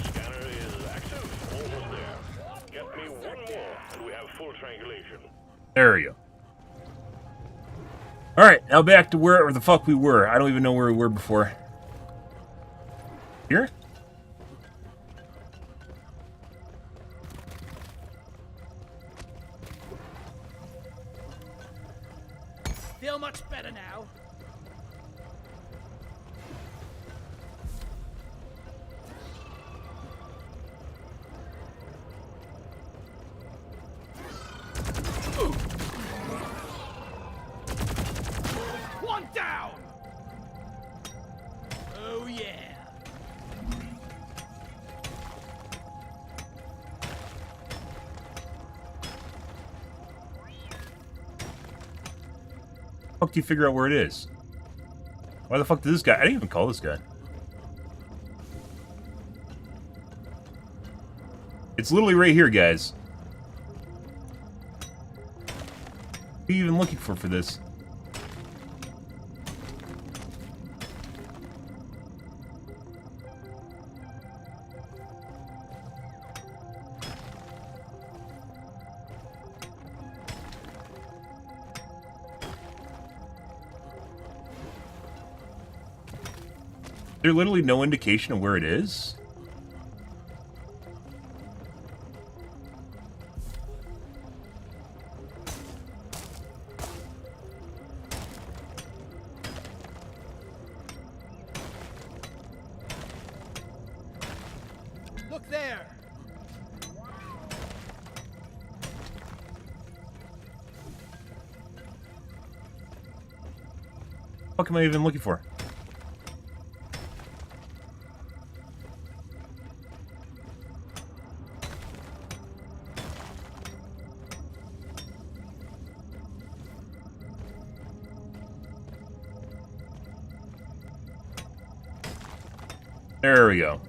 Scanner is active. Almost there. Get me one more, and we have full triangulation. There we go. Alright, now back to where the fuck we were. I don't even know where we were before. Here? Feel much better now. One down. Oh yeah. How do you figure out where it is? Why the fuck did this guy? I didn't even call this guy. It's literally right here, guys. What are you even looking for this? There's literally no indication of where it is? Look there. What am I even looking for? There we go.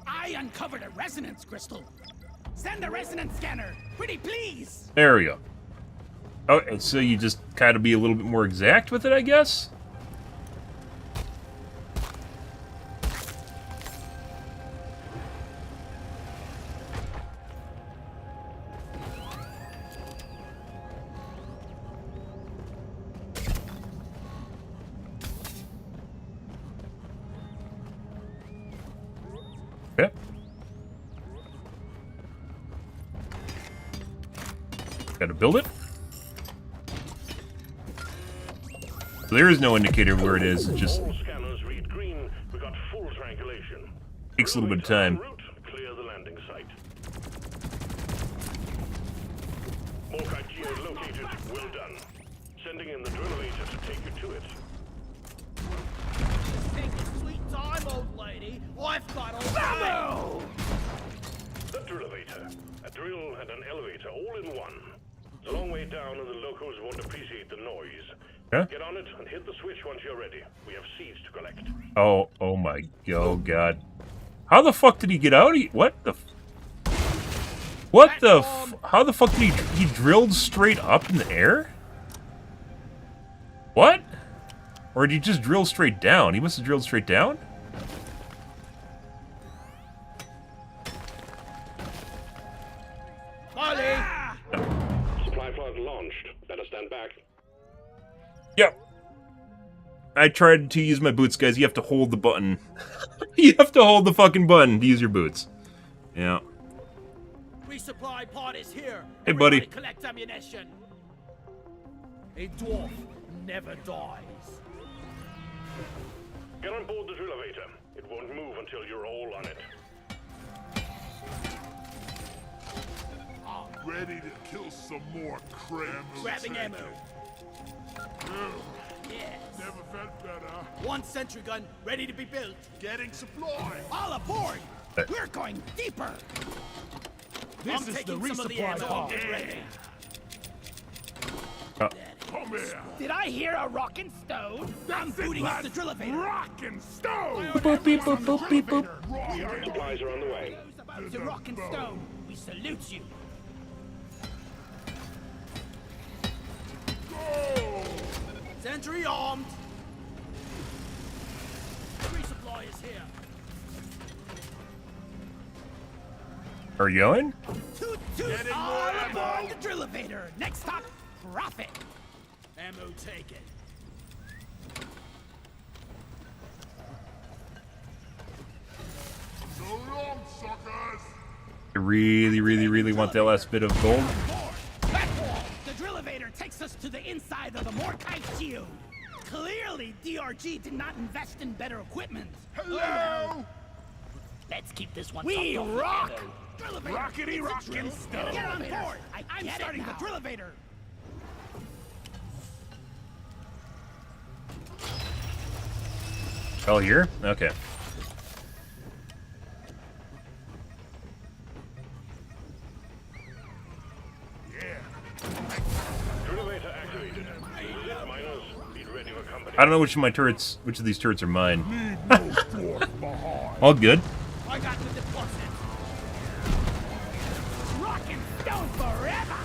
I uncovered a resonance crystal. Send a resonance scanner, pretty please. There we go. Oh, and so you just kind of be a little bit more exact with it, I guess? Okay. Gotta build it. So there is no indicator of where it is. It just All scanners read green. We got full triangulation. takes a little bit of time. Route, clear the landing site. Morkite geolocated. Well done. Sending in the drill elevator to take you to it. Take your sweet time, old lady. I've got all The drill elevator. A drill and an elevator all in one. It's a long way down and the locals won't appreciate the noise. Huh? Get on it and hit the switch once you're ready. We have seeds to collect. Oh my, oh god. How the fuck did he get out? What the how the fuck did he drilled straight up in the air? What? Or did he just drill straight down? He must have drilled straight down? Supply pod launched. Better stand back. Yep. I tried to use my boots, guys. You have to hold the button. You have to hold the fucking button to use your boots. Yeah. Resupply pod is here. Hey, buddy. Everybody collect ammunition. A dwarf never dies. Get on board the drill elevator. It won't move until you're all on it. Ready to kill some more crap. Grabbing ammo. Yes. Never felt better. One sentry gun ready to be built. Getting supply. All aboard! We're going deeper! This I'm is taking the some of the resupply ammo. pod. Get ready. Come here. Did I hear a rockin' stone? I'm booting up the drill-elevator. Rockin' stone. Boop, beep, boop, boop, beep, boop. Supplies are on the way. About the rockin' stone. We salute you. Go. Sentry armed. Resupply is here. Are you going? Toot toot! Getting more All ammo. aboard the drill-elevator. Next stop, profit. Ammo taken. So long, suckers. I really, really, really want that last bit of gold. Platform. The drill-elevator takes us to the inside of the Morkite shield. Clearly, DRG did not invest in better equipment. Hello. Let's keep this one. We rock. Rockety rockin' stone. Get on board. I'm starting the drill-elevator. Oh, here? Okay. Drill-elevator activated. Miners, be ready for company. I don't know which of these turrets are mine. Leave no force behind. All good. I got the deposit. Rockin' stone forever.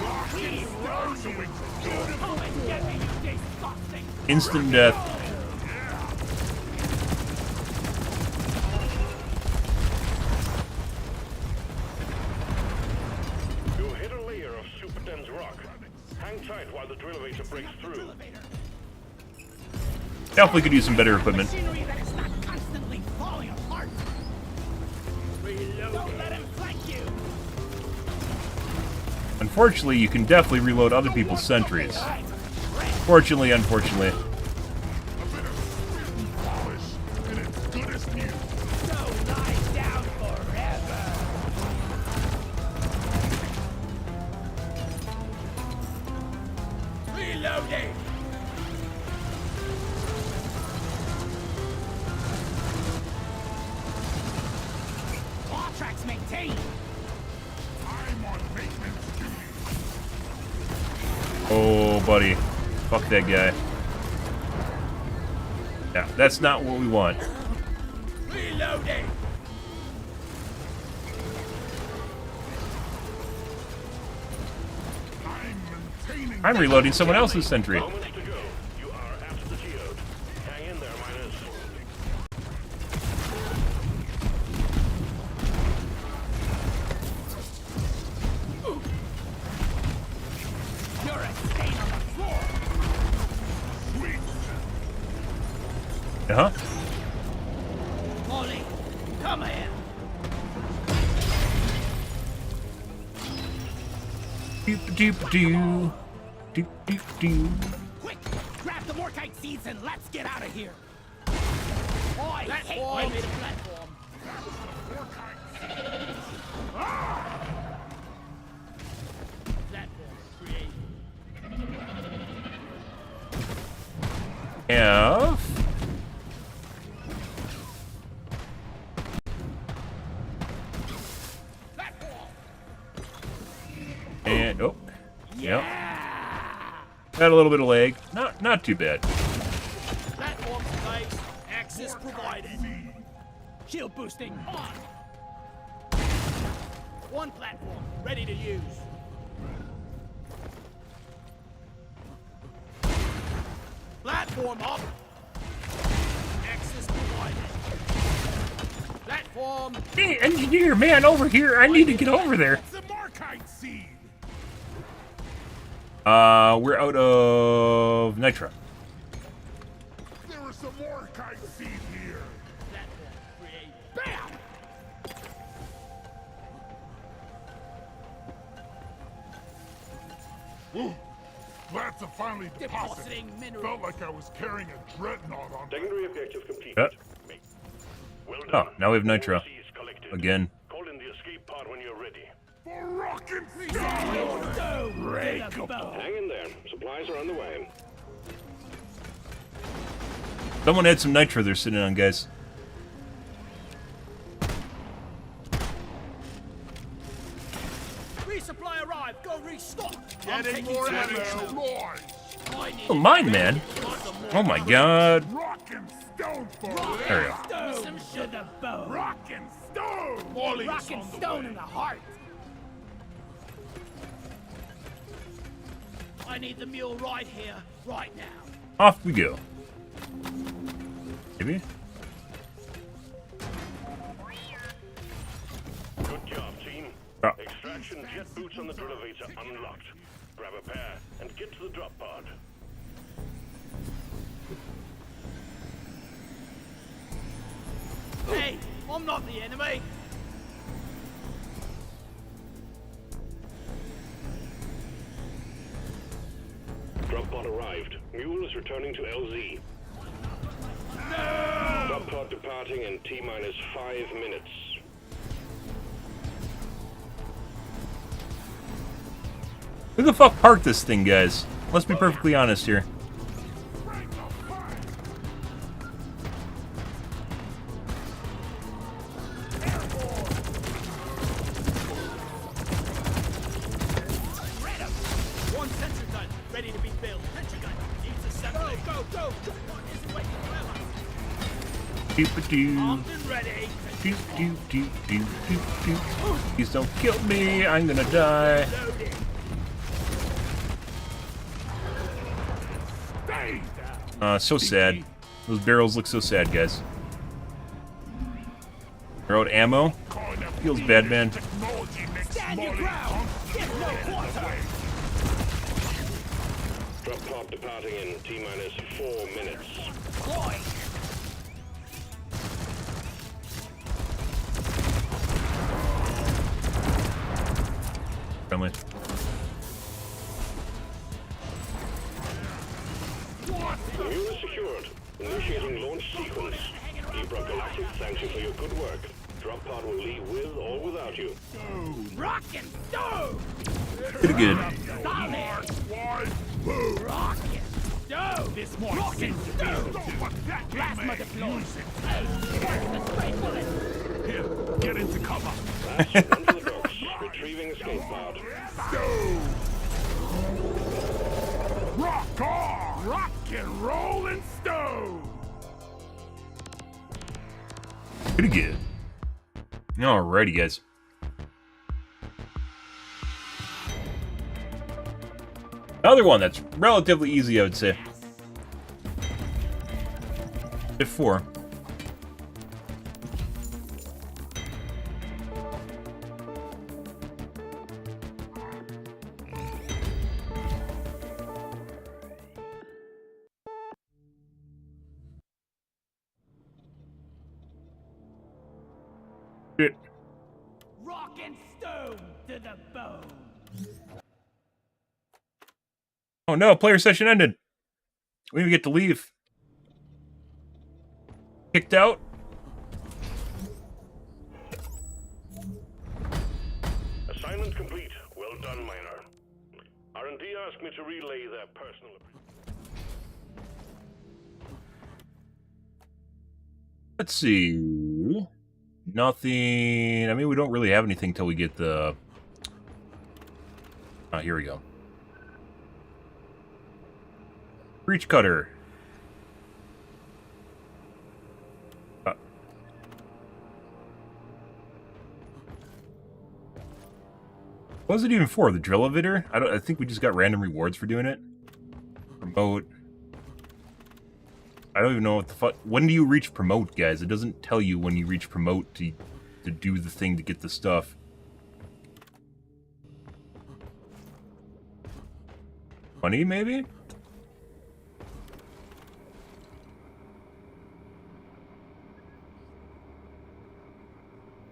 Rockin' stone so we can do it. Come and get me, you disgusting. Instant death. You hit a layer of super dense rock. Hang tight while the drill-elevator breaks through. Definitely could use some better equipment. Machinery that is not constantly falling apart. Reload. Don't let him flank you. Unfortunately, you can definitely reload other people's sentries. Fortunately, unfortunately. A bit of spitting polish, and it's good as new. So lie down forever. Reloading. Claw tracks maintained. I'm on maintenance duty. Oh, buddy. Fuck that guy. Yeah, that's not what we want. Reloading. I'm reloading someone else's sentry. Moments to go. You are at the geode. Hang in there, miners. You're a stain on the floor. Uh-huh. Molly, come here. Doop-a-doop-doo. Doop-doop-doo. Quick, grab the Morkite seeds and let's get out of here. Oh, I hate the platform. Platform created. F. And oh, yep. Got a little bit of lag. Not too bad. Platform device, access provided. Shield boosting on. One platform ready to use. Platform up. Access provided. Platform. Hey, engineer, man, over here. I need to get over there. It's a Markite seed. We're out of nitro. There are some Markite seed here. Platform create. Bam! Ooh, glad to finally deposit. Depositing mineral. Felt like I was carrying a dreadnought on. Secondary objective completed. Well Oh, done. now we have nitro. All seeds collected. Again. Call in the escape pod when you're ready. For rockin' stone! Hang in there. Supplies are on the way. Someone had some nitro they're sitting on, guys. Resupply arrived. Go restock. Getting more ammo. Oh, mine, man. Oh my god. Rock and stone for There we go. Some to the bone. Rock and stone. Molly's Rock and on the stone way. in the heart. I need the mule right here, right now. Off we go. Maybe? Good job, team. Oh. Extraction jet boots on the drill-elevator unlocked. Grab a pair and get to the drop pod. Hey, I'm not the enemy. Drop pod arrived. Mule is returning to LZ. No! Drop pod departing in T-minus 5 minutes. Who the fuck parked this thing, guys? Let's be perfectly honest here. One sensor gun, ready to be built. Sensor gun, needs assembly. Go, go, go! One isn't waiting forever. Doop-a-doo. Armed and ready. Doop, doop, doop, doop, doop, doop. Please don't kill me. I'm gonna die. Loaded. So sad. Those barrels look so sad, guys. They're out ammo. Feels bad, man. Stand your ground. Give no quarter. Drop pod departing in T-minus 4 minutes. Boy. Friendly. The mule is secured. Initiating launch sequence. Deeprockgalactic thanks you for your good work. Drop pod will leave with or without you. Rock and stone. Pretty good. Rock and stone. This more rock and stone. Plasma deployed. Here, get into cover. Last run to the docks. Retrieving escape pod. Rock on! Rock and roll and stone! Pretty good. Alrighty, guys. Another one that's relatively easy, I would say. Hit 4. Shit. Rock and stone to the bone. Oh no, player session ended. We didn't get to leave. Kicked out. Assignment complete. Well done, miner. R&D asked me to relay their personal Let's see. Nothing. I mean, we don't really have anything till we get the... here we go. Breach cutter. What was it even for? The drill elevator? I think we just got random rewards for doing it. Promote. I don't even know what the fuck. When do you reach promote, guys? It doesn't tell you when you reach promote to do the thing to get the stuff. Money, maybe?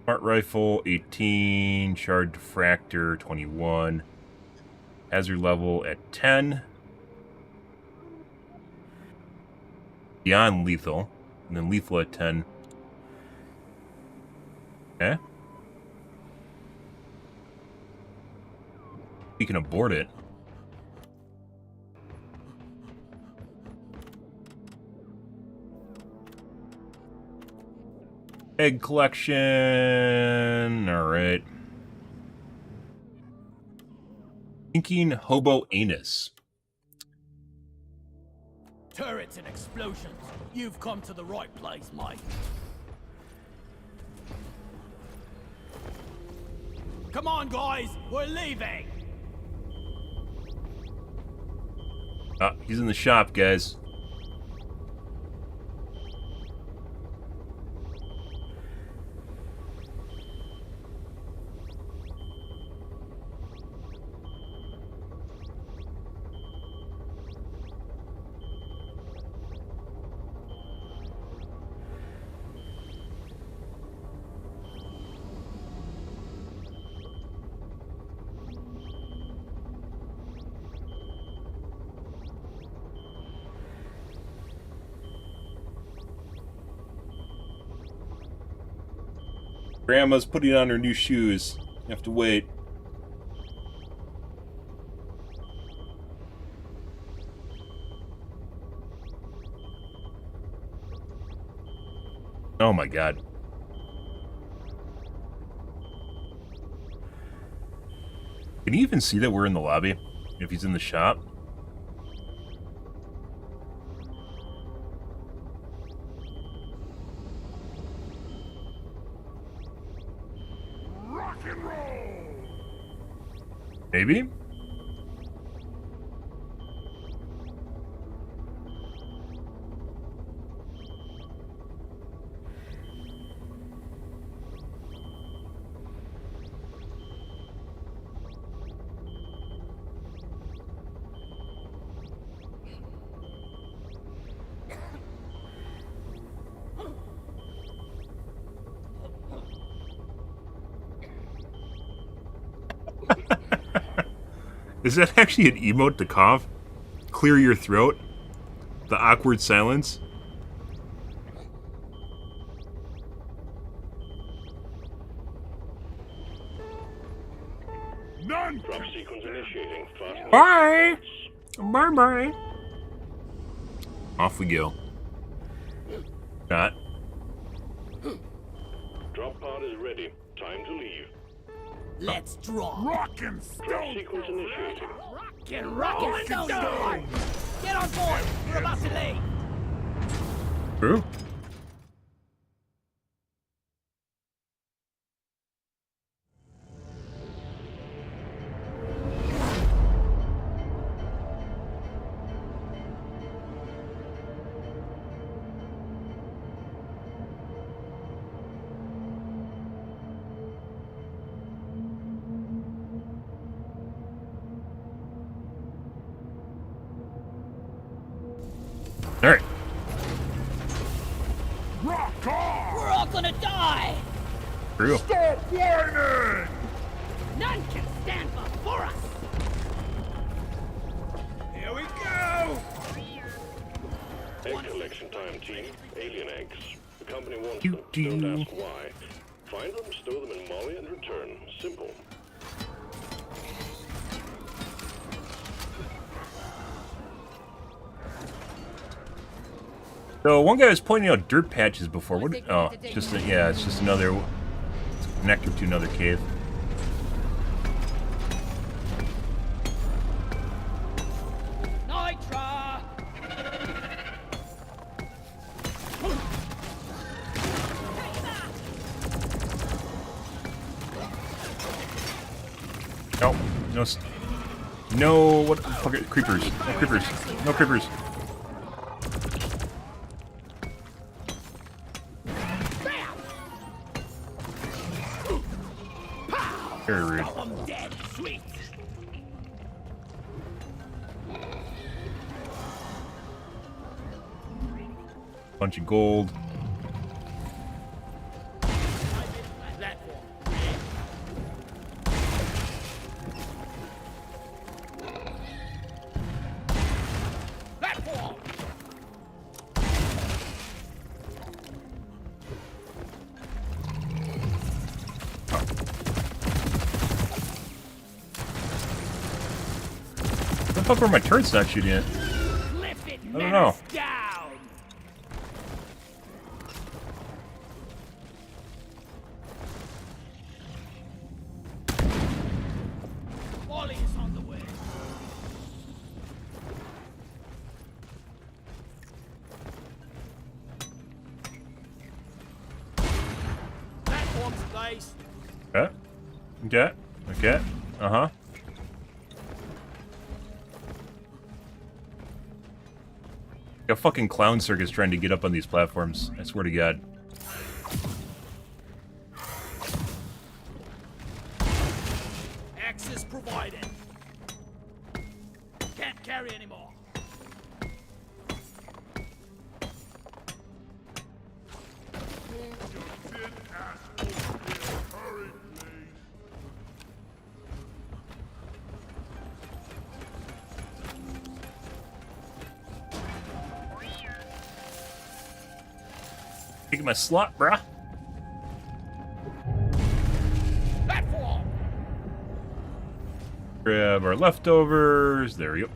Smart rifle, 18. Shard diffractor, 21. Hazard level at 10. Beyond lethal. And then lethal at 10. Okay. You can abort it. Egg collection. Alright. Thinking hobo anus. Turrets and explosions. You've come to the right place, mate. Come on, guys. We're leaving. He's in the shop, guys. Grandma's putting on her new shoes. You have to wait. Oh my god. Can you even see that we're in the lobby? If he's in the shop? Maybe? Is that actually an emote to cough? Clear your throat? The awkward silence? None. Drop sequence initiating. Fast. Bye! Bye-bye. Off we go. Shot. Drop pod is ready. Time to leave. Let's draw. Rockin' Drop sequence initiating. Rockin' stone door. Get on board. We're about to leave. True. Alright. Rock on! We're all gonna die. True. Stop whining! None can stand before us. Here we go! Egg collection time, team. Alien eggs. The company wants them. Don't ask why. Find them, stow them in Molly, and return. Simple. So one guy was pointing out dirt patches before. What? Oh, it's just yeah, it's just another connector to another cave. Nitra. No, no, no. What? Fuck it, creepers. No creepers. No creepers. Very rude. I'm dead. Sweet. Bunch of gold. What the fuck were my turrets not shooting at? I don't know. place. Okay. Okay. Okay. Uh-huh. A fucking clown circus trying to get up on these platforms. I swear to God. Access provided. Can't carry anymore. Taking my slot, bruh. Platform. Grab our leftovers. There we go.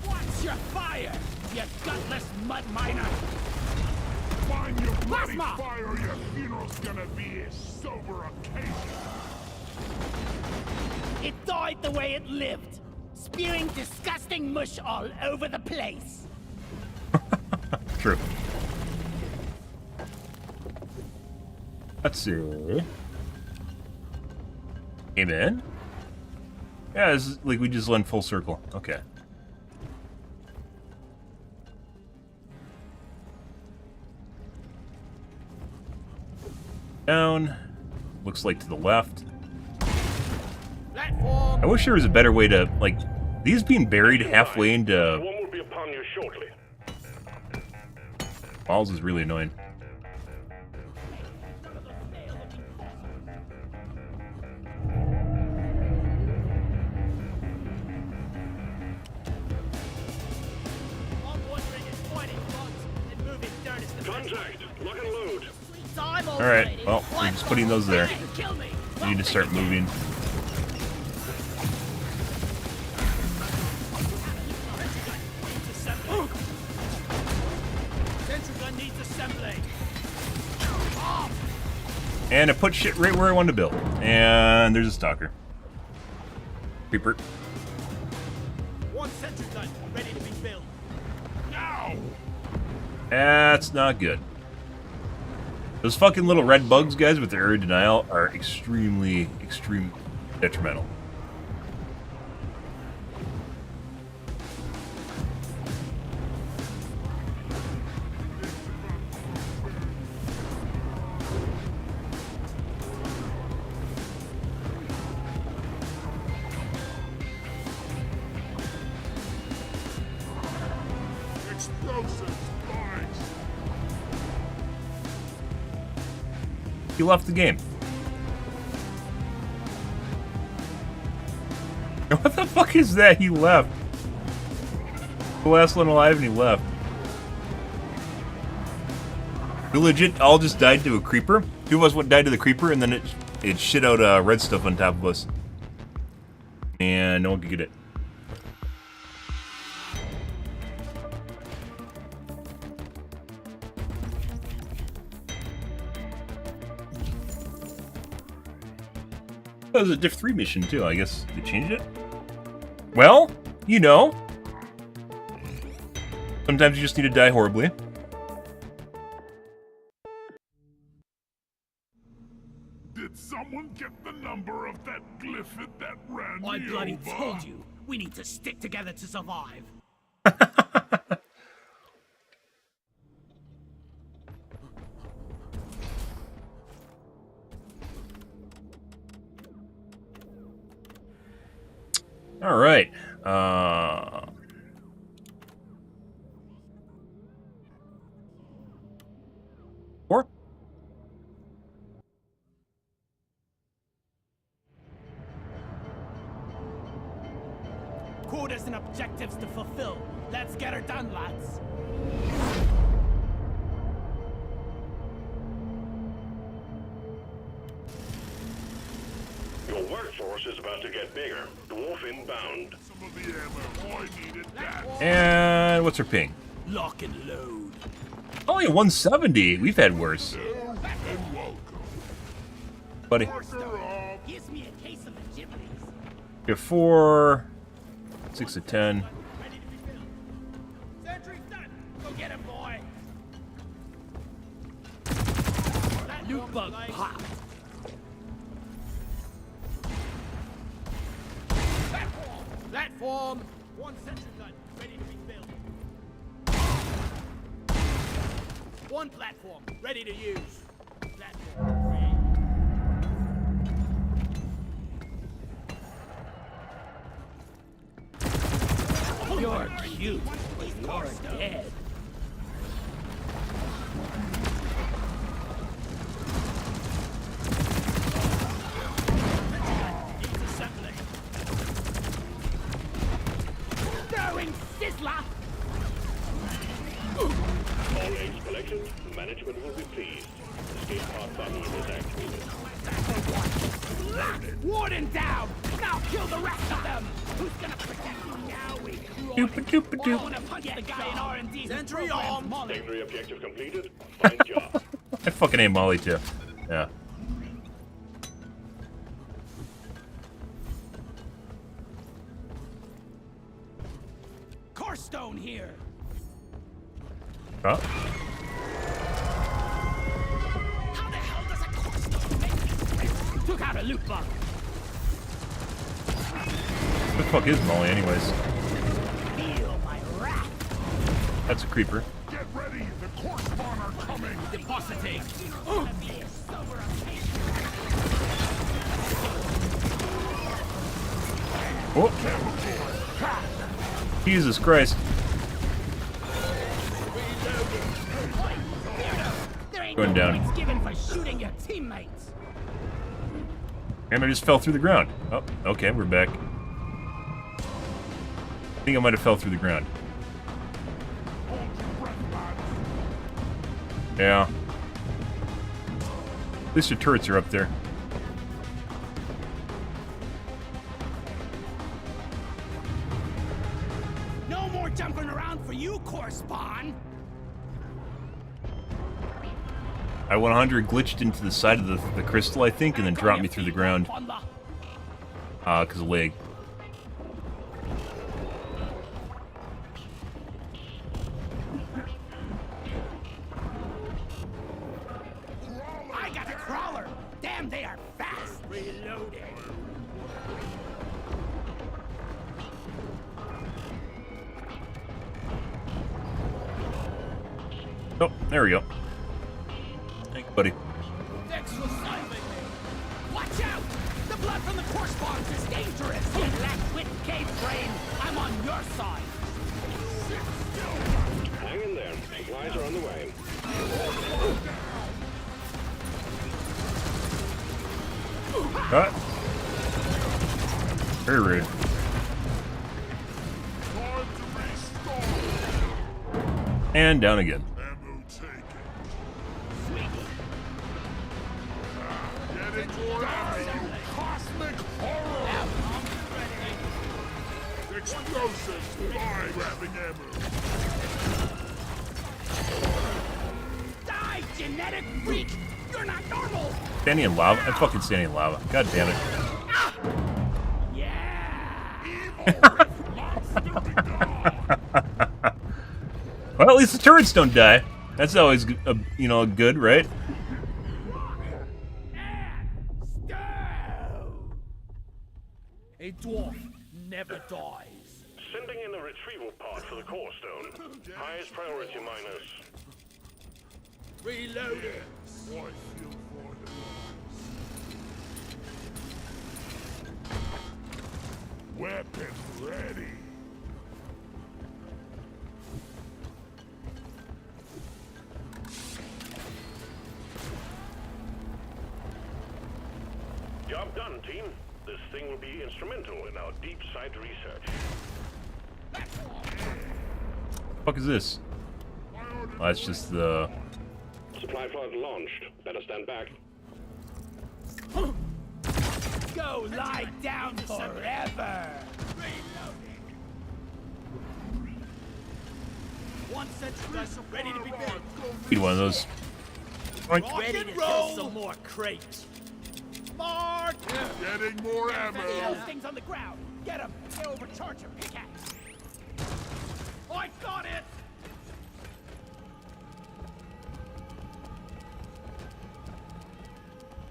What's your fire, you gutless mud miner? Find your bloody Plasma! fire or your funeral's gonna be a sober occasion. It died the way it lived, spewing disgusting mush all over the place. True. Let's see. Amen. Yeah, this is like we just went full circle. Okay. Down. Looks like to the left. Platform. I wish there was a better way to, like, these being buried halfway into One will be upon you shortly. walls is really annoying. Contact. Lock and load. Alright, well, we're just putting those there. We need to start moving. Central gun needs assembly. And I put shit right where I wanted to build. And there's a stalker. Creeper. One central gun ready to be built. Now! That's not good. Those fucking little red bugs, guys, with their area denial are extremely detrimental. Explosives, boys! He left the game. What the fuck is that? He left. The last one alive and he left. We legit all just died to a creeper. Two of us went died to the creeper and then it shit out red stuff on top of us. And no one could get it. That was a Div 3 mission too, I guess they changed it. Well, you know. Sometimes you just need to die horribly. Did someone get the number of that glyphid that ran I me bloody over? told you, we need to stick together to survive. All right. Four. Quotas and objectives to fulfill. Let's get her done, lads. Your workforce is about to get bigger. Dwarf inbound. Some of the ammo I needed that. And what's her ping? Lock and load. Only a 170. We've had worse. And welcome. buddy. Gives me a case of the Ghiblis. You're 4, 6 to 10. Sentry's done. Go get him, boy. Loot bug pop. Platform. One sentry gun ready to be built. One platform ready to use. Platform ready. You're cute, but you're dead. Throwing sizzler. All aids collected. Management will be pleased. Escape pod button is activated. Warden down. Now kill the rest of them. Who's gonna protect you now? We I wanna punch the guy in R&D. Sentry on. Secondary objective completed. Fine job. I fucking hate Molly too. Yeah. Carstone here. Huh? How the hell does a Carstone make this? Took out a loot bug. What the fuck is Molly, anyways? Feel my wrath. That's a creeper. Get ready, the core spawn are coming. Depositing. Oh. Jesus Christ. Going down. Points given for shooting your teammates. And I just fell through the ground. Oh, okay, we're back. I think I might have fell through the ground. Yeah. At least the turrets are up there. No more jumping around for you, core spawn. I 100 glitched into the side of the crystal, I think, and then dropped me through the ground. Because of lag. I got a crawler. Damn, they are fast. Reloading. Oh, there we go. Thank you, buddy. Watch out! The blood from the core spawns is dangerous. You lack-wit cave brain. I'm on your side. Hang in there. Supplies are on the way. Cut. Very rude. And down again. Explosives, fly grabbing ammo. Die, genetic freak! You're not normal! Standing in lava? I'm fucking standing in lava. God damn it. Well, at least the turrets don't die. That's always, you know, good, right? A dwarf never dies. Sending in a retrieval pod for the core stone. Highest priority, miners. Reloading. Weapon ready. Job done, team. This thing will be instrumental in our deep side research. Fuck is this? Oh, that's just the... Supply pod launched. Better stand back. Go lie down forever. One sentry ready to be built. Need one of those. Ready to kill some more crates. Mark! Getting more ammo. Those things on the ground. Get him. They overcharge your pickaxe. I got it.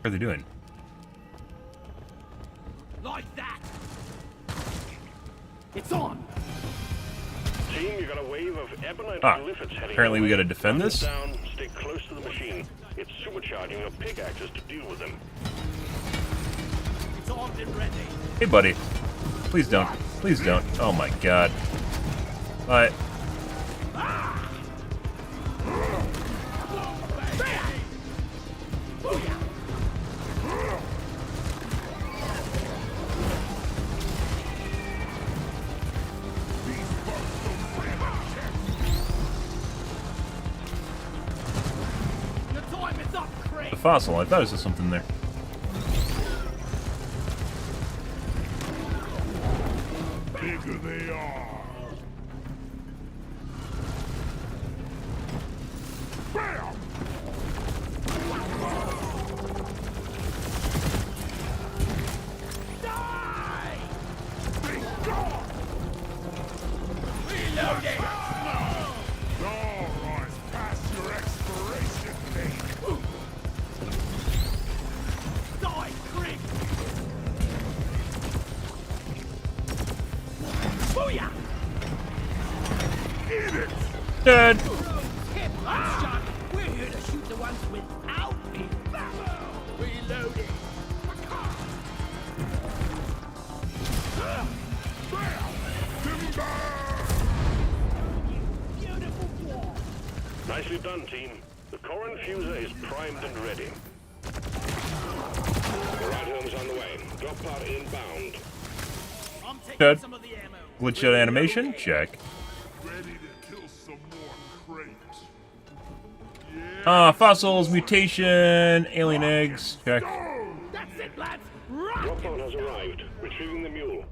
What are they doing? Like that. It's on. Team, you got a wave of ebonite Ah, glyphids heading apparently we your gotta way. defend Guns this? Down, stay close to the machine. It's supercharging your pickaxes to deal with them. It's armed and ready. Hey, buddy. Please don't. Please don't. Oh my god. Bye. The fossil. I thought it was something there. Bigger they are. Bam! Die! Be gone! Reloading! All right, past your expiration date. Die, creep! Booyah! Eat it! Dead. Hit last shot. We're here to shoot the ones without me. Reloading. Beautiful wall. Nicely done, team. The core infuser is primed and ready. The right home's on the way. Drop pod inbound. I'm taking Dead. some of the ammo. Glitch out animation? Check. Ready to kill some more crates. Fossils, mutation, alien eggs. Check. That's it, lads. Drop pod has arrived. Retrieving the mule.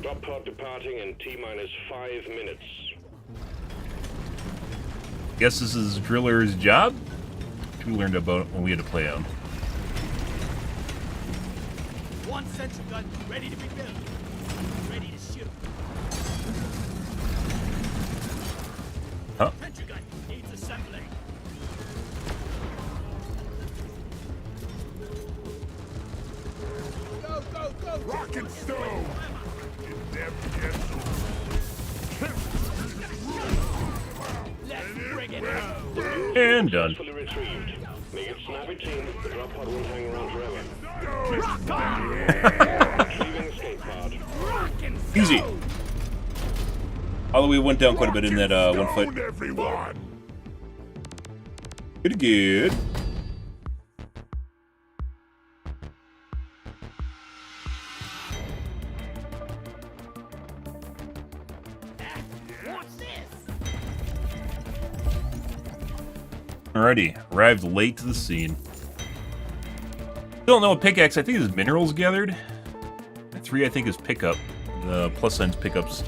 Drop pod departing in T-minus 5 minutes. Guess this is Driller's job? Which we learned about when we had to play him. One sentry gun ready to be built. Ready to shoot. Huh? Sentry gun needs assembling. Go, go, go! Rock and stone! It never gets old. Let's bring it home. And done. Fully retrieved. Make it snappy, team. The drop pod won't hang around forever. Rock on! Retrieving escape pod. Rock and Easy. Although we went down quite a bit in that one fight. Stone, everyone! Pretty good. What's this? Alrighty, arrived late to the scene. Still don't know what pickaxe. I think is minerals gathered. 3 I think is pickup. The plus sign's pickups.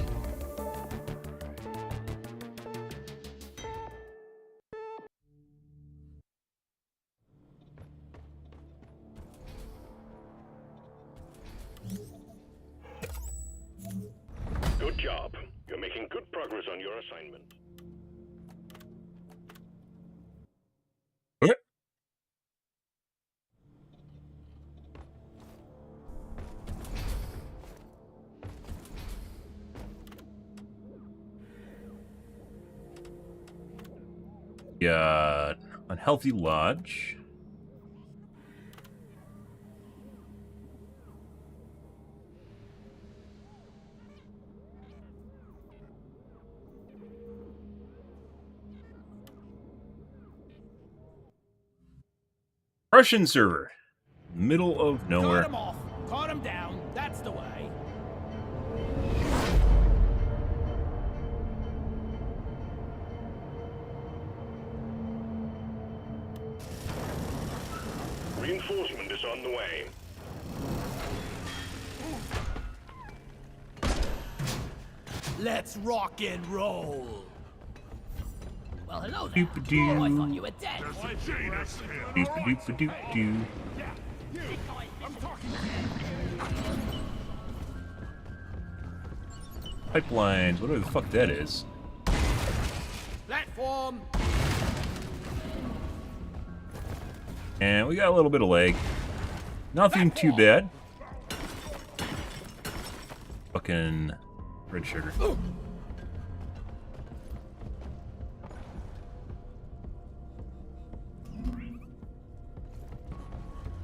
Good job. You're making good progress on your assignment. Okay. Got Unhealthy Lodge. Russian server. Middle of nowhere. Cut him off. Cut him down. That's the way. Reinforcement is on the way. Let's rock and roll. Well, hello there. Doop-a-doo. Oh, I thought you were dead. Doop-a-doop-a-doop-doo. I'm talking Pipelines, whatever the fuck that is. Platform. And we got a little bit of lag. Nothing too bad. Fucking red sugar.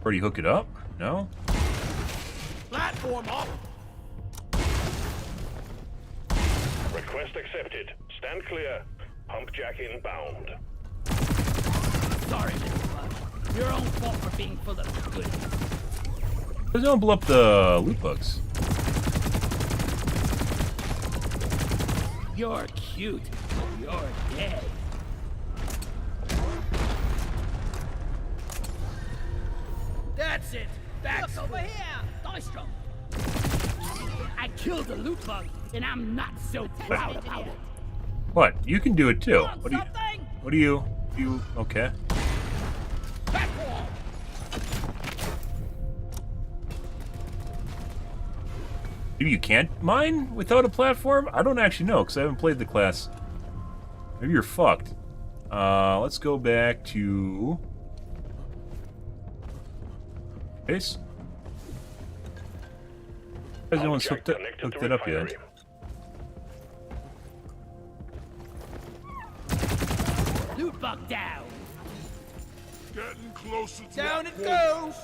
Already hook it up? No? Platform up. Request accepted. Stand clear. Pump jack inbound. Sorry, Mr. Bug. Your own fault for being full of good. Let's don't blow up the loot bugs. You're cute, but you're dead. That's it. Back over here. Dice drop. I killed the loot bug, and I'm not so proud about it. What? You can do it too. What do you? Okay. Maybe you can't mine without a platform? I don't actually know, because I haven't played the class. Maybe you're fucked. Let's go back to... Base? Because no one's hooked it up yet. Loot bug down. getting closer to Down our it goal. goes.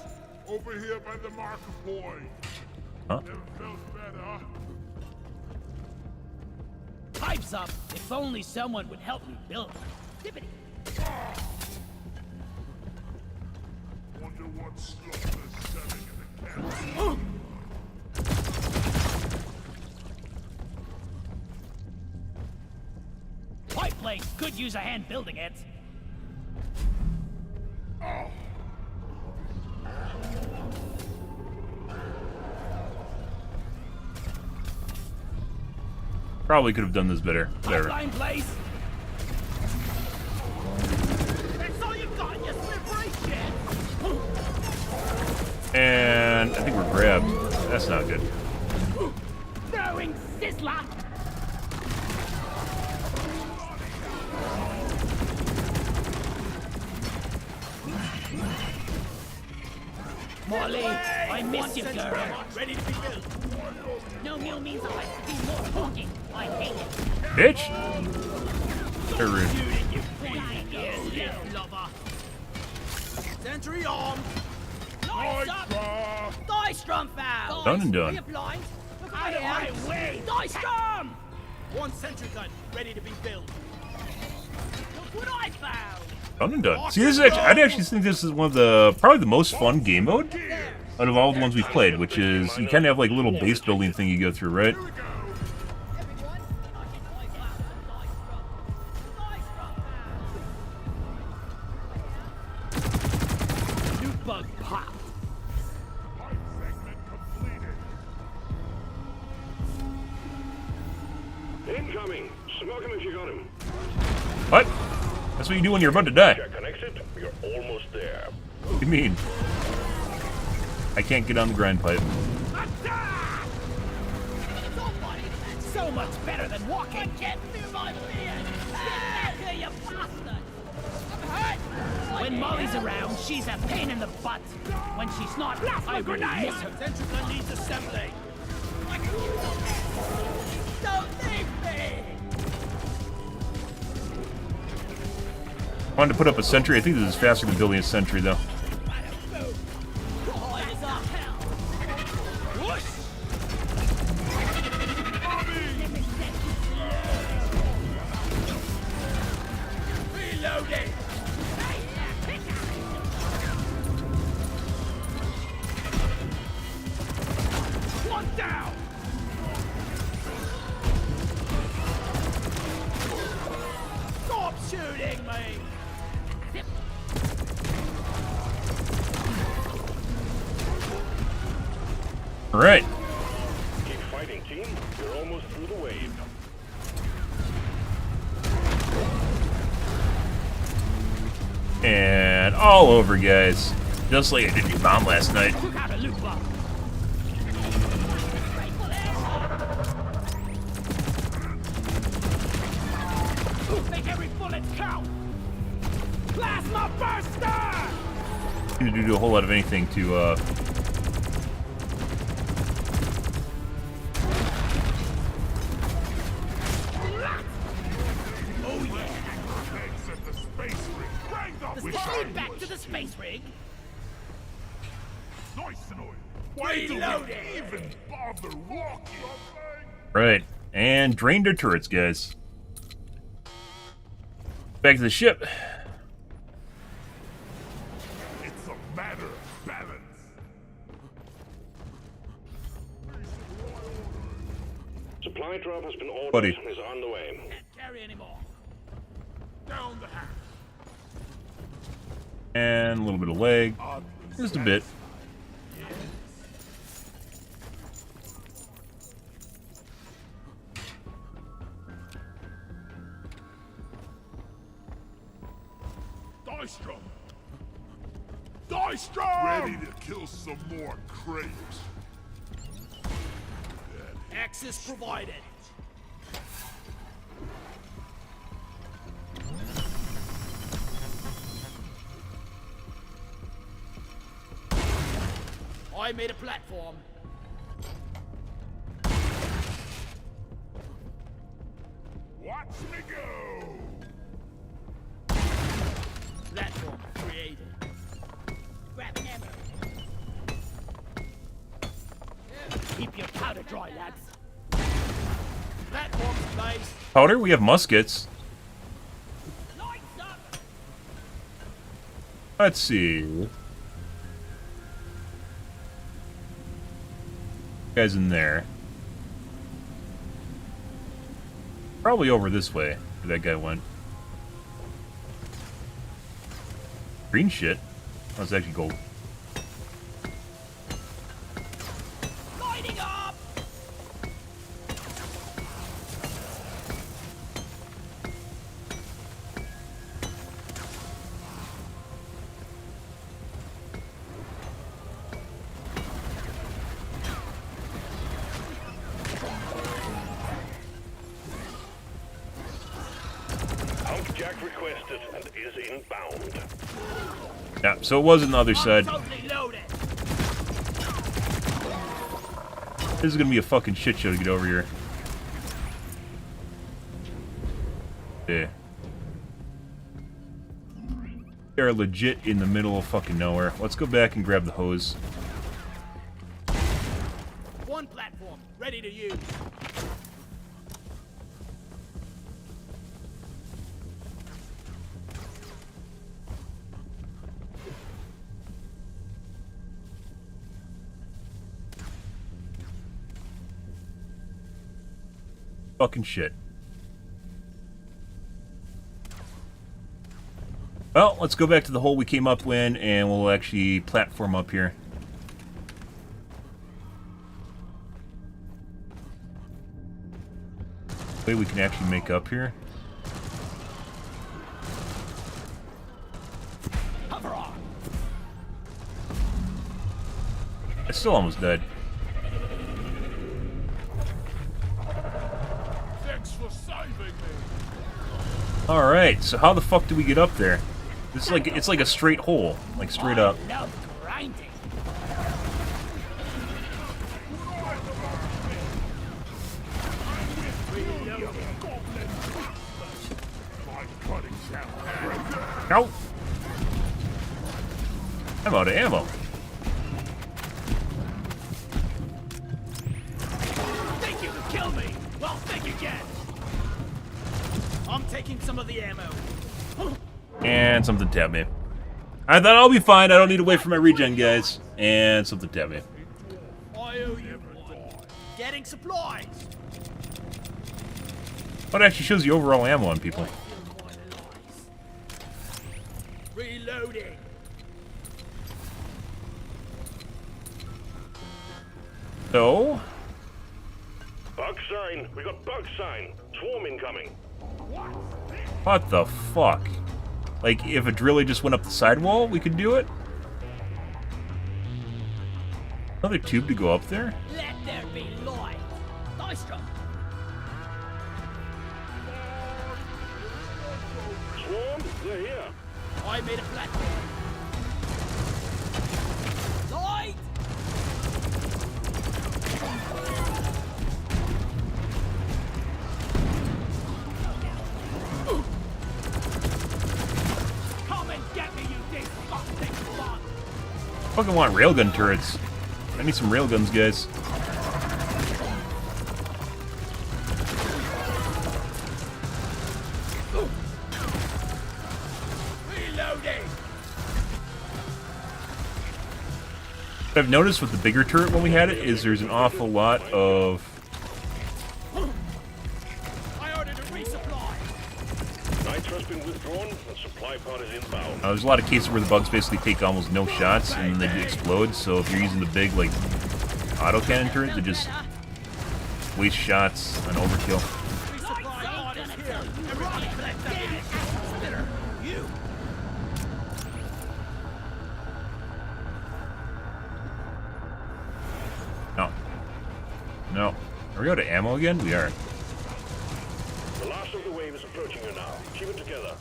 Over here by the marker point. Huh? Never felt better. Pipes up. If only someone would help me build it. Dippity. Wonder what slaughter is selling in the camp. Pipe leg could use a hand building it. Probably could have done this better. Whatever. Pipeline place. That's all you got in your slippery shit. And I think we're grabbed. That's not good. Throwing sizzler. Molly, I miss you, girl. Ready to be built. No meal means I like to be more talking. I hate it. Bitch! They're rude. Sentry on. Nice up. Dice drum foul. Done and done. Are you blind? Look out of my way. Dice drum. One sentry gun ready to be built. Look what I found. Done and done. See, this is actually, I'd actually think this is one of the, probably the most fun game mode out of all the ones we've played, which is, you kind of have like a little base building thing you go through, right? New bug pop. Incoming. Smoke him if you got him. What? That's what you do when you're about to die. Check connected. You're almost there. What do you mean? I can't get on the grind pipe. So much better than walking. I can't feel my beard. Here, you bastard. I'm hurt. When Molly's around, she's a pain in the butt. When she's not, I really miss her. Central gun needs assembly. Don't leave me. Wanted to put up a sentry. I think this is faster than building a sentry, though. Reloading. One down. Stop shooting me. All right. Keep fighting, team. You're almost through the wave. And all over, guys. Just like I did your mom last night. Took out a loot box. Make every bullet count. Plasma burster. Didn't do a whole lot of anything to Lead back to the space rig. Nice and oil. Why do we even bother walking? Right. And drained their turrets, guys. Back to the ship. It's a matter of balance. Supply drop has been ordered Buddy. and is on the way. Can't carry anymore. Down the hatch. And a little bit of leg. Just a bit. Dystrom! Dystrom! Ready to kill some more craters. Access provided. I made a platform. Watch me go! Platform created. Grab an ammo. Keep your powder dry, lads. Platform's nice. Powder, we have muskets. Lights up. Let's see. Guys in there. Probably over this way, where that guy went. Green shit. Oh, it's actually gold. Lighting up. Jack requested and is inbound. Yeah, so it was on the other side. Totally loaded. This is gonna be a fucking shit show to get over here. Yeah. They're legit in the middle of fucking nowhere. Let's go back and grab the hose. One platform ready to use. Fucking shit. Well, let's go back to the hole we came up in, and we'll actually platform up here. Way we can actually make up here. Hover on. I still almost died. Thanks for saving me. Alright, so how the fuck do we get up there? This is like, it's like a straight hole. Like, straight up. I love grinding. No! I'm out of ammo. Think you could kill me? Well, think again. I'm taking some of the ammo. And something tapped me. I thought I'll be fine. I don't need to wait for my regen, guys. And something tapped me. I owe you one. Getting supplies. What actually shows the overall ammo on people? Reloading. So, Bug sign. We got bug sign. Swarm incoming. what the fuck? Like, if a driller just went up the sidewall, we could do it? Another tube to go up there? Let there be light. Dystrom. Swarm, they're here. I made a platform. Light. Come and get me, you disgusting fuck. Fucking want railgun turrets. I need some railguns, guys. Reloading. What I've noticed with the bigger turret when we had it is there's an awful lot of... I ordered a resupply. Nitro's been withdrawn, and supply pod is inbound. there's a lot of cases where the bugs basically take almost no shots and then they explode, so if you're using the big, like, autocannon turret, they just waste shots on overkill. Resupply on is here. Everybody collect that spitter. You. No. No. Are we out of ammo again? We are. The last of the wave is approaching you now. Keep it together.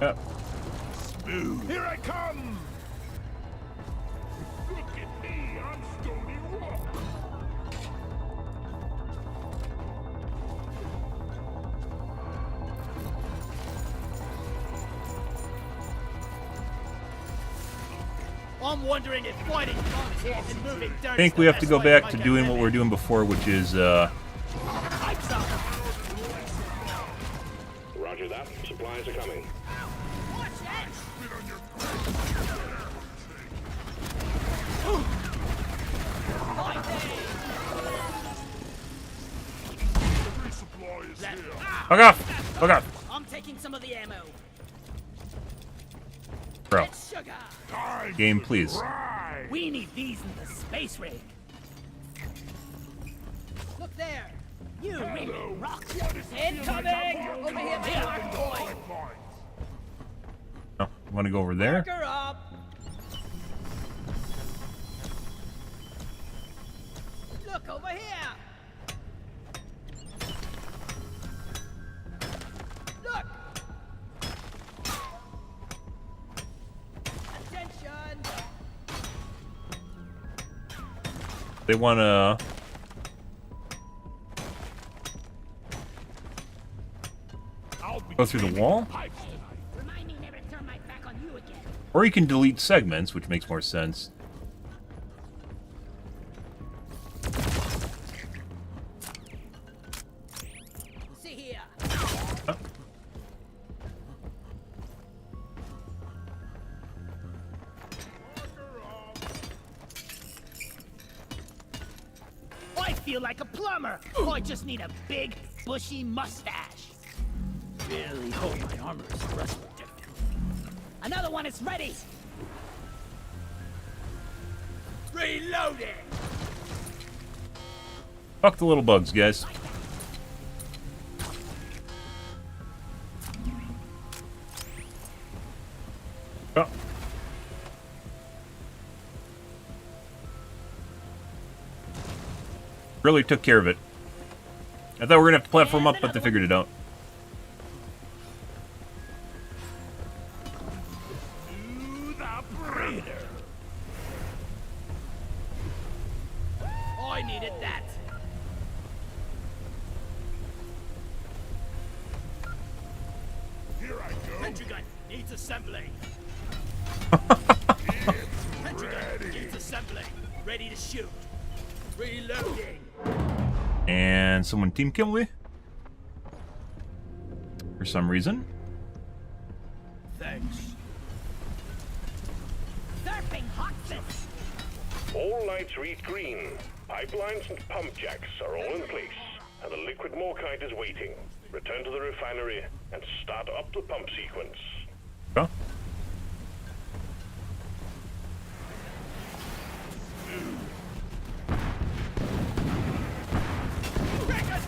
Yep. Smooth. Here I come! Look at me, I'm Stony Rock. I'm wondering if fighting bombs and moving dirt. I think we have to go back to doing what we were doing before, which is, Roger that. Supplies are coming. Fuck off! Fuck off! I'm taking some of the ammo. Bro. Sugar. Game, please. We need these in the space rig. Look there. You ring rock. Incoming! Over here, my hard boy. Oh, you want to go over there? Marker up. Look over here. Look. Attention. They want to... go through the wall? Remind me never to turn my back on you again. Or you can delete segments, which makes more sense. See here. Oh. I feel like a plumber. I just need a big, bushy mustache. Really hope my armor is rust protected. Another one is ready. Reloading. Fuck the little bugs, guys. Oh. Really took care of it. I thought we were gonna have to platform up, but they figured it out. I needed that. Here I go. Entry gun needs assembling. Entry gun needs assembling. Ready to shoot. Reloading. And someone team kill me? For some reason. Thanks. Surfing hot fix. All lights read green. Pipelines and pump jacks are all in place, and the liquid morkite is waiting. Return to the refinery and start up the pump sequence. Oh.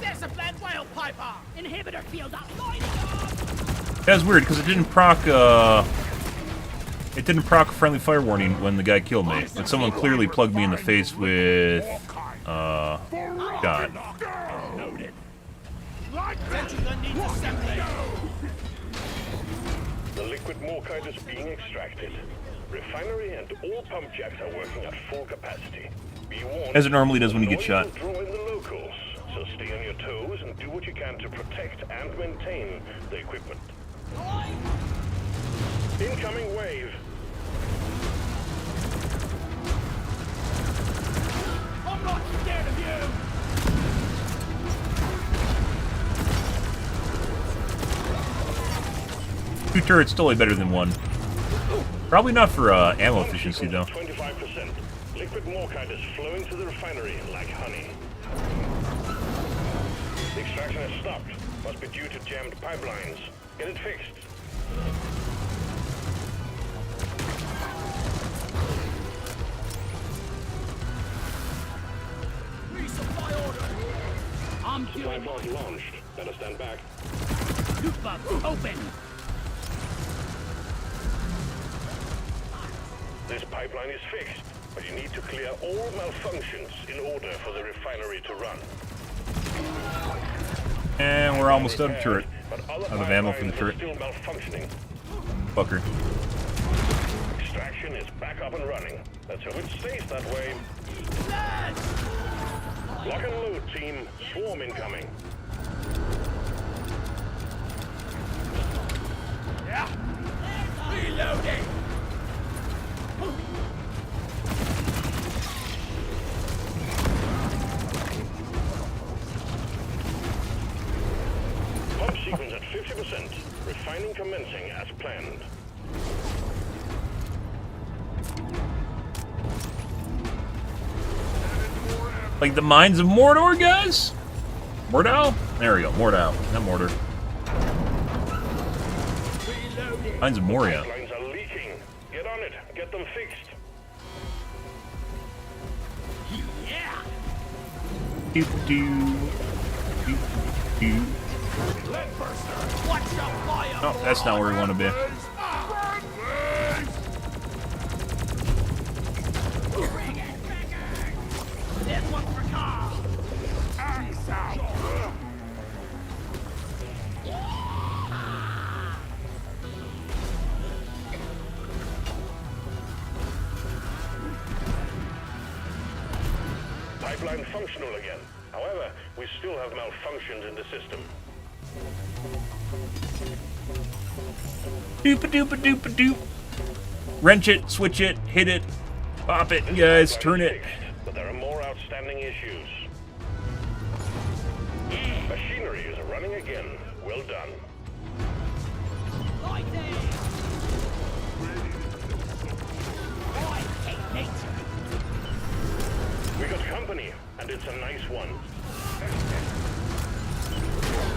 There's a plant whale piper. Inhibitor field up. Lighting up. That's weird, because it didn't proc, It didn't proc a friendly fire warning when the guy killed me, but someone clearly plugged me in the face with, God. The liquid morkite is being extracted. Refinery and all pump jacks are working at full capacity. Be warned, As it normally does when you get shot. draw in the locals, so stay on your toes and do what you can to protect and maintain the equipment. Incoming wave. I'm not scared of you! Two turrets still better than one. Probably not for ammo efficiency though. 25%. Liquid morkite is flowing to the refinery like honey. The extraction has stopped. Must be due to jammed pipelines. Get it fixed. Resupply order! I'm Supply doing pod launched. Better stand back. Loot box open! This pipeline is fixed, but you need to clear all malfunctions in order for the refinery to run. And we're almost out of turret. Out Out of ammo for the turret. Still malfunctioning. Fucker. Extraction is back up and running. Let's hope it stays that way. Lock and load, team. Swarm incoming. Yeah! Reloading! Pump sequence at 50%. Refining commencing as planned. Like the Mines of Mordor, guys? Mordau? There we go, Mordau, not Mordor. Mines of Moria. Pipelines are leaking. Get on it. Get them fixed. Yeah! Doop doo. Doop doo. Watch your fire! Oh, that's not where we want to be. This one's for Carl! Axe out! Pipeline functional again. However, we still have malfunctions in the system. Doopa doopa doopa doop. Wrench it, switch it, hit it, pop it, guys, turn it. But there are more outstanding issues. Machinery is running again. Well done. We got company, and it's a nice one.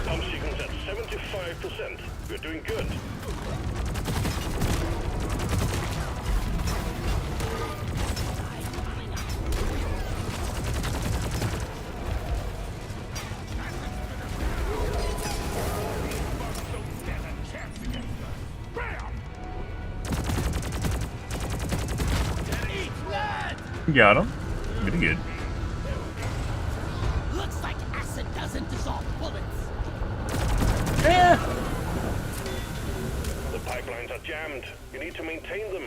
Pump sequence at 75%. We're doing good. Got him. Pretty good. Looks like acid doesn't dissolve bullets. The pipelines are jammed. You need to maintain them.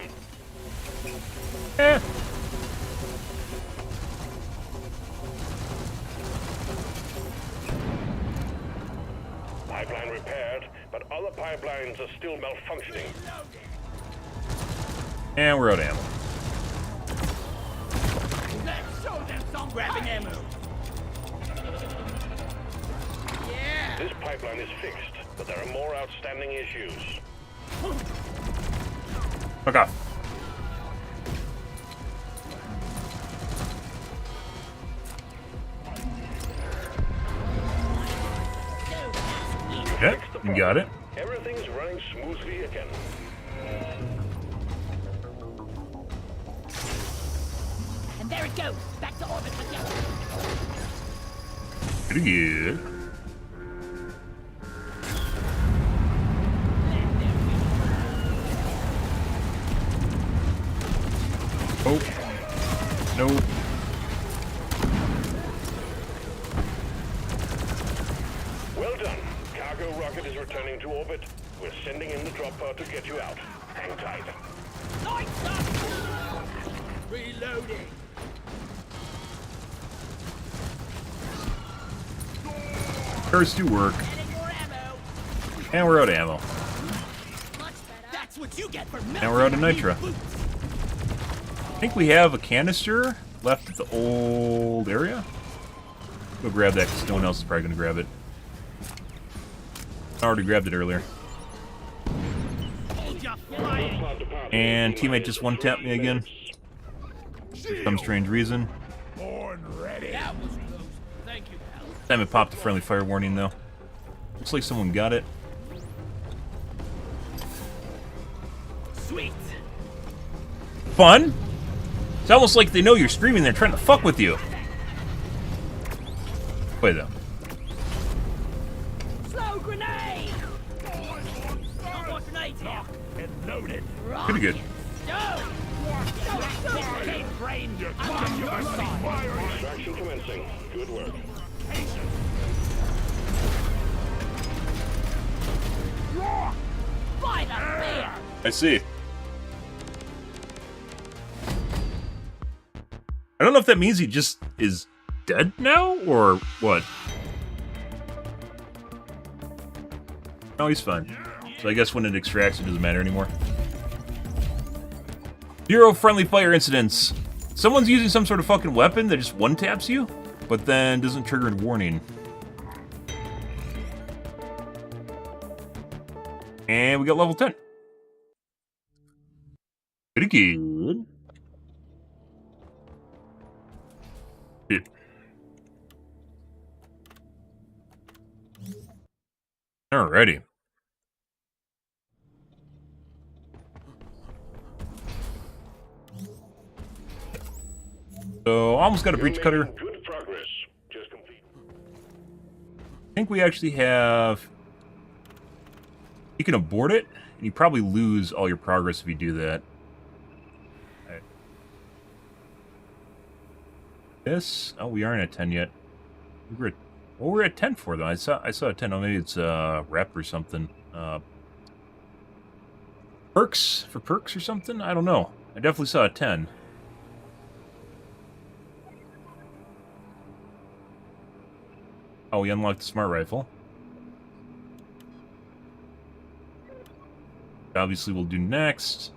Pipeline repaired, but other pipelines are still malfunctioning. And we're out of ammo. Let's show them some grabbing ammo. Yeah. This pipeline is fixed, but there are more outstanding issues. Fuck off. Okay, you got it. Everything's running smoothly again. And there it goes, back to orbit again. Pretty good. cargo rocket is returning to orbit. We're sending in the drop pod to get you out. Hang tight. Lights up! Reloading. Curse to work. And we're out of ammo. That's what you get for And we're out of nitro. I think we have a canister left at the old area. Go grab that because no one else is probably going to grab it. I already grabbed it earlier. And teammate just one-tapped me again. For some strange reason. This time it popped a friendly fire warning though. Looks like someone got it. Sweet. Fun? It's almost like they know you're streaming, they're trying to fuck with you. Wait though. Slow grenade! No more grenades here. And loaded. Pretty good. Extraction commencing. Good work. By the beer! I see. I don't know if that means he just is dead now, or what? No, he's fine. So I guess when it extracts, it doesn't matter anymore. 0 friendly fire incidents. Someone's using some sort of fucking weapon that just one-taps you, but then doesn't trigger a warning. And we got level 10. Pretty good. Shit. Alrighty. So, almost got a breach cutter. Good progress. Just complete. I think we actually have... You can abort it, and you probably lose all your progress if you do that. Right. This... Oh, we aren't at 10 yet. We're at 10 for, though. I saw a 10. Oh, maybe it's rep or something. Perks? For perks or something? I don't know. I definitely saw a 10. Oh, we unlocked the smart rifle. Obviously, we'll do next.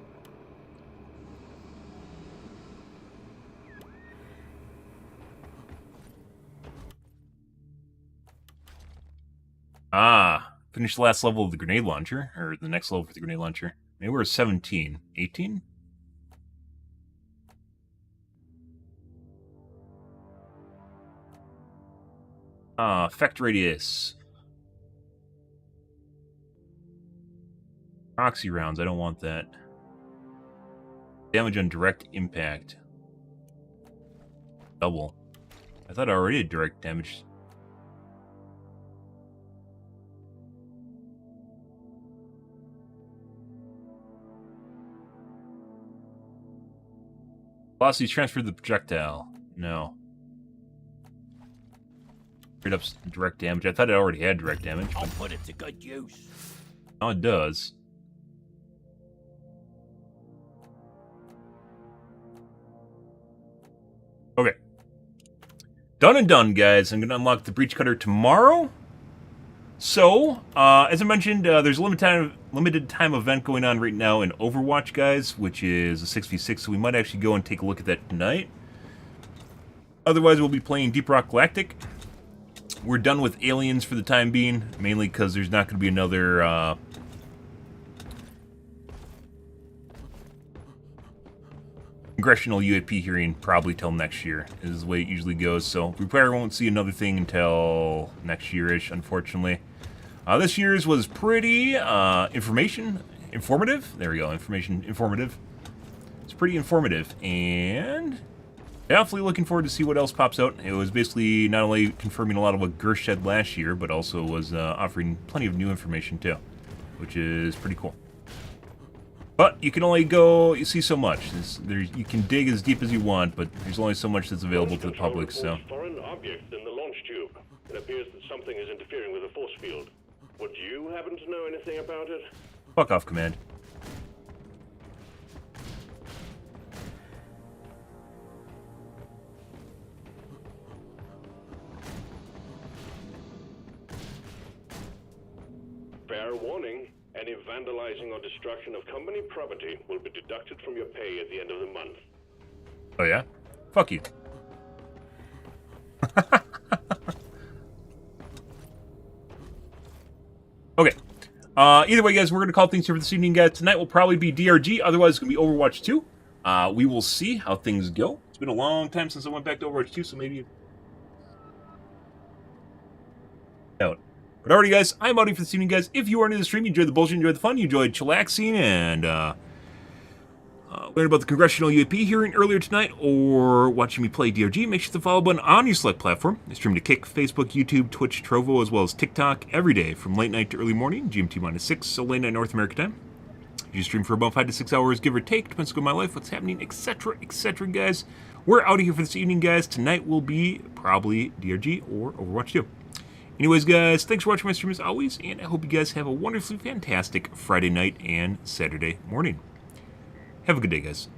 Finish the last level of the grenade launcher, or the next level for the grenade launcher. Maybe we're 17. 18? Effect radius. Proxy rounds, I don't want that. Damage on direct impact. Double. I thought I already had direct damage. Velocity transferred to the projectile. No. Straight up direct damage. I thought it already had direct damage. I'll put it to good use. Now it does. Okay. Done and done, guys. I'm going to unlock the breach cutter tomorrow. So, as I mentioned, there's a limited time event going on right now in Overwatch, guys, which is a 6v6, so we might actually go and take a look at that tonight. Otherwise, we'll be playing deeprockgalactic. We're done with aliens for the time being, mainly because there's not going to be another congressional UAP hearing probably till next year, is the way it usually goes. So we probably won't see another thing until next year-ish, unfortunately. This year's was pretty informative. There we go, informative. It's pretty informative, and definitely looking forward to see what else pops out. It was basically not only confirming a lot of what Gersh said last year, but also was offering plenty of new information too, which is pretty cool. But you can only go, you see so much. You can dig as deep as you want, but there's only so much that's available to the public, so. Foreign objects in the launch tube. It appears that something is interfering with the force field. Would you happen to know anything about it? Fuck off, Command. Fair warning, any vandalizing or destruction of company property will be deducted from your pay at the end of the month. Oh, yeah? Fuck you. Okay. Either way, guys, we're going to call things here for this evening, guys. Tonight will probably be DRG. Otherwise, it's going to be Overwatch 2. We will see how things go. It's been a long time since I went back to Overwatch 2, so maybe... out. But alrighty, guys, I'm out here for this evening, guys. If you are new to the stream, you enjoyed the bullshit, you enjoyed the fun, you enjoyed chillaxing, and learning about the Congressional UAP hearing earlier tonight, or watching me play DRG, make sure to follow button on your select platform. I stream to Kick, Facebook, YouTube, Twitch, Trovo, as well as TikTok every day from late night to early morning, GMT-6, so late night North American time. You stream for about 5 to 6 hours, give or take, depends on my life, what's happening, etc., etc., guys. We're out of here for this evening, guys. Tonight will be probably DRG or Overwatch 2. Anyways, guys, thanks for watching my stream as always, and I hope you guys have a wonderfully fantastic Friday night and Saturday morning. Have a good day, guys.